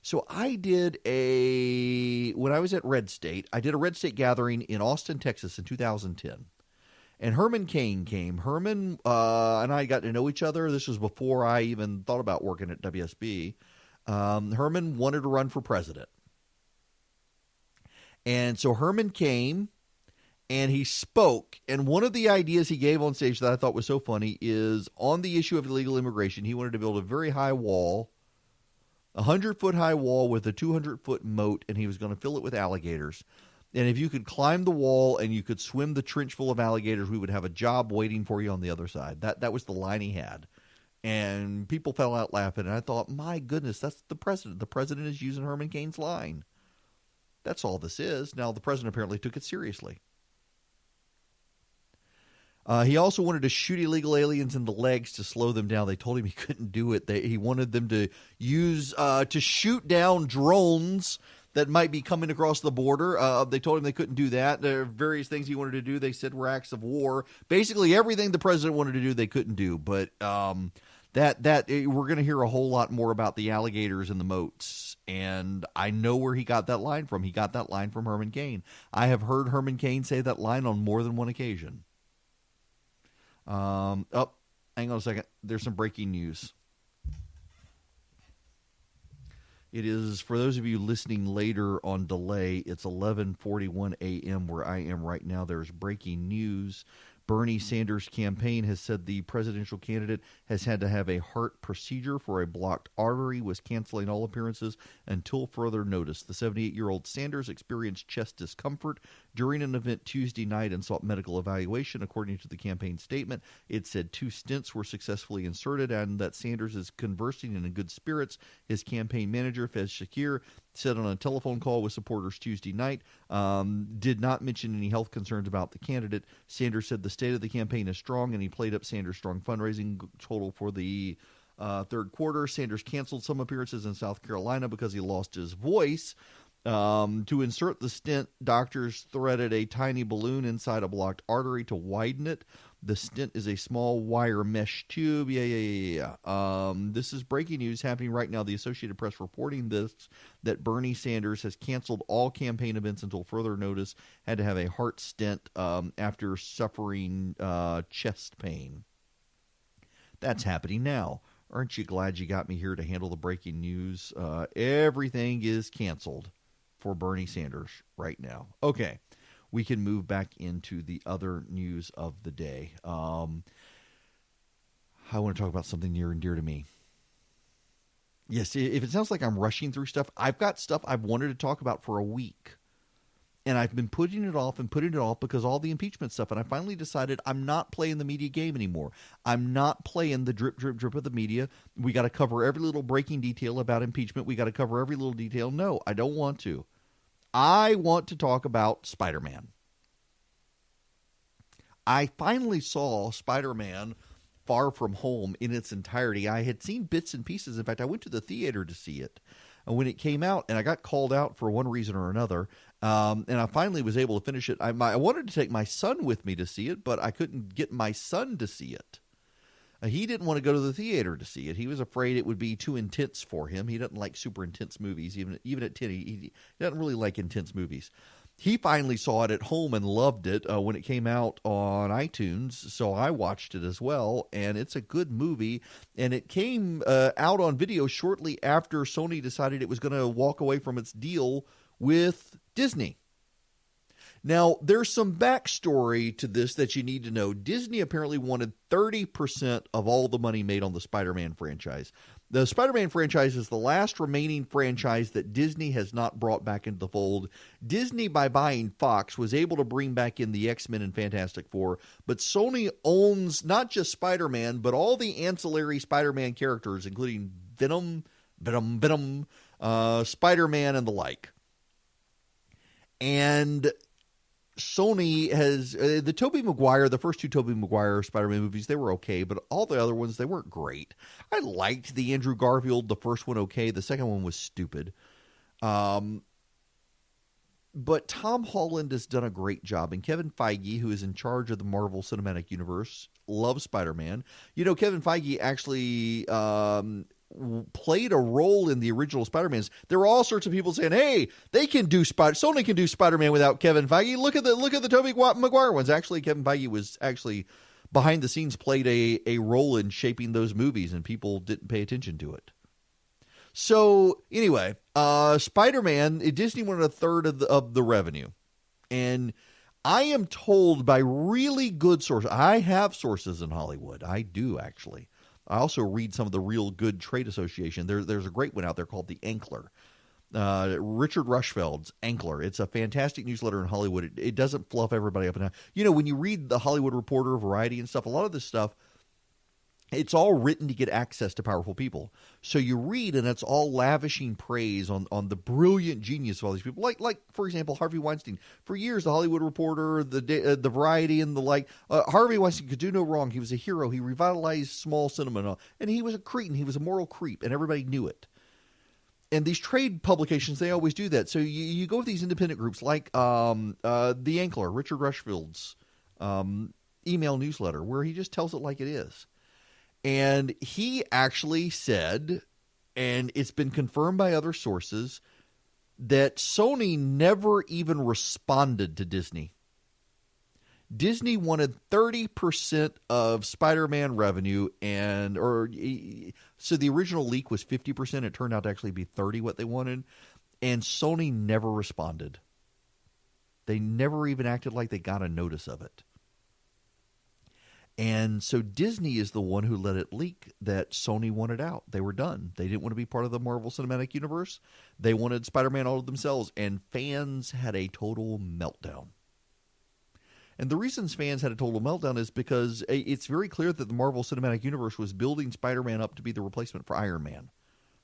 [SPEAKER 1] So I did when I was at Red State, I did a Red State gathering in Austin, Texas in 2010. And Herman Cain came. Herman and I got to know each other. This was before I even thought about working at WSB. Herman wanted to run for president. And so Herman came and he spoke. And one of the ideas he gave on stage that I thought was so funny is on the issue of illegal immigration, he wanted to build a very high wall, 100-foot high wall with a 200-foot moat, and he was going to fill it with alligators. And if you could climb the wall and you could swim the trench full of alligators, we would have a job waiting for you on the other side. That was the line he had. And people fell out laughing. And I thought, my goodness, that's the president. The president is using Herman Cain's line. That's all this is. Now, the president apparently took it seriously. He also wanted to shoot illegal aliens in the legs to slow them down. They told him he couldn't do it. He wanted them to to shoot down drones that might be coming across the border. They told him they couldn't do that. There are various things he wanted to do. They said were acts of war. Basically, everything the president wanted to do, they couldn't do. But we're going to hear a whole lot more about the alligators and the moats. And I know where he got that line from. He got that line from Herman Cain. I have heard Herman Cain say that line on more than one occasion. Hang on a second. There's some breaking news. It is, for those of you listening later on delay, it's 11:41 a.m. where I am right now. There's breaking news. Bernie Sanders' campaign has said the presidential candidate has had to have a heart procedure for a blocked artery, was canceling all appearances until further notice. The 78-year-old Sanders experienced chest discomfort during an event Tuesday night and sought medical evaluation. According to the campaign statement, it said 2 stents were successfully inserted and that Sanders is conversing and in good spirits. His campaign manager, Fez Shakir, said on a telephone call with supporters Tuesday night, did not mention any health concerns about the candidate. Sanders said the state of the campaign is strong, and he played up Sanders' strong fundraising total for the third quarter. Sanders canceled some appearances in South Carolina because he lost his voice. To insert the stent, doctors threaded a tiny balloon inside a blocked artery to widen it. The stent is a small wire mesh tube. This is breaking news happening right now. The Associated Press reporting this, that Bernie Sanders has canceled all campaign events until further notice, had to have a heart stent after suffering chest pain. That's happening now. Aren't you glad you got me here to handle the breaking news? Everything is canceled for Bernie Sanders right now. Okay. We can move back into the other news of the day. I want to talk about something near and dear to me. Yes, if it sounds like I'm rushing through stuff, I've got stuff I've wanted to talk about for a week. And I've been putting it off because all the impeachment stuff. And I finally decided I'm not playing the media game anymore. I'm not playing the drip, drip, drip of the media. We got to cover every little breaking detail about impeachment. We got to cover every little detail. No, I don't want to. I want to talk about Spider-Man. I finally saw Spider-Man Far From Home in its entirety. I had seen bits and pieces. In fact, I went to the theater to see it. And when it came out, and I got called out for one reason or another, and I finally was able to finish it. I wanted to take my son with me to see it, but I couldn't get my son to see it. He didn't want to go to the theater to see it. He was afraid it would be too intense for him. He doesn't like super intense movies. Even at 10, he doesn't really like intense movies. He finally saw it at home and loved it when it came out on iTunes, so I watched it as well, and it's a good movie. And it came out on video shortly after Sony decided it was going to walk away from its deal with Disney. Now, there's some backstory to this that you need to know. Disney apparently wanted 30% of all the money made on the Spider-Man franchise. The Spider-Man franchise is the last remaining franchise that Disney has not brought back into the fold. Disney, by buying Fox, was able to bring back in the X-Men and Fantastic Four, but Sony owns not just Spider-Man, but all the ancillary Spider-Man characters, including Venom, Spider-Man, and the like. And Sony has the first 2 Tobey Maguire Spider-Man movies, they were okay, but all the other ones, they weren't great. I liked the Andrew Garfield, the first one okay, the second one was stupid. But Tom Holland has done a great job, and Kevin Feige, who is in charge of the Marvel Cinematic Universe, loves Spider-Man. You know, Kevin Feige actually played a role in the original Spider-Mans. There were all sorts of people saying, "Hey, Sony can do Spider-Man without Kevin Feige. Look at the Tobey Maguire ones." Actually, Kevin Feige was actually behind the scenes played a role in shaping those movies, and people didn't pay attention to it. So anyway, Spider-Man, Disney wanted a third of the revenue, and I am told by really good sources. I have sources in Hollywood. I do actually. I also read some of the real good trade association. There's a great one out there called The Ankler. Richard Rushfeld's Ankler. It's a fantastic newsletter in Hollywood. It doesn't fluff everybody up and down. You know, when you read the Hollywood Reporter, Variety and stuff, a lot of this stuff, it's all written to get access to powerful people. So you read, and it's all lavishing praise on the brilliant genius of all these people. Like for example, Harvey Weinstein. For years, the Hollywood Reporter, the Variety, and the like. Harvey Weinstein could do no wrong. He was a hero. He revitalized small cinema, and he was a cretin. He was a moral creep, and everybody knew it. And these trade publications, they always do that. So you go with these independent groups like The Ankler, Richard Rushfeld's email newsletter, where he just tells it like it is. And he actually said, and it's been confirmed by other sources, that Sony never even responded to Disney. Disney wanted 30% of Spider-Man revenue, so the original leak was 50%. It turned out to actually be 30% what they wanted, and Sony never responded. They never even acted like they got a notice of it. And so Disney is the one who let it leak that Sony wanted out. They were done. They didn't want to be part of the Marvel Cinematic Universe. They wanted Spider-Man all to themselves, and fans had a total meltdown. And the reasons fans had a total meltdown is because it's very clear that the Marvel Cinematic Universe was building Spider-Man up to be the replacement for Iron Man.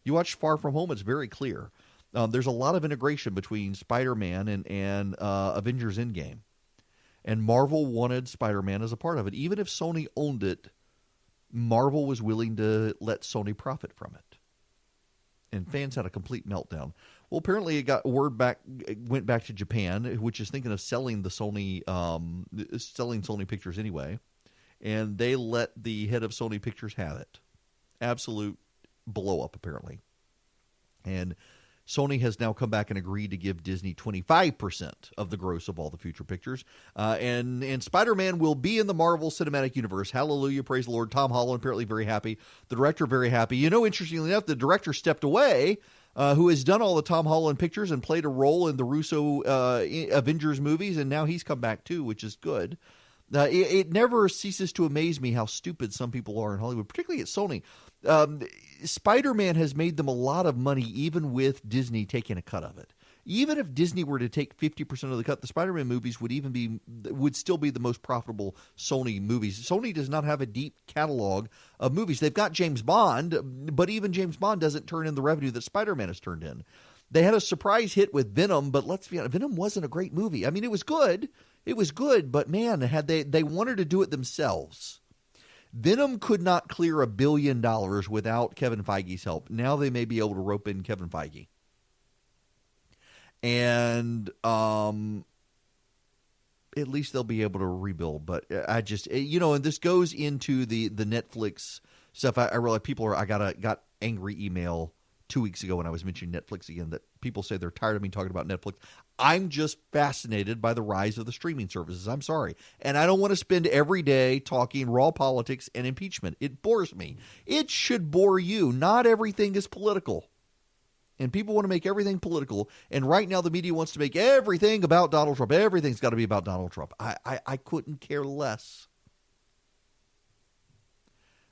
[SPEAKER 1] You watch Far From Home, it's very clear. There's a lot of integration between Spider-Man and Avengers Endgame. And Marvel wanted Spider-Man as a part of it. Even if Sony owned it, Marvel was willing to let Sony profit from it. And fans had a complete meltdown. Well, apparently it went back to Japan, which is thinking of selling selling Sony Pictures anyway. And they let the head of Sony Pictures have it. Absolute blow up, apparently. And Sony has now come back and agreed to give Disney 25% of the gross of all the future pictures. And Spider-Man will be in the Marvel Cinematic Universe. Hallelujah, praise the Lord. Tom Holland apparently very happy. The director very happy. You know, interestingly enough, the director stepped away, who has done all the Tom Holland pictures and played a role in the Russo Avengers movies, and now he's come back too, which is good. It never ceases to amaze me how stupid some people are in Hollywood, particularly at Sony. Spider-Man has made them a lot of money, even with Disney taking a cut of it. Even if Disney were to take 50% of the cut, the Spider-Man movies would still be the most profitable Sony movies. Sony does not have a deep catalog of movies. They've got James Bond, but even James Bond doesn't turn in the revenue that Spider-Man has turned in. They had a surprise hit with Venom, but let's be honest, Venom wasn't a great movie. I mean, it was good. It was good, but man, had they wanted to do it themselves. Venom could not clear $1 billion without Kevin Feige's help. Now they may be able to rope in Kevin Feige. And at least they'll be able to rebuild. But I just, and this goes into the Netflix stuff. I realize I got angry email 2 weeks ago when I was mentioning Netflix again, that people say they're tired of me talking about Netflix. I'm just fascinated by the rise of the streaming services. I'm sorry. And I don't want to spend every day talking raw politics and impeachment. It bores me. It should bore you. Not everything is political. And people want to make everything political. And right now the media wants to make everything about Donald Trump. Everything's got to be about Donald Trump. I couldn't care less.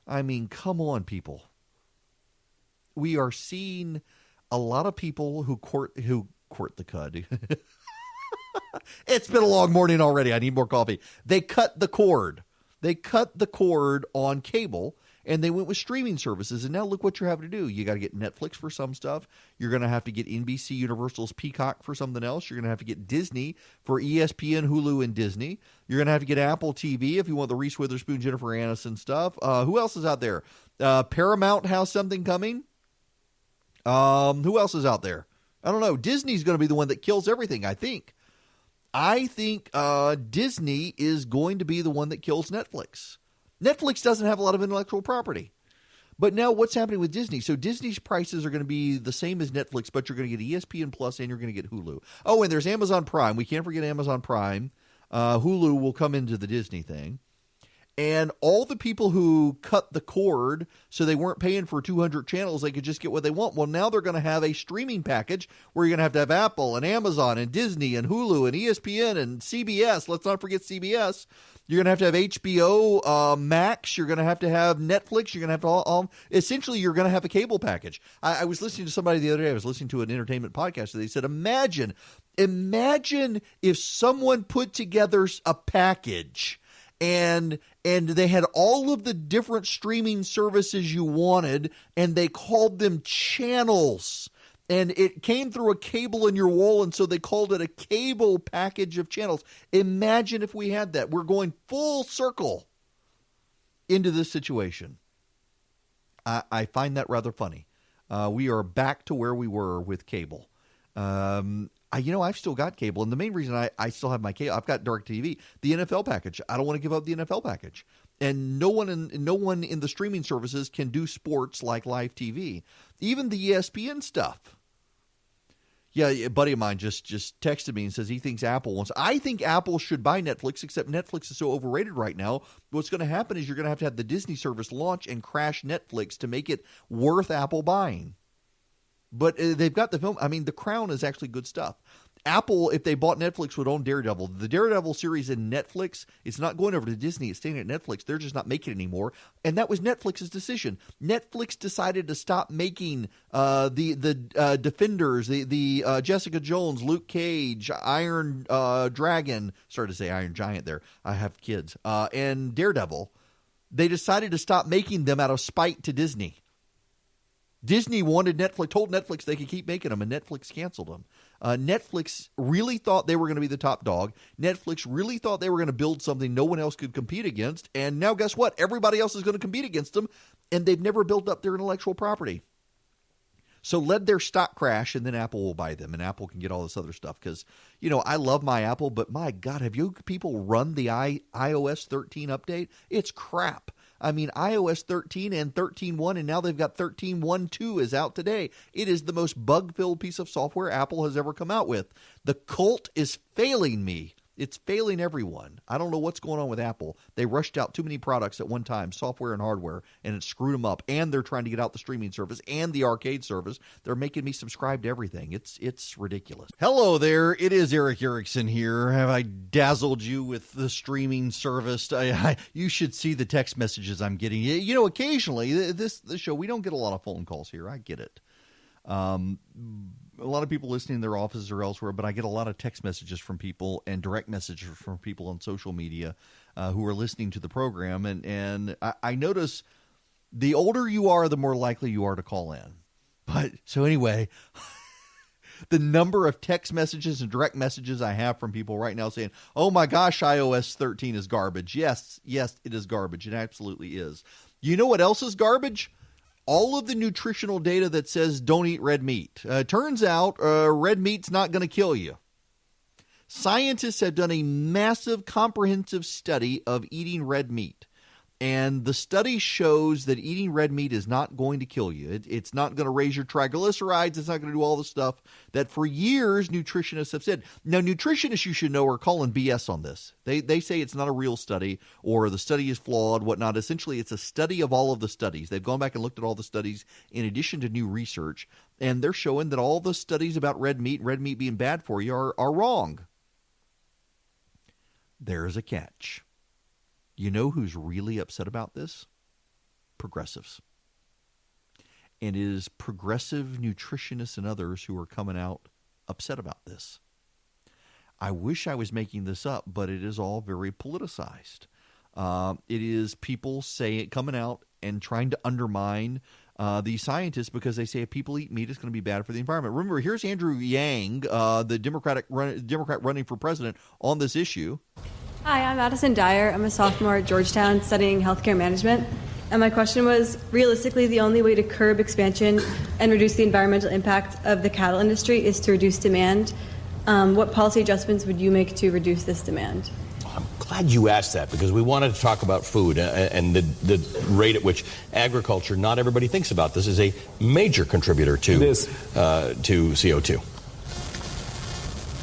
[SPEAKER 1] I mean, come on, people. We are seeing a lot of people who court the cud. It's been a long morning already. I need more coffee. They cut the cord. They cut the cord on cable, and they went with streaming services. And now look what you're having to do. You got to get Netflix for some stuff. You're going to have to get NBC Universal's Peacock for something else. You're going to have to get Disney for ESPN, Hulu, and Disney. You're going to have to get Apple TV if you want the Reese Witherspoon, Jennifer Aniston stuff. Who else is out there? Paramount has something coming. Who else is out there? I don't know. Disney's going to be the one that kills everything, I think. I think Disney is going to be the one that kills Netflix. Netflix doesn't have a lot of intellectual property. But now what's happening with Disney? So Disney's prices are going to be the same as Netflix, but you're going to get ESPN Plus and you're going to get Hulu. Oh, and there's Amazon Prime. We can't forget Amazon Prime. Hulu will come into the Disney thing. And all the people who cut the cord so they weren't paying for 200 channels, they could just get what they want. Well, now they're going to have a streaming package where you're going to have Apple and Amazon and Disney and Hulu and ESPN and CBS. Let's not forget CBS. You're going to have HBO Max. You're going to have Netflix. You're going to have essentially, you're going to have a cable package. I was listening to somebody the other day. I was listening to an entertainment podcast. And they said, imagine if someone put together a package and they had all of the different streaming services you wanted, and they called them channels. And it came through a cable in your wall, and so they called it a cable package of channels. Imagine if we had that. We're going full circle into this situation. I find that rather funny. We are back to where we were with cable. I've still got cable, and the main reason I still have my cable, I've got DirecTV, the NFL package. I don't want to give up the NFL package, and no one in the streaming services can do sports like live TV, even the ESPN stuff. Yeah, a buddy of mine just texted me and says he thinks Apple wants. I think Apple should buy Netflix, except Netflix is so overrated right now. What's going to happen is you're going to have the Disney service launch and crash Netflix to make it worth Apple buying. But they've got the film. I mean, The Crown is actually good stuff. Apple, if they bought Netflix, would own Daredevil. The Daredevil series in Netflix, it's not going over to Disney. It's staying at Netflix. They're just not making it anymore. And that was Netflix's decision. Netflix decided to stop making the Defenders, the Jessica Jones, Luke Cage, Iron Dragon. Started to say Iron Giant there. I have kids. And Daredevil. They decided to stop making them out of spite to Disney. Disney told Netflix they could keep making them, and Netflix canceled them. Netflix really thought they were going to be the top dog. Netflix really thought they were going to build something no one else could compete against. And now guess what? Everybody else is going to compete against them, and they've never built up their intellectual property. So let their stock crash, and then Apple will buy them, and Apple can get all this other stuff. Because, I love my Apple, but my God, have you people run the iOS 13 update? It's crap. I mean, iOS 13 and 13.1, and now they've got 13.1.2 is out today. It is the most bug-filled piece of software Apple has ever come out with. The cult is failing me. It's failing everyone. I don't know what's going on with Apple. They rushed out too many products at one time, software and hardware, and it screwed them up. And they're trying to get out the streaming service and the arcade service. They're making me subscribe to everything. It's ridiculous. Hello there. It is Eric Erickson here. Have I dazzled you with the streaming service? You should see the text messages I'm getting. Occasionally, this show, we don't get a lot of phone calls here. I get it. A lot of people listening in their offices or elsewhere, but I get a lot of text messages from people and direct messages from people on social media who are listening to the program. And I notice the older you are, the more likely you are to call in. But so anyway, the number of text messages and direct messages I have from people right now saying, oh my gosh, iOS 13 is garbage. Yes, it is garbage. It absolutely is. You know what else is garbage? All of the nutritional data that says don't eat red meat. Turns out red meat's not going to kill you. Scientists have done a massive comprehensive study of eating red meat. And the study shows that eating red meat is not going to kill you. It's not going to raise your triglycerides. It's not going to do all the stuff that for years nutritionists have said. Now, nutritionists, you should know, are calling BS on this. They say it's not a real study or the study is flawed, whatnot. Essentially, it's a study of all of the studies. They've gone back and looked at all the studies in addition to new research, and they're showing that all the studies about red meat being bad for you are wrong. There's a catch. You know who's really upset about this? Progressives. And it is progressive nutritionists and others who are coming out upset about this. I wish I was making this up, but it is all very politicized. It is people coming out and trying to undermine the scientists because they say if people eat meat, it's going to be bad for the environment. Remember, here's Andrew Yang, the Democrat running for president on this issue.
[SPEAKER 13] Hi, I'm Madison Dyer. I'm a sophomore at Georgetown studying healthcare management. And my question was, realistically, the only way to curb expansion and reduce the environmental impact of the cattle industry is to reduce demand. What policy adjustments would you make to reduce this demand?
[SPEAKER 14] I'm glad you asked that because we wanted to talk about food and the rate at which agriculture, not everybody thinks about this, is a major contributor to CO2.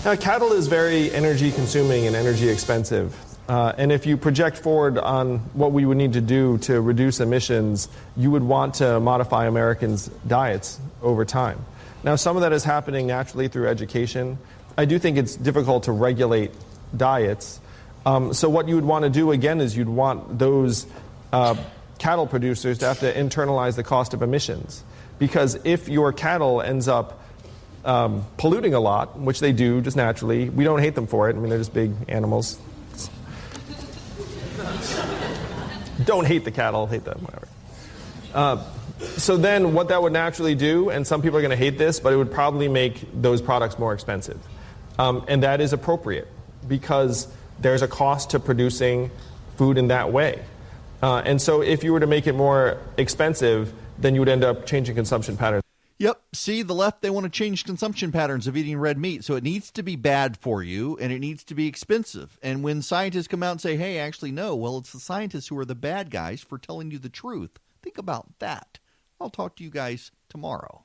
[SPEAKER 7] Now, cattle is very energy consuming and energy expensive. And if you project forward on what we would need to do to reduce emissions, you would want to modify Americans' diets over time. Now, some of that is happening naturally through education. I do think it's difficult to regulate diets. So what you would want to do, again, is you'd want those cattle producers to have to internalize the cost of emissions. Because if your cattle ends up polluting a lot, which they do just naturally, we don't hate them for it. I mean, they're just big animals. Don't hate the cattle, hate them, whatever. So then what that would naturally do, and some people are going to hate this, but it would probably make those products more expensive. And that is appropriate because there's a cost to producing food in that way. And so if you were to make it more expensive, then you would end up changing consumption patterns.
[SPEAKER 1] Yep. See, the left, they want to change consumption patterns of eating red meat. So it needs to be bad for you and it needs to be expensive. And when scientists come out and say, hey, actually, no, well, it's the scientists who are the bad guys for telling you the truth. Think about that. I'll talk to you guys tomorrow.